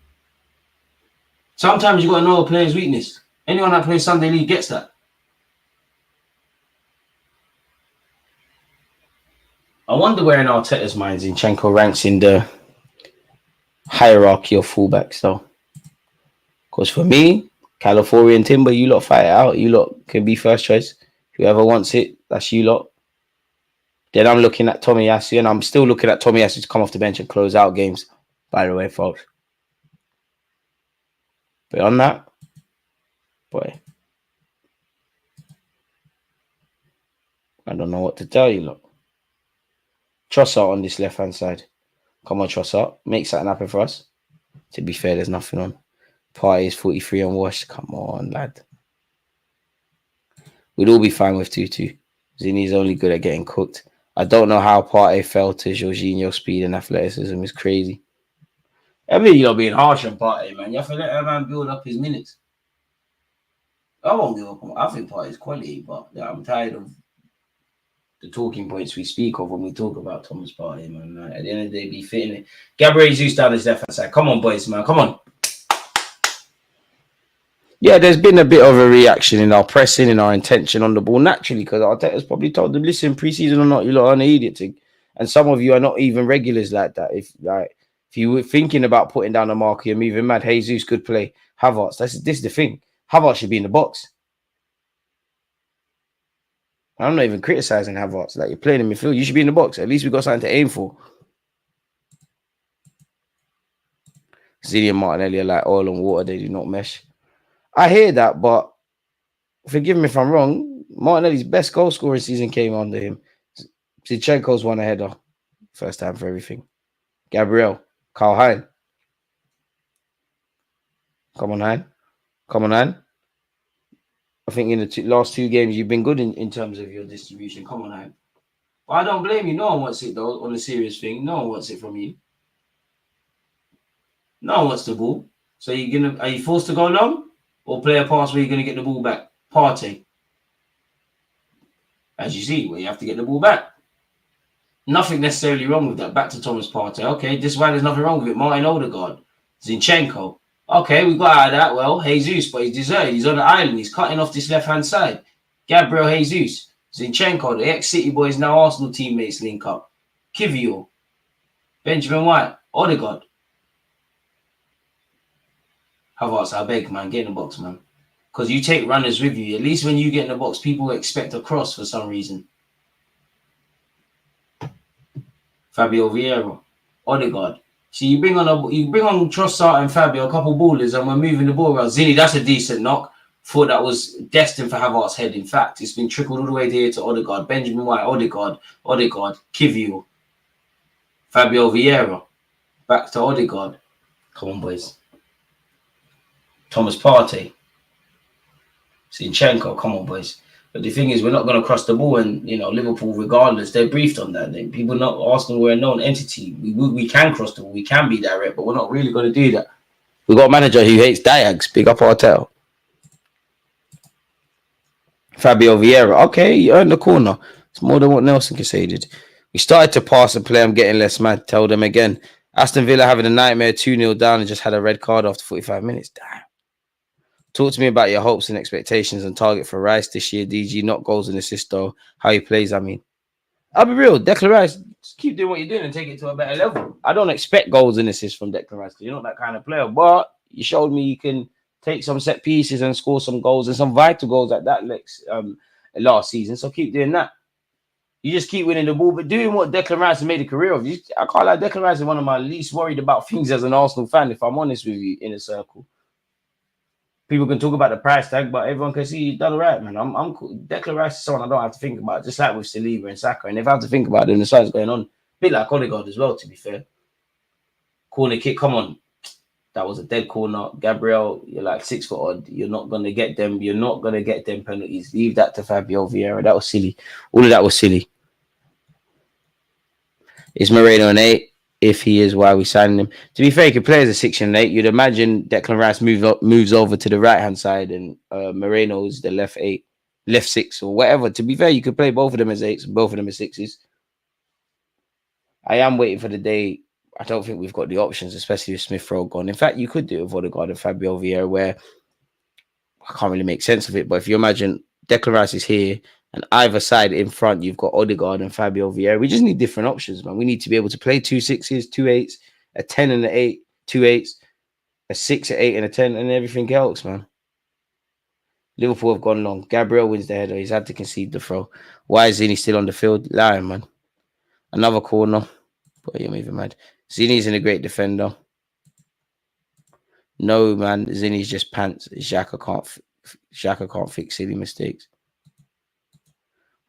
Sometimes you got to know a player's weakness. Anyone that plays Sunday League gets that. I wonder where in Arteta's mind Zinchenko ranks in the hierarchy of fullbacks though. Because for me, California and Timber, you lot fight it out. You lot can be first choice. Whoever wants it, that's you lot. Then I'm looking at Tomiyasu, and I'm still looking at Tomiyasu to come off the bench and close out games, by the way, folks. Beyond that, boy, I don't know what to tell you, look. Trossard on this left-hand side. Come on, Trossard. Make something happen for us. To be fair, there's nothing on. Partey is 43 on wash. Come on, lad. We'd all be fine with 2-2. Zini's only good at getting cooked. I don't know how Partey fell to Jorginho's speed and athleticism. It's crazy. I mean, you're being harsh on Partey, man. You have to let a man build up his minutes. I won't give up. I think Partey's quality, but I'm tired of the talking points we speak of when we talk about Thomas Partey, man. At the end of the day, be fitting it. Gabriel Jesus down his left-hand side. Come on, boys, man. Come on. Yeah, there's been a bit of a reaction in our pressing, in our intention on the ball, naturally, because Arteta's probably told them, listen, pre-season or not, you lot are an idiot. And some of you are not even regulars like that. If you were thinking about putting down a marker, you're moving mad. Jesus could play. Havertz, this is the thing. Havertz should be in the box. I'm not even criticizing Havertz. Like, you're playing in midfield, you should be in the box. At least we got something to aim for. Zini and Martinelli are like oil and water. They do not mesh. I hear that, but forgive me if I'm wrong. Martinelli's best goal scoring season came under him. Zinchenko's won a header. First time for everything. Gabriel. Carl Hein. Come on, Hein. Come on, Hein. I think in the last 2 games, you've been good in terms of your distribution. Come on, Hein. But I don't blame you. No one wants it, though, on a serious thing. No one wants it from you. No one wants the ball. So are you forced to go long? Or play a pass where you're going to get the ball back? Partey. As you see, where you have to get the ball back. Nothing necessarily wrong with that. Back to Thomas Partey. Okay, this one, there's nothing wrong with it. Martin Odegaard. Zinchenko. Okay, we got out of that. Well, Jesus, but he's deserted. He's on the island. He's cutting off this left-hand side. Gabriel Jesus. Zinchenko, the ex-City boys, now Arsenal teammates link up. Kivior. Benjamin White. Odegaard. Havertz, I beg, man, get in the box, man. Because you take runners with you. At least when you get in the box, people expect a cross for some reason. Fabio Vieira, Odegaard. See, you bring on Trossard and Fabio, a couple ballers, and we're moving the ball around. Zini, that's a decent knock. Thought that was destined for Havertz's head. In fact, it's been trickled all the way here to Odegaard. Benjamin White, Odegaard, Kivior, Fabio Vieira. Back to Odegaard. Come on, boys. Thomas Partey. Zinchenko, come on, boys. But the thing is, we're not going to cross the ball, and Liverpool, regardless, they're briefed on that. People know Arsenal were a known entity. We can cross the ball, we can be direct, but we're not really going to do that. We got a manager who hates diags. Big up Arteta. Fabio Vieira, okay, you earned the corner. It's more than what Nelson conceded. We started to pass and play. I'm getting less mad. Tell them again. Aston Villa having a nightmare, 2-0 down, and just had a red card after 45 minutes. Damn. Talk to me about your hopes and expectations and target for Rice this year, DG. Not goals and assists, though. How he plays, I mean. I'll be real. Declan Rice, just keep doing what you're doing and take it to a better level. I don't expect goals and assists from Declan Rice because you're not that kind of player. But you showed me you can take some set pieces and score some goals and some vital goals like that last season. So keep doing that. You just keep winning the ball, but doing what Declan Rice has made a career of. I can't lie, Declan Rice is one of my least worried about things as an Arsenal fan, if I'm honest with you, in a circle. People can talk about the price tag, but everyone can see you've done all right, man. I'm cool. Declan Rice is someone I don't have to think about, just like with Saliba and Saka. And if I have to think about it, the side's going on. A bit like Odegaard as well, to be fair. Corner kick, come on. That was a dead corner. Gabriel, you're like 6 foot odd. You're not going to get them. You're not going to get them penalties. Leave that to Fabio Vieira. That was silly. All of that was silly. Is Merino an 8? If he is, why are we signing him? To be fair, he could play as a 6 and 8. You'd imagine Declan Rice moves over to the right-hand side and Merino is the left 8, left 6 or whatever. To be fair, you could play both of them as 8s and both of them as 6s. I am waiting for the day. I don't think we've got the options, especially with Smith Rowe gone. In fact, you could do it with Odegaard and Fabio Vieira, where I can't really make sense of it. But if you imagine Declan Rice is here, and either side in front, you've got Odegaard and Fabio Vieira. We just need different options, man. We need to be able to play 2 6s, 2 8s, a 10 and an 8. 2 8s, a 6, a 8, and a 10, and everything else, man. Liverpool have gone long. Gabriel wins the header. He's had to concede the throw. Why is Zini still on the field? Lying, man. Another corner. Boy, you're moving mad. Zini's in a great defender. No, man. Zini's just pants. Xhaka can't fix silly mistakes.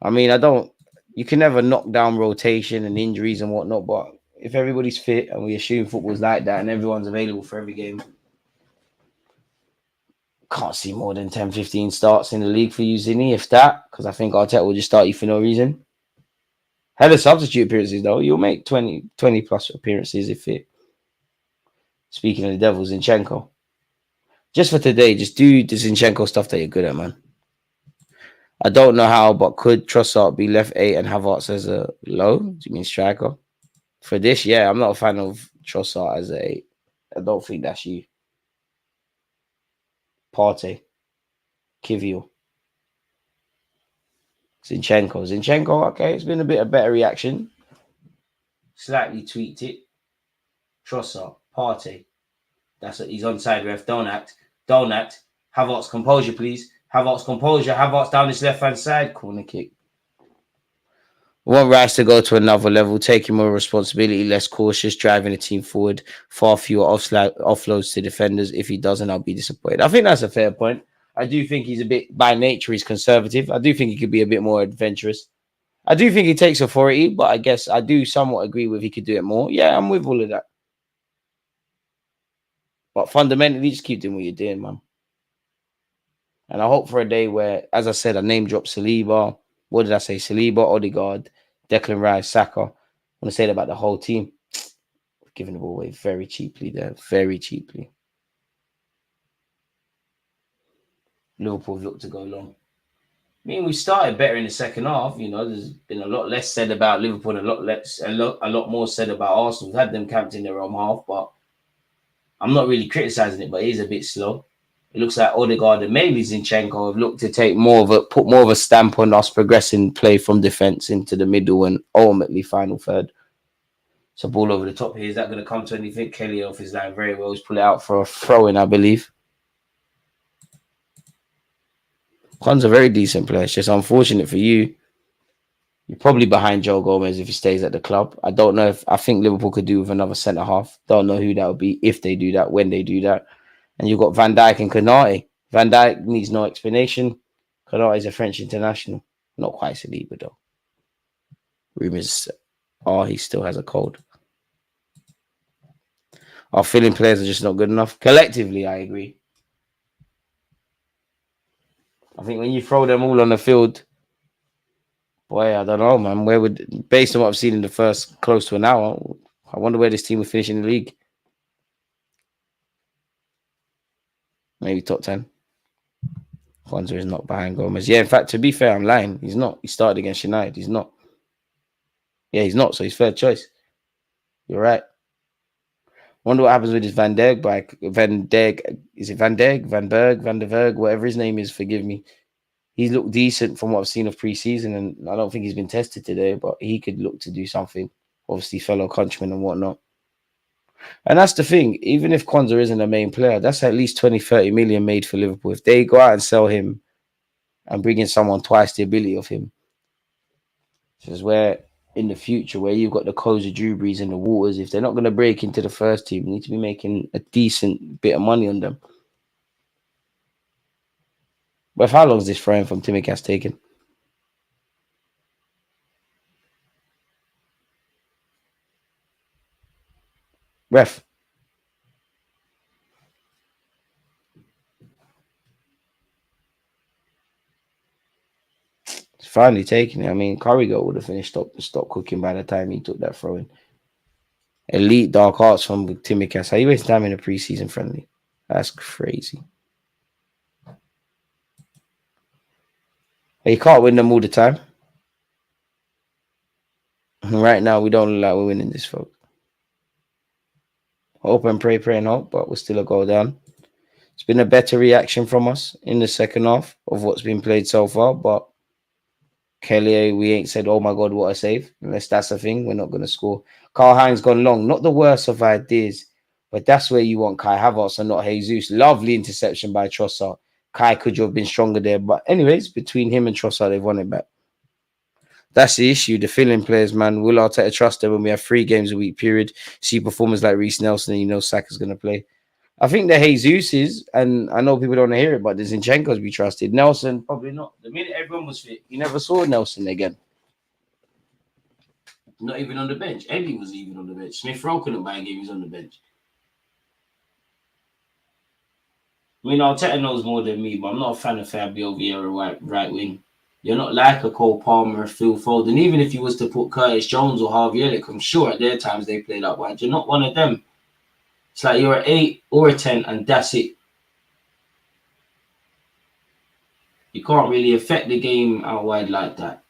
I mean, you can never knock down rotation and injuries and whatnot, but if everybody's fit and we assume football's like that and everyone's available for every game, can't see more than 10, 15 starts in the league for you, Zini, if that, because I think Arteta will just start you for no reason. Had a substitute appearances, though. You'll make 20 plus appearances if it. Speaking of the devil, Zinchenko. Just for today, just do the Zinchenko stuff that you're good at, man. I don't know how, but could Trossard be left 8 and Havertz as a low? Do you mean striker? For this, yeah, I'm not a fan of Trossard as a 8. I don't think that's you. Partey, Kivior, Zinchenko, okay, it's been a bit of better reaction. Slightly tweaked it. Trossard, Partey. That's it. He's onside, ref. Don't act. Havertz, composure, please. Havertz down his left-hand side. Corner kick. We want Rice to go to another level, taking more responsibility, less cautious, driving the team forward, far fewer offloads to defenders. If he doesn't, I'll be disappointed. I think that's a fair point. I do think he's a bit, by nature, he's conservative. I do think he could be a bit more adventurous. I do think he takes authority, but I guess I do somewhat agree with he could do it more. Yeah, I'm with all of that. But fundamentally, just keep doing what you're doing, man. And I hope for a day where, as I said, I name drop Saliba. What did I say? Saliba, Odegaard, Declan Rice, Saka. I want to say that about the whole team. Giving the ball away very cheaply there. Very cheaply. Liverpool looked to go long. I mean, we started better in the second half. You know, there's been a lot less said about Liverpool, a lot more said about Arsenal. We've had them camped in their own half, but I'm not really criticizing it, but it is a bit slow. It looks like Odegaard and maybe Zinchenko have looked to put more of a stamp on us progressing play from defense into the middle and ultimately final third. So ball over the top here. Is that going to come to anything? Kelly off his line very well. He's pulled it out for a throw-in, I believe. Con's a very decent player. It's just unfortunate for you. You're probably behind Joe Gomez if he stays at the club. I don't know I think Liverpool could do with another centre-half. Don't know who that would be, if they do that, when they do that. And you've got Van Dijk and Konate. Van Dijk needs no explanation. Konate is a French international. Not quite Saliba, though. Rumours are he still has a cold. Our filling players are just not good enough. Collectively, I agree. I think when you throw them all on the field, boy, I don't know, man. Based on what I've seen in the first close to an hour, I wonder where this team will finish in the league. Maybe top 10. Kwanzaa is not behind Gomez. Yeah, in fact, to be fair, I'm lying. He's not. He started against United. He's not. Yeah, he's not. So he's fair choice. You're right. Wonder what happens with this Van Dijk bike. Is it Van Dijk? Van der Berg, whatever his name is, forgive me. He's looked decent from what I've seen of pre-season, and I don't think he's been tested today, but he could look to do something. Obviously, fellow countrymen and whatnot. And that's the thing. Even if Kwanzaa isn't a main player, that's at least 20, 30 million made for Liverpool. If they go out and sell him and bring in someone twice the ability of him, this is where in the future, where you've got the Koza Drewberrys and the Waters, if they're not going to break into the first team, you need to be making a decent bit of money on them. But how long is this frame from Timicast taken? Ref. It's finally taken it. I mean, Carragher would have finished stop cooking by the time he took that throw in. Elite dark arts from Timicast. How you waste time in a preseason friendly? That's crazy. You can't win them all the time. Right now, we don't look like we're winning this, folks. Hope and pray and hope, but we're still a goal down. It's been a better reaction from us in the second half of what's been played so far, but Kelly, we ain't said, oh my God, what a save. Unless that's the thing, we're not going to score. Karl Heinz gone long. Not the worst of ideas. But that's where you want Kai Havertz and not Jesus. Lovely interception by Trossard. Kai could have been stronger there. But anyways, between him and Trossard, they've won it back. That's the issue. The filling players, man. Will Arteta trust them when we have 3 games a week period? See performers like Reece Nelson and you know Saka's going to play. I think the Jesus is, and I know people don't want to hear it, but the Zinchenko's be trusted. Nelson, probably not. The minute everyone was fit, you never saw Nelson again. Not even on the bench. Eddie was even on the bench. Smith Rowe couldn't buy a game, he was on the bench. I mean, Arteta knows more than me, but I'm not a fan of Fabio Vieira right wing. You're not like a Cole Palmer or Phil Foden. Even if you was to put Curtis Jones or Harvey Elliott, I'm sure at their times they played out wide. You're not one of them. It's like you're an 8 or a 10 and that's it. You can't really affect the game out wide like that.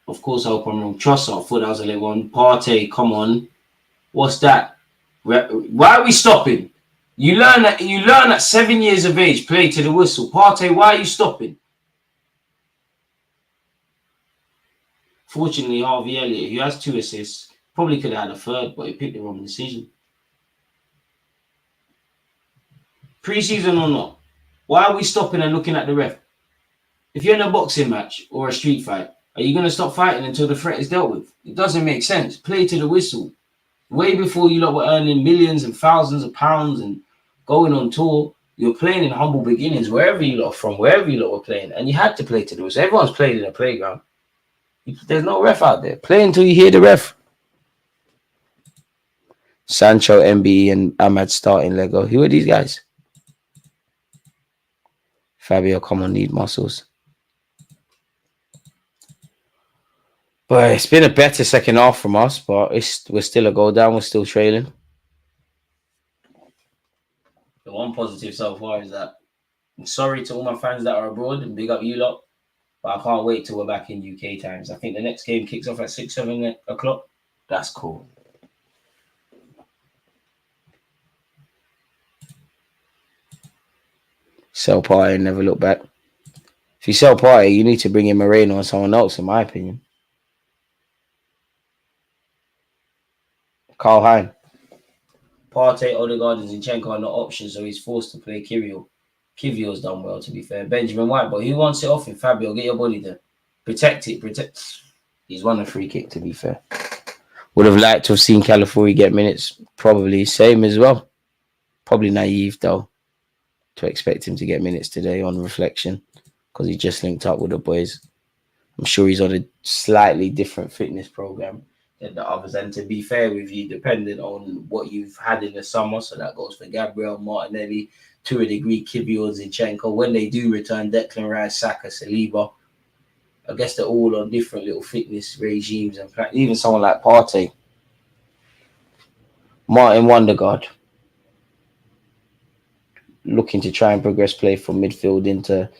Of course, I hope I'm wrong. Trossard, I thought that was a little one. Partey, come on. What's that? Why are we stopping? You learn at 7 years of age, play to the whistle. Partey, why are you stopping? Fortunately, Harvey Elliott, who has 2 assists, probably could have had a 3rd, but he picked the wrong decision. Pre-season or not, why are we stopping and looking at the ref? If you're in a boxing match or a street fight, are you going to stop fighting until the threat is dealt with? It doesn't make sense. Play to the whistle. Way before you lot were earning millions and thousands of pounds and going on tour, you're playing in humble beginnings, wherever you lot are from, wherever you lot were playing, and you had to play to the whistle. Everyone's played in a playground. There's no ref out there. Play until you hear the ref. Sancho, MBE, and Ahmad starting Lego. Who are these guys? Fabio, come on, need muscles. But it's been a better second half from us, but we're still a goal down. We're still trailing. The one positive so far is that I'm sorry to all my fans that are abroad and big up you lot, but I can't wait till we're back in UK times. I think the next game kicks off at 6, 7 o'clock. That's cool. Sell Partey and never look back. If you sell Partey, you need to bring in Merino and someone else, in my opinion. Carl Hein. Partey, Odegaard, and Zinchenko are not options, so he's forced to play Kivio. Kivio's done well, to be fair. Benjamin White, but who wants it off him? Fabio, get your body there. Protect it. He's won a free kick, to be fair. Would have liked to have seen Calafiori get minutes. Probably same as well. Probably naive, though, to expect him to get minutes today on reflection, because he just linked up with the boys. I'm sure he's on a slightly different fitness program than the others. And to be fair with you, depending on what you've had in the summer, so that goes for Gabriel, Martinelli, to a degree, Kivio, Zinchenko, when they do return, Declan Rice, Saka, Saliba, I guess they're all on different little fitness regimes. And even someone like Partey, Martin Wondergaard, looking to try and progress play from midfield into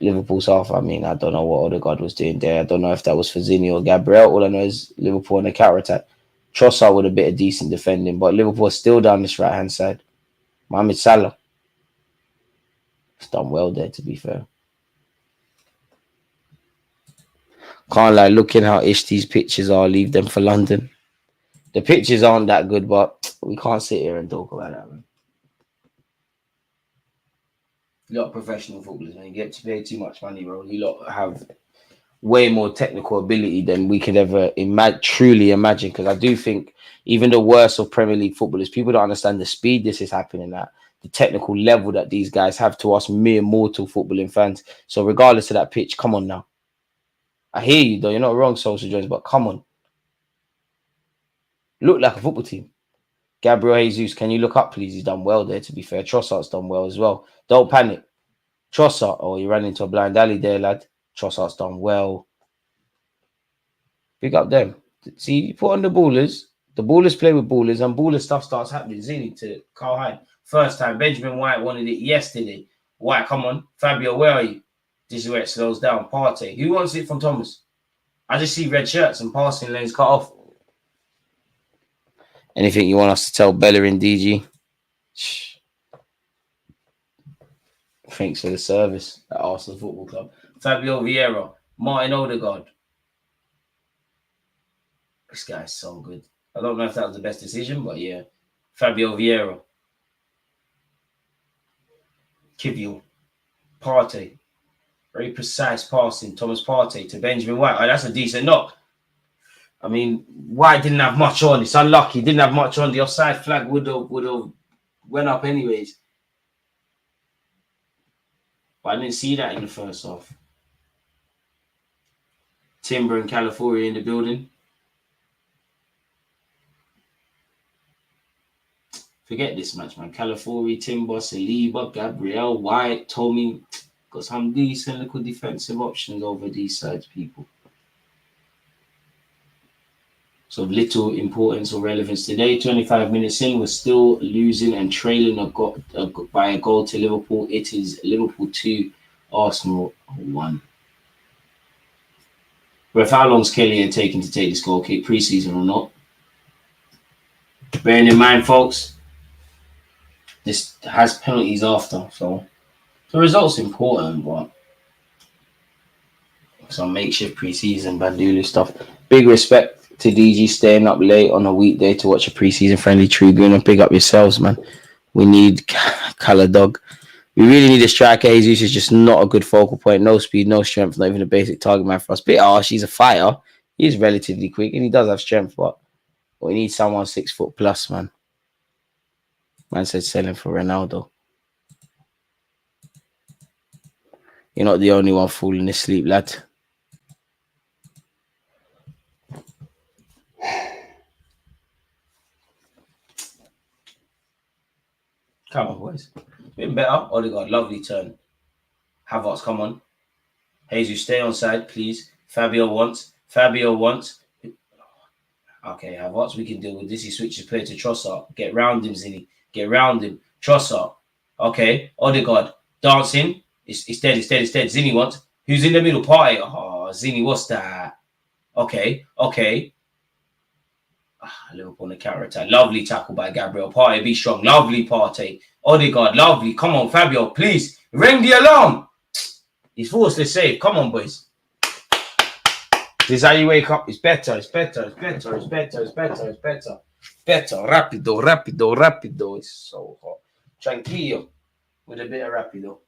Liverpool's half. I mean, I don't know what Odegaard was doing there. I don't know if that was for Zinni or Gabriel. All I know is Liverpool on the counter attack. Trossard with a bit of decent defending, but Liverpool still down this right hand side. Mohamed Salah, he's done well there, to be fair. Can't lie, looking how ish these pitches are, leave them for London. The pitches aren't that good, but we can't sit here and talk about that, man. A lot of professional footballers, man. You get to pay too much money, bro. You lot have way more technical ability than we could ever truly imagine. Because I do think even the worst of Premier League footballers, people don't understand the speed this is happening at, the technical level that these guys have to us mere mortal footballing fans. So regardless of that pitch, come on now. I hear you, though. You're not wrong, Social Jones, but come on. Look like a football team. Gabriel Jesus, can you look up, please? He's done well there, to be fair. Trossard's done well as well. Don't panic. Trossard, oh, you ran into a blind alley there, lad. Trossard's done well. Big up them. See, you put on the ballers play with ballers, and baller stuff starts happening. Zinni to Carl Hein. First time, Benjamin White wanted it yesterday. White, come on. Fabio, where are you? This is where it slows down. Partey. Who wants it from Thomas? I just see red shirts and passing lanes cut off. Anything you want us to tell Bellerin, DG? Thanks for the service at Arsenal Football Club. Fabio Vieira, Martin Odegaard. This guy's so good. I don't know if that was the best decision, but yeah. Fabio Vieira. Kivior. Partey. Very precise passing. Thomas Partey to Benjamin White. Oh, that's a decent knock. I mean, White didn't have much on. It's unlucky. Didn't have much on. The offside flag would have went up anyways. But I didn't see that in the first half. Timber and California in the building. Forget this match, man. California, Timber, Saliba, Gabriel, White, Tommy. Got some decent little defensive options over these sides, people. So little importance or relevance today. 25 minutes in, we're still losing and trailing by a goal to Liverpool. It is Liverpool 2, Arsenal 1. Ref, how long's Kelly taking to take this goal kick, pre-season or not? Bearing in mind, folks, this has penalties after, so the result's important, but some makeshift pre-season Bandulu stuff. Big respect to DG staying up late on a weekday to watch a pre-season friendly tribune, and big up yourselves, man. We need colour dog. We really need a striker. Jesus is just not a good focal point. No speed, no strength, not even a basic target man for us. Bit harsh. He's a fighter. He's relatively quick and he does have strength, but we need someone 6 foot plus, man. Man said selling for Ronaldo. You're not the only one falling asleep, lad. Come on, boys. Been better. Odegaard, lovely turn. Havertz, come on. Jesus, stay on side, please. Fabio wants. Okay, Havertz, we can deal with this. He switches play to Trossard. Get round him, Zinni. Get round him. Trossard. Okay, Odegaard. Dancing. It's dead. Zinni wants. Who's in the middle? Partey. Oh, Zinni, what's that? Okay. Liverpool on the counter attack. Lovely tackle by Gabriel. Partey, be strong. Lovely Partey. Odegaard, lovely. Come on, Fabio, please. Ring the alarm. He's forced to save. Come on, boys. This is how you wake up. It's better. Better. Rapido. It's so hot. Tranquillo. With a bit of rapido.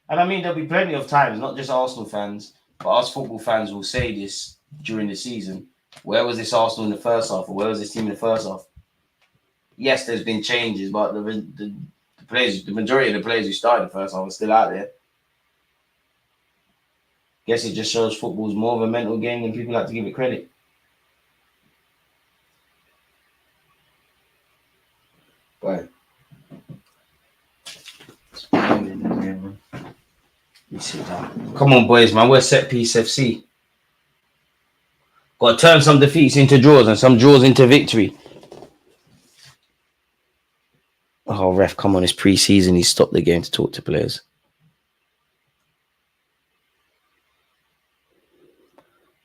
And I mean, there'll be plenty of times, not just Arsenal fans, but us football fans will say this during the season. Where was this Arsenal in the first half, or where was this team in the first half? Yes, there's been changes, but the players, the majority of the players who started the first half are still out there. Guess it just shows football's more of a mental game than people like to give it credit. But sit down. Come on, boys, man. We're set piece FC. Got to turn some defeats into draws and some draws into victory. Oh, ref, come on. It's pre-season. He stopped the game to talk to players.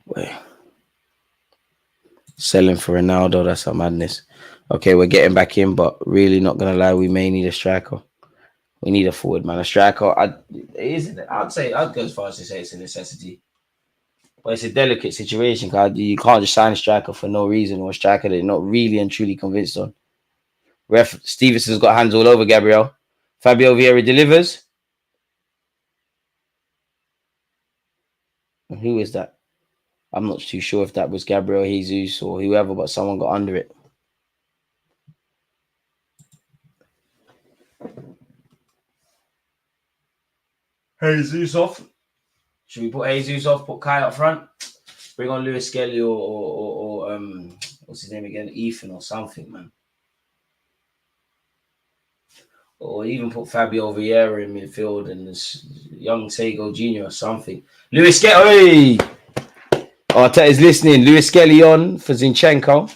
Wait. Selling for Ronaldo. That's a madness. Okay, we're getting back in, but really not going to lie, we may need a striker. We need a forward, man. A striker, I'd go as far as to say it's a necessity. But it's a delicate situation, because you can't just sign a striker for no reason, or a striker that you're not really and truly convinced on. Ref Stevenson's got hands all over Gabriel. Fabio Vieira delivers. Who is that? I'm not too sure if that was Gabriel Jesus or whoever, but someone got under it. Jesus off. Should we put Jesus off, put Kai up front? Bring on Lewis Skelly or what's his name again? Ethan or something, man. Or even put Fabio Vieira in midfield and this young Sego Jr. or something. Lewis Skelly. Arteta's listening. Lewis Skelly on for Zinchenko.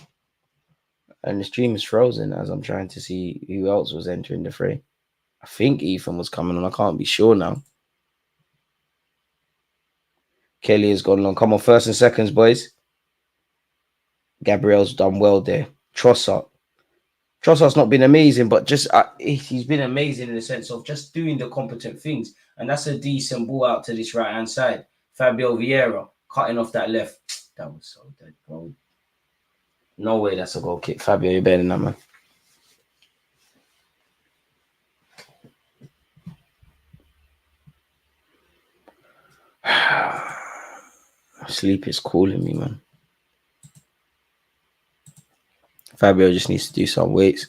And the stream is frozen as I'm trying to see who else was entering the fray. I think Ethan was coming on. I can't be sure now. Kelly has gone long. Come on, first and seconds, boys. Gabriel's done well there. Trossard's not been amazing, but just he's been amazing in the sense of just doing the competent things. And that's a decent ball out to this right-hand side. Fabio Vieira cutting off that left. That was so dead, bro. No way that's a goal kick. Fabio, you're better than that, man. Sleep is calling me, man. Fabio just needs to do some weights.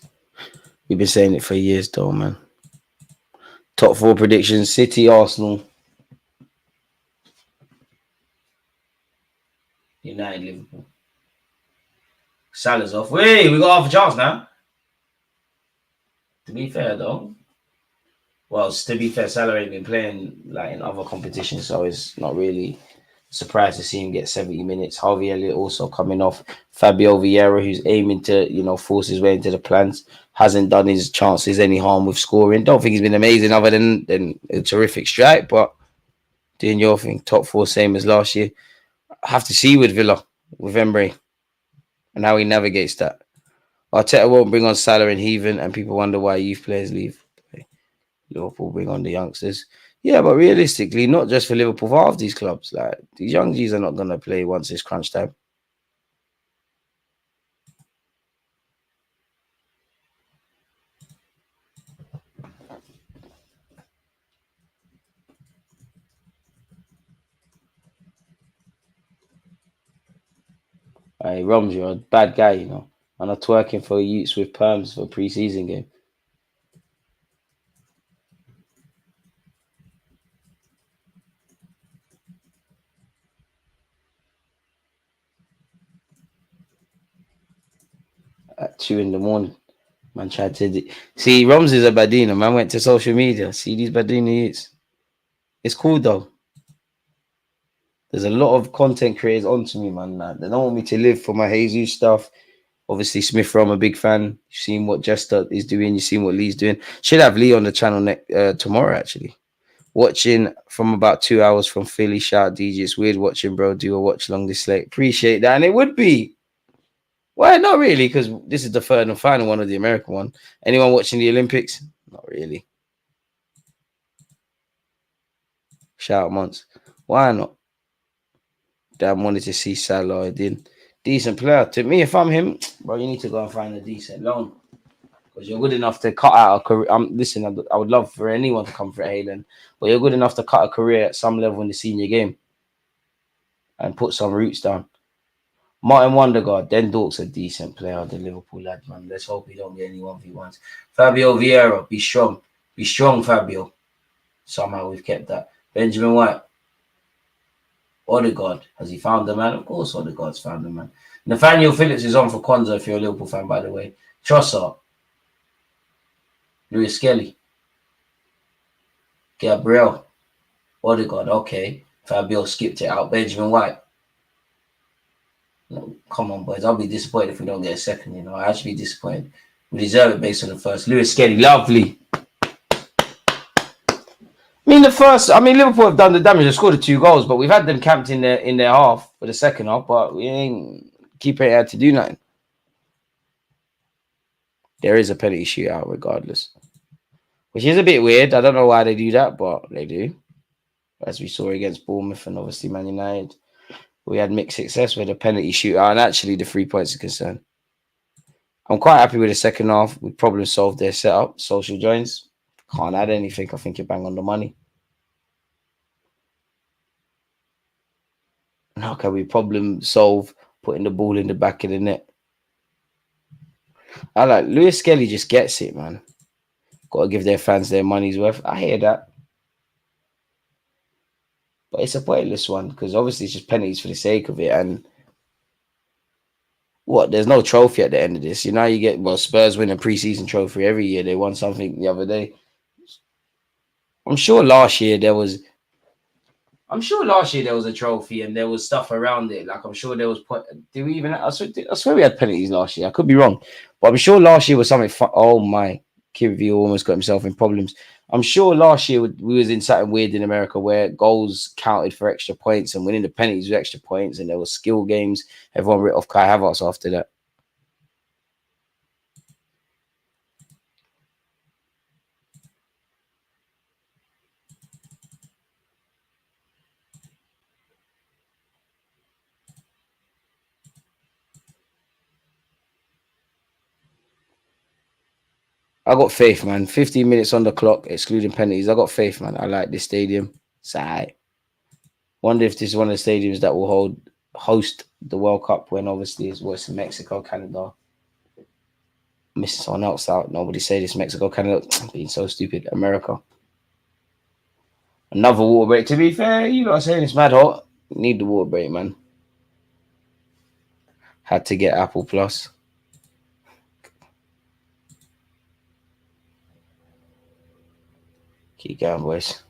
We've been saying it for years, though, man. Top 4 predictions: City, Arsenal, United, Liverpool. Salah's off. Wait, we got half a chance now. To be fair, though. Well, to be fair, Salah ain't been playing like in other competitions, so it's not really surprised to see him get 70 minutes. Harvey Elliott also coming off. Fabio Vieira, who's aiming to, force his way into the plans, hasn't done his chances any harm with scoring. Don't think he's been amazing other than a terrific strike, but doing your thing. Top 4, same as last year. Have to see with Villa, with Embry, and how he navigates that. Arteta won't bring on Salah and Heaven, and people wonder why youth players leave. Liverpool bring on the youngsters. Yeah, but realistically, not just for Liverpool, for half these clubs, like these young G's are not going to play once it's crunch time. Hey, Roms, you're a bad guy, I'm not twerking for youths with perms for pre-season game. At 2 in the morning. Man tried to see Roms is a Badina. Man went to social media. See these Badina youths. It's cool though. There's a lot of content creators onto me, man. They don't want me to live for my Jesus stuff. Obviously, Smith Rowe, I'm a big fan. You've seen what Jester is doing. You've seen what Lee's doing. Should have Lee on the channel tomorrow, actually. Watching from about 2 hours from Philly. Shout out DJ. It's weird watching bro do a watch along this late. Appreciate that. And it would be. Well, not really, because this is the third and final one of the American one. Anyone watching the Olympics? Not really. Shout out Monts. Why not? Damn, wanted to see Salah. I did. Decent player. To me, if I'm him, bro, you need to go and find a decent loan. Because you're good enough to cut out a career. Listen, I would love for anyone to come for Haaland, but you're good enough to cut a career at some level in the senior game and put some roots down. Martin Wondergaard, Den Dork's a decent player, the Liverpool lad, man. Let's hope we don't get any 1v1s. Fabio Vieira, be strong. Be strong, Fabio. Somehow we've kept that. Benjamin White. Odegaard. Has he found the man? Of course, Odegaard's found the man. Nathaniel Phillips is on for Konza if you're a Liverpool fan, by the way. Trossard. Lewis Skelly. Gabriel. Odegaard. Okay. Fabio skipped it out. Benjamin White. No, come on, boys. I'll be disappointed if we don't get a second, I'll actually be disappointed. We deserve it based on the first. Lewis Skelly. Lovely. Liverpool have done the damage. They've scored the 2 goals, but we've had them camped in their half for the second half, but we ain't keep it out to do nothing. There is a penalty shootout regardless, which is a bit weird. I don't know why they do that, but they do. As we saw against Bournemouth and obviously Man United, we had mixed success with a penalty shootout and actually the 3 points are concerned. I'm quite happy with the second half. We problem solved their setup. Social joins. Can't add anything. I think you're bang on the money. And how can we problem solve putting the ball in the back of the net? I like Lewis Skelly just gets it, man. Got to give their fans their money's worth. I hear that. But it's a pointless one because obviously it's just penalties for the sake of it. And there's no trophy at the end of this. You get, Spurs win a preseason trophy every year. They won something the other day. I'm sure last year there was a trophy and there was stuff around it. Like I'm sure there was. Did we even? I swear we had penalties last year. I could be wrong, but I'm sure last year was something. Oh my, Kivy almost got himself in problems. I'm sure last year we was in something weird in America where goals counted for extra points and winning the penalties with extra points, and there was skill games. Everyone writ off Kai Havertz after that. I got faith, man. 15 minutes on the clock, excluding penalties. I got faith, man. I like this stadium. Sigh. Wonder if this is one of the stadiums that will host the World Cup when obviously it's in Mexico, Canada. Missing someone else out. Nobody say this. Mexico, Canada. Being so stupid. America. Another water break. To be fair, you know what I'm saying? It's mad hot. Need the water break, man. Had to get Apple Plus. Keep going, boys.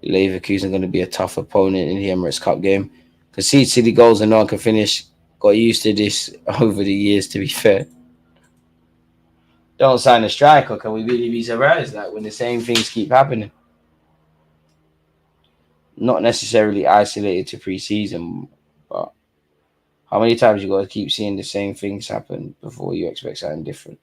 Leverkusen going to be a tough opponent in the Emirates Cup game. Concede silly goals and no one can finish. Got used to this over the years, to be fair. Don't sign a striker. Can we really be surprised that when the same things keep happening? Not necessarily isolated to pre-season, but how many times you got to keep seeing the same things happen before you expect something different?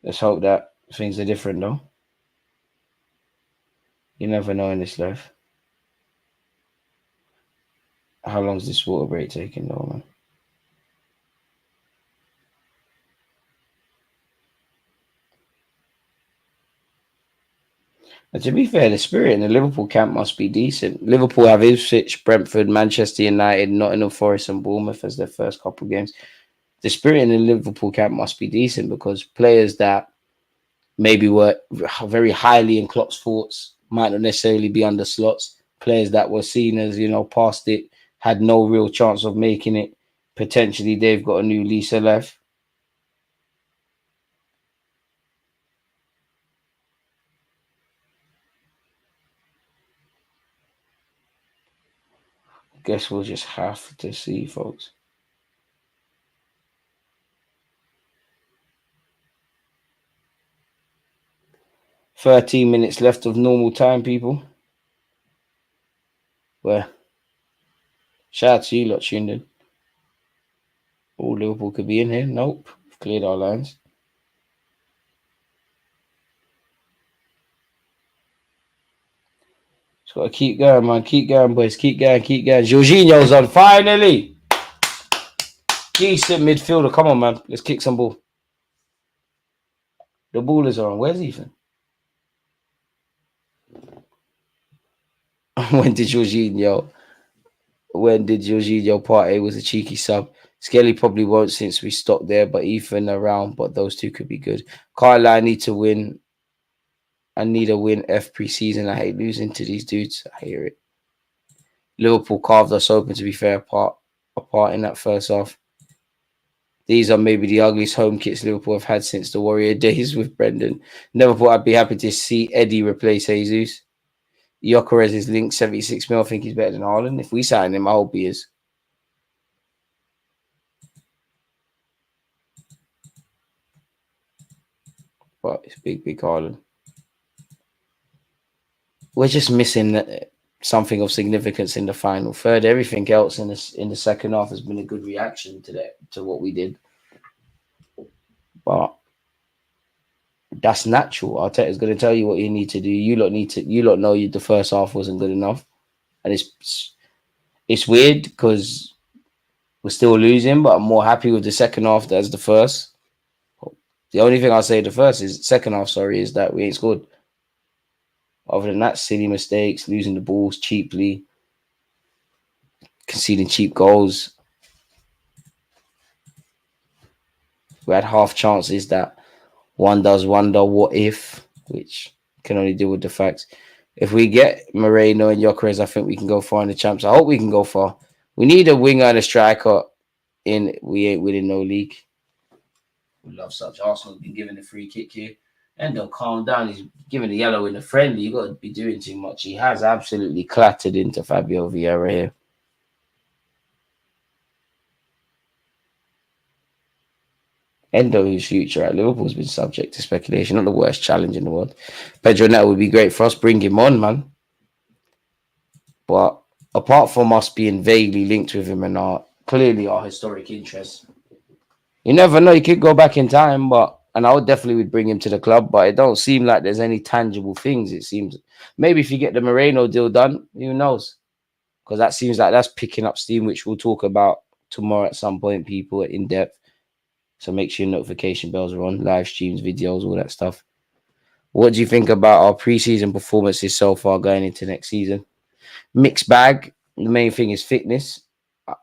Let's hope that things are different, though. You never know in this life. How long is this water break taking, though, man? And to be fair, the spirit in the Liverpool camp must be decent. Liverpool have Ipswich, Brentford, Manchester United, Nottingham Forest, and Bournemouth as their first couple of games. The spirit in the Liverpool camp must be decent because players that maybe were very highly in Klopp's thoughts might not necessarily be under slots. Players that were seen as, past it, had no real chance of making it. Potentially, they've got a new lease of life. Guess we'll just have to see, folks. "13 minutes left of normal time, people." Where? Shout out to you lot tuned in. Oh, Liverpool could be in here. Nope. We've cleared our lines. Just got to keep going, man. Keep going, boys. Keep going, keep going. Jorginho's on, finally. Decent midfielder. Come on, man. Let's kick some ball. The ballers are on. Where's Ethan? When did Jorginho party? Was a cheeky sub. Skelly probably won't since we stopped there, but Ethan around. But those two could be good. Carla, I need to win. I need a win F pre-season. I hate losing to these dudes. I hear it. Liverpool carved us open, to be fair, apart in that first half. These are maybe the ugliest home kits Liverpool have had since the Warrior days with Brendan. Never thought I'd be happy to see Eddie replace Jesus. Jokeres is linked 76 mil. I think he's better than Haaland. If we sign him, I hope he is. But it's big Haaland. We're just missing something of significance in the final third. Everything else in the second half has been a good reaction to what we did. But that's natural. Arteta's going to tell you what you need to do. You lot know the first half wasn't good enough, and it's weird because we're still losing. But I'm more happy with the second half as the first. The only thing I'll say the first is second half. Sorry, is that we ain't scored. Other than that, silly mistakes, losing the balls cheaply, conceding cheap goals. We had half chances that one does wonder what if, which can only deal with the facts. If we get Merino and Jokeres, I think we can go far in the champs. I hope we can go far. We need a winger and a striker in. We ain't winning no league. We love such. Arsenal been given a free kick here. And they'll calm down. He's giving the yellow in the friendly. You got to be doing too much. He has absolutely clattered into Fabio Vieira here. Endo's future at Liverpool's been subject to speculation. Not the worst challenge in the world. Pedro Neto would be great for us. Bring him on, man. But apart from us being vaguely linked with him and clearly our historic interests, you never know. He could go back in time, but And I would definitely bring him to the club, but it don't seem like there's any tangible things. It seems maybe if you get the Merino deal done, who knows? Because that seems like that's picking up steam, which we'll talk about tomorrow at some point, people, in depth. So make sure your notification bells are on, live streams, videos, all that stuff. What do you think about our preseason performances so far going into next season? Mixed bag. The main thing is fitness.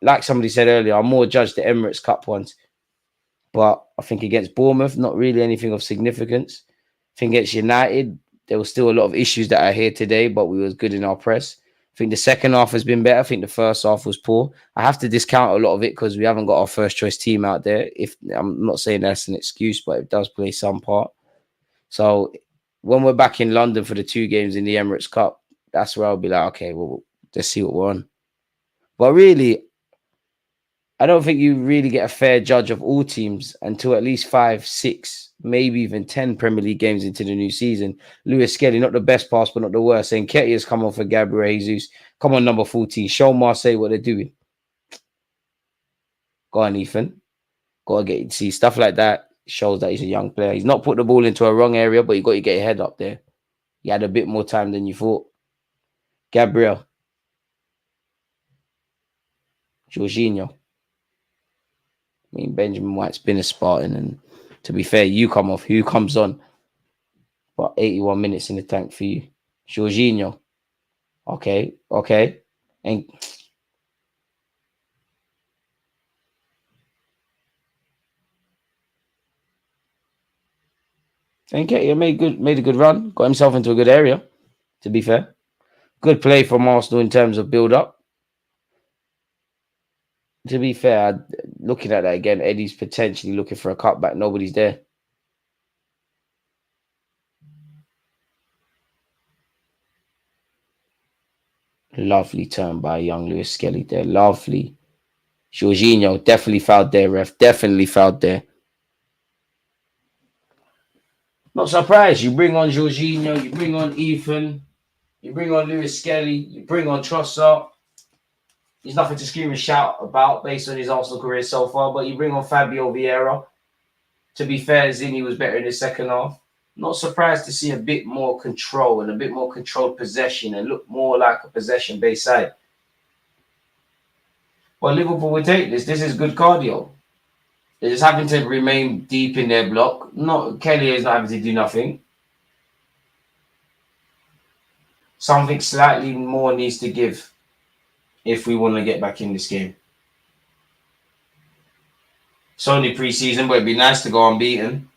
Like somebody said earlier, I'm more judged the Emirates Cup ones. But I think against Bournemouth, not really anything of significance. I think against United, there was still a lot of issues that I hear today, but we was good in our press. I think the second half has been better. I think the first half was poor. I have to discount a lot of it because we haven't got our first choice team out there. If I'm not saying that's an excuse, but it does play some part. So when we're back in London for the 2 games in the Emirates Cup, that's where I'll be like, okay, well, let's see what we're on. But really, I don't think you really get a fair judge of all teams until at least 5, 6, maybe even 10 Premier League games into the new season. Lewis Skelly, not the best pass, but not the worst. Saying Nketiah's come on for Gabriel Jesus. Come on, number 14. Show Marseille what they're doing. Go on, Ethan. Got to get see stuff like that. Shows that he's a young player. He's not put the ball into a wrong area, but you got to get your head up there. You had a bit more time than you thought. Gabriel. Jorginho. I mean, Benjamin White's been a Spartan, and to be fair, you come off. Who comes on? About 81 minutes in the tank for you. Jorginho. Okay. And Nketiah made a good run. Got himself into a good area, to be fair. Good play from Arsenal in terms of build-up. To be fair, looking at that again, Eddie's potentially looking for a cutback. Nobody's there. Lovely turn by young Lewis Skelly there. Lovely. Jorginho definitely fouled there, ref. Definitely fouled there. Not surprised. You bring on Jorginho, you bring on Ethan, you bring on Lewis Skelly, you bring on Trossard. There's nothing to scream and shout about based on his Arsenal career so far, but you bring on Fabio Vieira. To be fair, Zini was better in the second half. Not surprised to see a bit more control and a bit more controlled possession and look more like a possession-based side. Well, Liverpool will take this. This is good cardio. They're just having to remain deep in their block. Kelly is not having to do nothing. Something slightly more needs to give if we want to get back in this game. It's only pre-season, but it'd be nice to go unbeaten.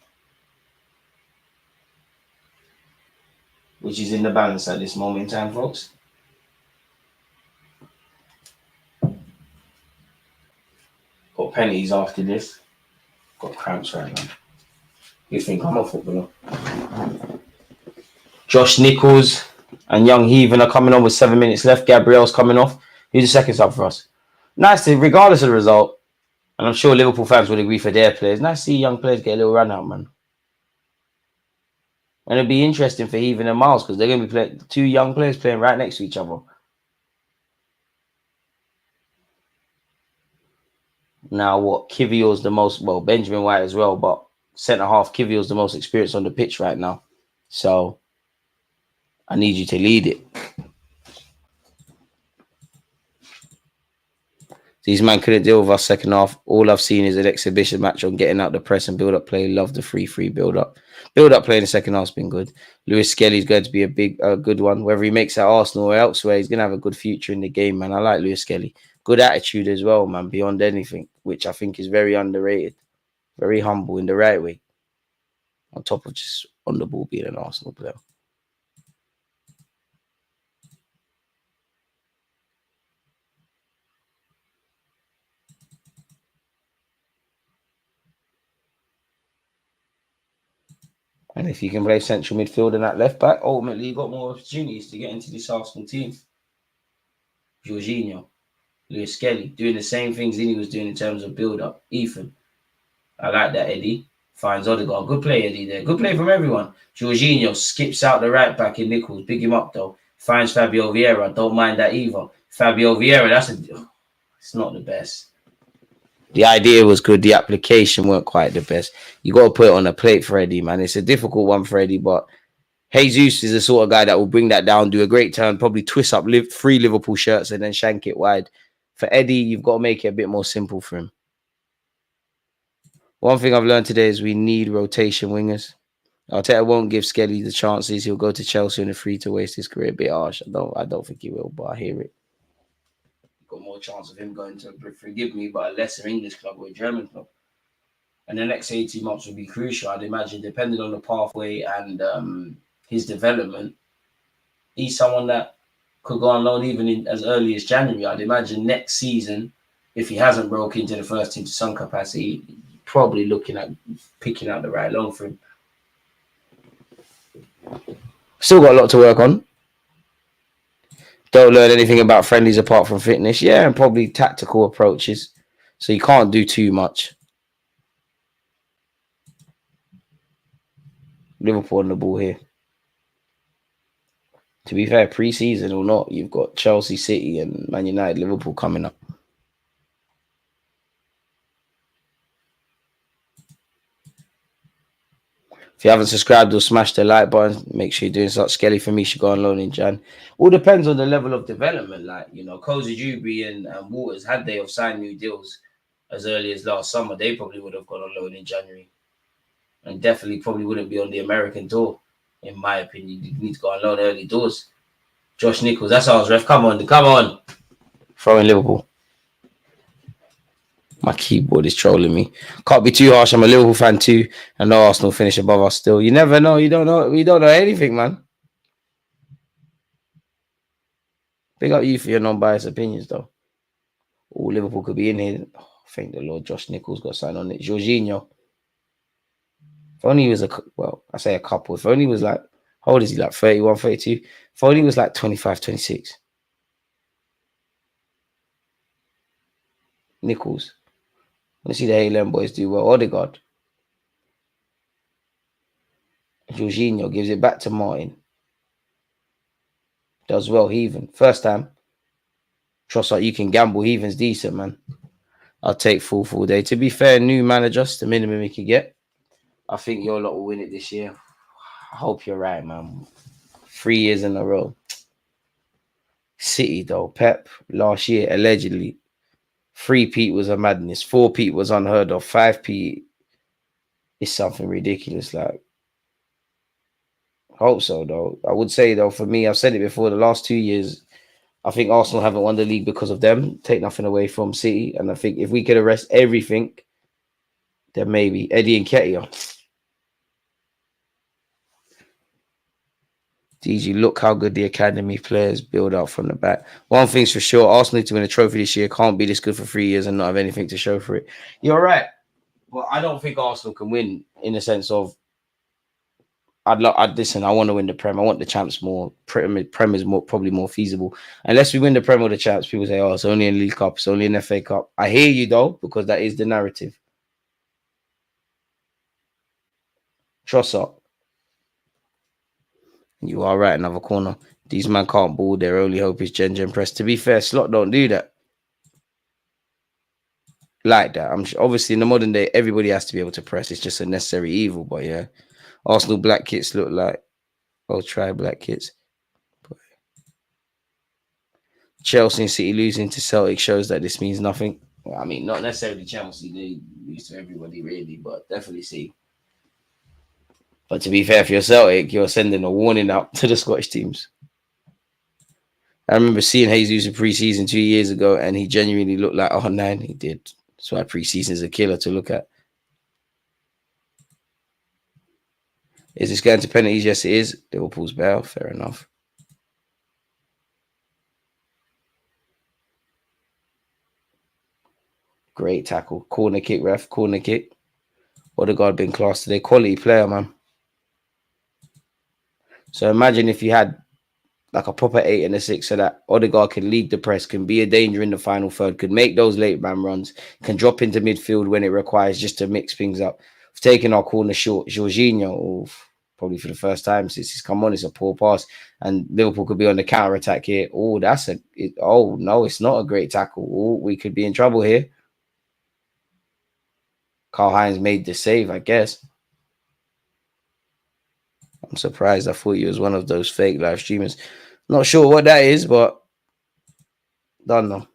Which is in the balance at this moment in time, folks. Got penalties after this. Got cramps right now. You think I'm a footballer? Josh Nichols and Young Heathen are coming on with 7 minutes left. Gabriel's coming off. Who's the second sub for us? Nice to, regardless of the result, and I'm sure Liverpool fans would agree for their players, nice to see young players get a little run out, man. And it'll be interesting for Heathen and Miles because they're going to be playing 2 young players playing right next to each other. Now, what? Kivior's the most, well, Benjamin White as well, but centre half Kivior's the most experienced on the pitch right now. So I need you to lead it. These men couldn't deal with us second half. All I've seen is an exhibition match on getting out the press and build-up play. Love the 3-3 build-up. Build-up play in the second half's been good. Lewis Skelly's going to be a good one. Whether he makes it at Arsenal or elsewhere, he's going to have a good future in the game, man. I like Lewis Skelly. Good attitude as well, man, beyond anything, which I think is very underrated. Very humble in the right way. On top of just on the ball being an Arsenal player. And if you can play central midfield and that left back, ultimately you've got more opportunities to get into this Arsenal team. Jorginho, Lewis Skelly, doing the same things Zini was doing in terms of build-up. Ethan, I like that, Eddie. Finds Odegaard. Good play, Eddie, there. Good play from everyone. Jorginho skips out the right back in Nichols. Big him up, though. Finds Fabio Vieira. Don't mind that either. Fabio Vieira, it's not the best. The idea was good. The application weren't quite the best. You got to put it on a plate for Eddie, man. It's a difficult one for Eddie, but Jesus is the sort of guy that will bring that down, do a great turn, probably twist up three Liverpool shirts and then shank it wide. For Eddie, you've got to make it a bit more simple for him. One thing I've learned today is we need rotation wingers. Arteta won't give Skelly the chances. He'll go to Chelsea on a free to waste his career. A bit harsh. I don't think he will, but I hear it. Got more chance of him going to, forgive me, but a lesser English club or a German club. And the next 18 months will be crucial, I'd imagine, depending on the pathway and his development. He's someone that could go on loan even as early as January. I'd imagine next season, if he hasn't broke into the first team to some capacity, probably looking at picking out the right loan for him. Still got a lot to work on. Don't learn anything about friendlies apart from fitness. Yeah, and probably tactical approaches. So you can't do too much. Liverpool on the ball here. To be fair, pre-season or not, you've got Chelsea, City and Man United, Liverpool coming up. If you haven't subscribed or smashed the like button, make sure you're doing something. Skelly for me should go on loan in Jan. All depends on the level of development. Like, you know, Cozy Juby and Waters, had they have signed new deals as early as last summer, they probably would have gone on loan in January. And definitely probably wouldn't be on the American tour, in my opinion. You need to go on loan early doors. Josh Nichols, that's ours, ref. Come on. Throw in Liverpool. My keyboard is trolling me. Can't be too harsh. I'm a Liverpool fan too. And no Arsenal finish above us still. You never know. You don't know. We don't know anything, man. Big up you for your non-biased opinions, though. All Liverpool could be in here. Oh, thank the Lord. Josh Nichols got signed on it. Jorginho. If only he was I say a couple. If only he was like, how old is he? Like 31, 32? If only he was like 25, 26. Nichols. I want to see the Haaland boys do well. Odegaard. Jorginho gives it back to Martin. Does well, Heathen. First time. Trust like you can gamble. Heathen's decent, man. I'll take full day. To be fair, new manager, the minimum he could get. I think your lot will win it this year. I hope you're right, man. 3 years in a row. City, though. Pep, last year, allegedly. 3-peat was a madness. 4-peat was unheard of. 5-peat is something ridiculous. Like, I hope so, though. I would say, though, for me, I've said it before, the last 2 years, I think Arsenal haven't won the league because of them. Take nothing away from City. And I think if we could arrest everything, then maybe Eddie and Nketiah. DG, look how good the academy players build out from the back. One thing's for sure, Arsenal need to win a trophy this year. Can't be this good for 3 years and not have anything to show for it. You're right. But I don't think Arsenal can win in the sense of listen, I want to win the Prem. I want the champs more. Prem is probably more feasible. Unless we win the Prem or the champs, people say, oh, it's only in League Cup, it's only in FA Cup. I hear you though, because that is the narrative. Trossard. You are right, another corner. These men can't ball. Their only hope is Gen press. To be fair, Slot don't do that. Like that. Obviously, in the modern day, everybody has to be able to press. It's just a necessary evil. But yeah, Arsenal black kits look like, oh, try black kits. But Chelsea and City losing to Celtic shows that this means nothing. Well, I mean, not necessarily Chelsea. They lose to everybody, really, but definitely City. But to be fair, for your Celtic, you're sending a warning out to the Scottish teams. I remember seeing Jesus in pre-season 2 years ago, and he genuinely looked like R9. He did. That's why pre-season is a killer to look at. Is this going to penalties? Yes, it is. Liverpool's better. Fair enough. Great tackle. Corner kick, ref. Corner kick. Odegaard been class today. Quality player, man. So imagine if you had like a proper 8 and a 6 so that Odegaard can lead the press, can be a danger in the final third, could make those late man runs, can drop into midfield when it requires just to mix things up. We've taken our corner short. Jorginho, probably for the first time since he's come on, it's a poor pass. And Liverpool could be on the counter-attack here. Oh, no, it's not a great tackle. Oh, we could be in trouble here. Carl Hines made the save, I guess. I'm surprised. I thought he was one of those fake live streamers. Not sure what that is, but don't know.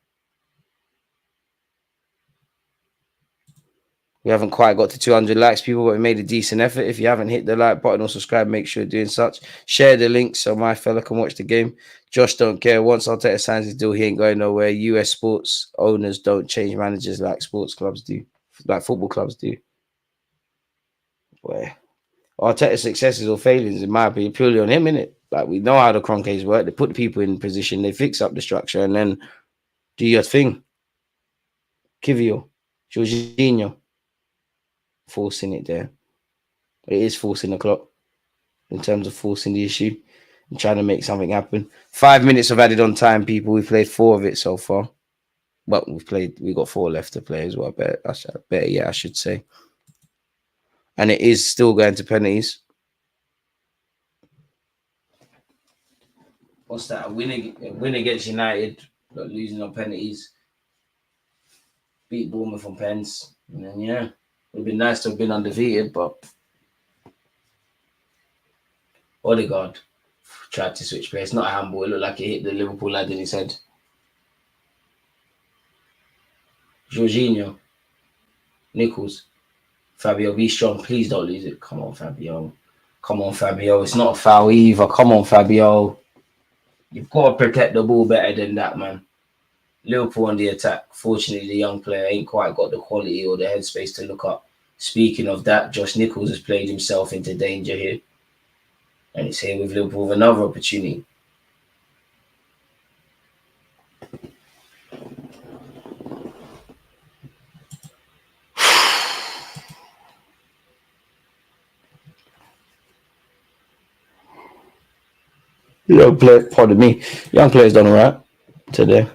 We haven't quite got to 200 likes, people, but we made a decent effort. If you haven't hit the like button or subscribe, make sure you're doing such. Share the link so my fella can watch the game. Josh don't care. Once Arteta signs his deal, he ain't going nowhere. US sports owners don't change managers like sports clubs do, like football clubs do. Where Arteta's successes or failings, in my opinion, purely on him, innit? Like, we know how the Cronkies work. They put the people in position, they fix up the structure, and then do your thing. Kivio, Jorginho, forcing it there. It is forcing the clock in terms of forcing the issue and trying to make something happen. 5 minutes of added on time, people. We've played 4 of it so far. But we got 4 left to play as well. I should say. And it is still going to penalties. What's that? A win against United, but losing on penalties. Beat Bournemouth on pens. And then, yeah, it would have been nice to have been undefeated, but Odegaard tried to switch play. It's not a handball. It looked like it hit the Liverpool lad in his head. Jorginho. Nichols. Fabio, be strong. Please don't lose it. Come on, Fabio. Come on, Fabio. It's not a foul either. Come on, Fabio. You've got to protect the ball better than that, man. Liverpool on the attack. Fortunately, the young player ain't quite got the quality or the headspace to look up. Speaking of that, Josh Nichols has played himself into danger here. And it's here with Liverpool with another opportunity. Young players done all right today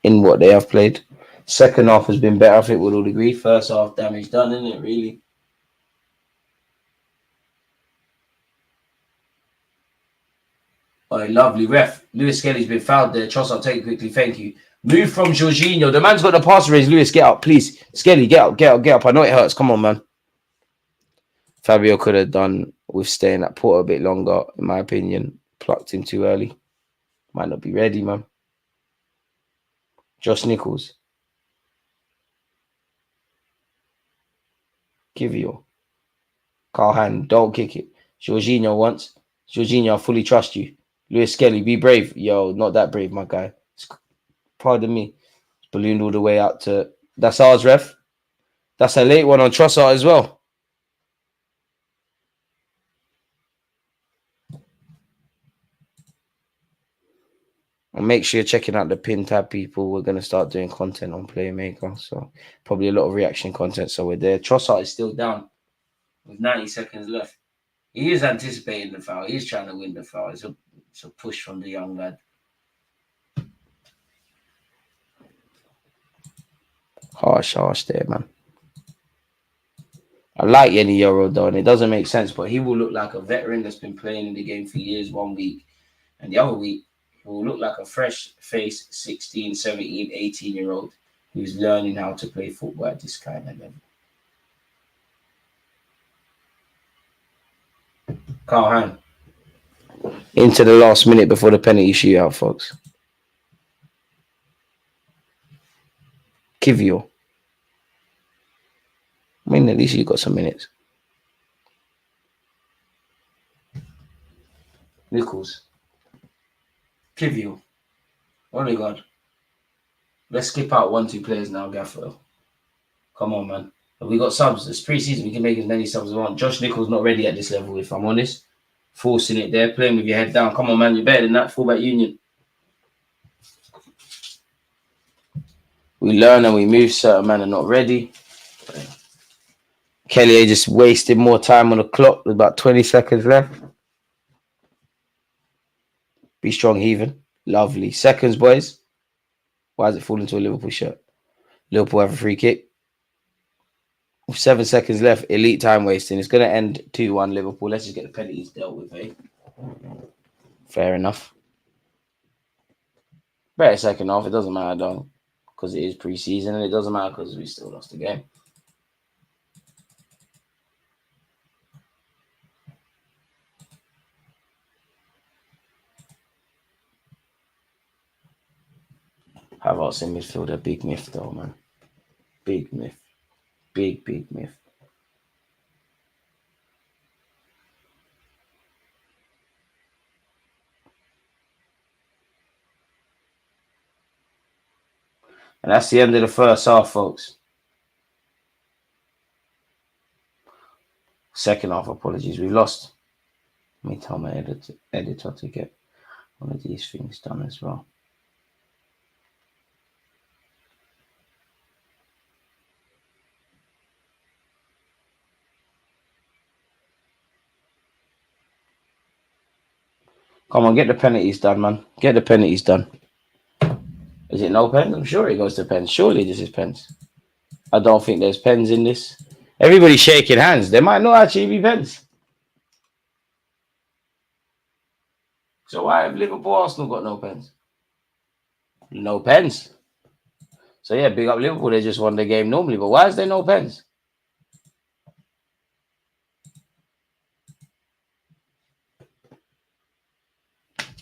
in what they have played. Second half has been better, I think we'll all agree. First half, damage done, isn't it, really? Oh, lovely. Ref. Lewis Skelly's been fouled there. Trossard, take it quickly. Thank you. Move from Jorginho. The man's got the pass raise. Lewis, get up, please. Skelly, get up. I know it hurts. Come on, man. Fabio could have done with staying at Porto a bit longer, in my opinion. Plucked him too early. Might not be ready, man. Josh Nichols. Kivio. Carl Hand, don't kick it. Jorginho once. Jorginho, I fully trust you. Lewis Skelly, be brave. Yo, not that brave, my guy. Pardon me. It's ballooned all the way out to... That's ours, ref. That's a late one on Trossard as well. And make sure you're checking out the pin tab, people. We're going to start doing content on Playmaker. So probably a lot of reaction content. So we're there. Trossard is still down with 90 seconds left. He is anticipating the foul. He's trying to win the foul. It's a push from the young lad. Harsh there, man. I like Yenny Euro, though, and it doesn't make sense, but he will look like a veteran that's been playing in the game for years 1 week. And the other week, he will look like a fresh-faced 16, 17, 18-year-old who's learning how to play football at this kind of level. Carl Hand. Into the last minute before the penalty shootout, folks. Kivio. I mean, at least you got some minutes. Nichols. Kivio. Odegaard. Let's skip out 1-2 players now, Gaffer. Come on, man. We got subs. It's pre-season. We can make as many subs as we want. Josh Nichols not ready at this level, if I'm honest. Forcing it there, playing with your head down. Come on, man. You're better than that. Fullback Union. We learn and we move. Certain men are not ready. Kelly just wasted more time on the clock. There's about 20 seconds left. Be strong, heaving. Lovely. Seconds, boys. Why is it falling to a Liverpool shirt? Liverpool have a free kick. With 7 seconds left, elite time wasting. It's going to end 2-1 Liverpool. Let's just get the penalties dealt with, eh? Fair enough. Better second half. It doesn't matter, though, because it is pre-season, and it doesn't matter because we still lost the game. Havertz in midfield, a big myth though, man. Big myth. Big myth. And that's the end of the first half, folks. Second half, apologies. We lost. Let me tell my editor to get one of these things done as well. Come on, get the penalties done, man. Get the penalties done. Is it no pens? I'm sure it goes to pens. Surely this is pens. I don't think there's pens in this. Everybody's shaking hands. There might not actually be pens. So why have Liverpool Arsenal got no pens? No pens. So yeah, big up Liverpool. They just won the game normally. But why is there no pens?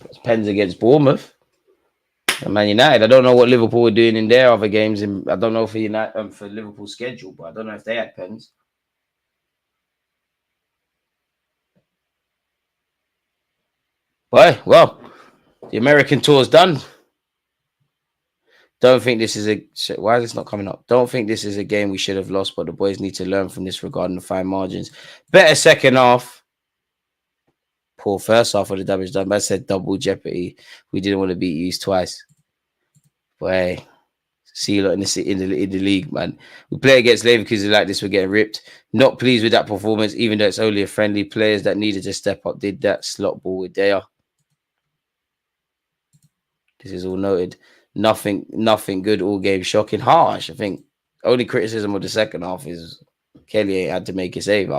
It's pens against Bournemouth. And Man United. I don't know what Liverpool were doing in their other games. I don't know for United for Liverpool's schedule, but I don't know if they had pens. Well, the American tour's done. Don't think this is why is this not coming up? Don't think this is a game we should have lost, but the boys need to learn from this regarding the fine margins. Better second half. Poor first half of the damage done. But I said double jeopardy. We didn't want to beat you twice. But hey, see you lot in the league, man. We play against Leverkusen like this. We're getting ripped. Not pleased with that performance, even though it's only a friendly. Players that needed to step up did that. Slot ball with Daya. This is all noted. Nothing good all game. Shocking. Harsh. I think only criticism of the second half is Kelly ain't had to make a save.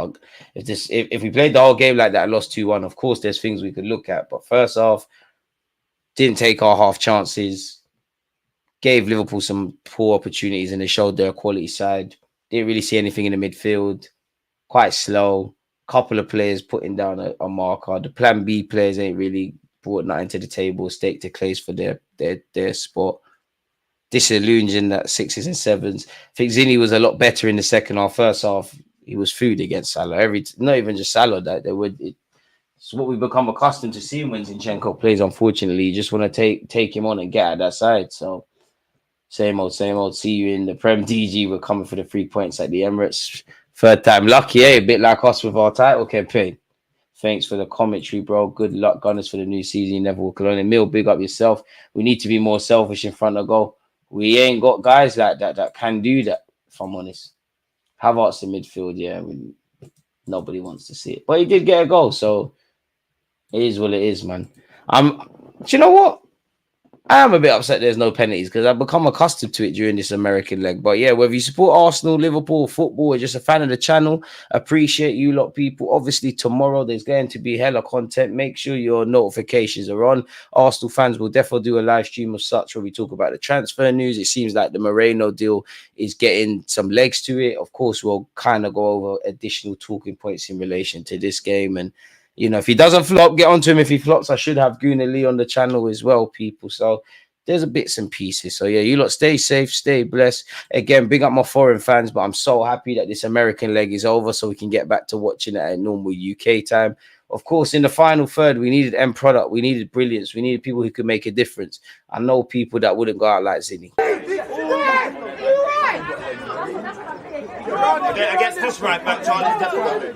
If we played the whole game like that and lost 2-1, of course there's things we could look at. But first half, didn't take our half chances. Gave Liverpool some poor opportunities and they showed their quality side. Didn't really see anything in the midfield. Quite slow. Couple of players putting down a marker. The plan B players ain't really brought nothing to the table. Stake to clays for their spot. Disillusioned at 6s and 7s. I think Zini was a lot better in the second half. First half, he was food against Salah. Not even just Salah. It's what we've become accustomed to seeing when Zinchenko plays. Unfortunately, you just want to take him on and get at that side. So same old. See you in the Prem. DG. We're coming for the 3 points at the Emirates. Third time lucky, eh? A bit like us with our title campaign. Thanks for the commentary, bro. Good luck, Gunners, for the new season. You never walk alone. Emil, big up yourself. We need to be more selfish in front of goal. We ain't got guys like that can do that, if I'm honest. Havertz in midfield, yeah. Nobody wants to see it. But he did get a goal, so it is what it is, man. Do you know what? I am a bit upset there's no penalties because I've become accustomed to it during this American leg. But yeah, whether you support Arsenal, Liverpool, football, or just a fan of the channel, appreciate you lot, people. Obviously, tomorrow there's going to be hella content. Make sure your notifications are on. Arsenal fans will definitely do a live stream of such where we talk about the transfer news. It seems like the Merino deal is getting some legs to it. Of course, we'll kind of go over additional talking points in relation to this game. And you know, if he doesn't flop, get onto him. If he flops, I should have Gooner Lee on the channel as well, people. So there's a bits and pieces. So yeah, you lot stay safe, stay blessed. Again, big up my foreign fans, but I'm so happy that this American leg is over so we can get back to watching it at normal UK time. Of course, in the final third, we needed end product. We needed brilliance. We needed people who could make a difference. I know people that wouldn't go out like Zini. Against this right back, Charlie.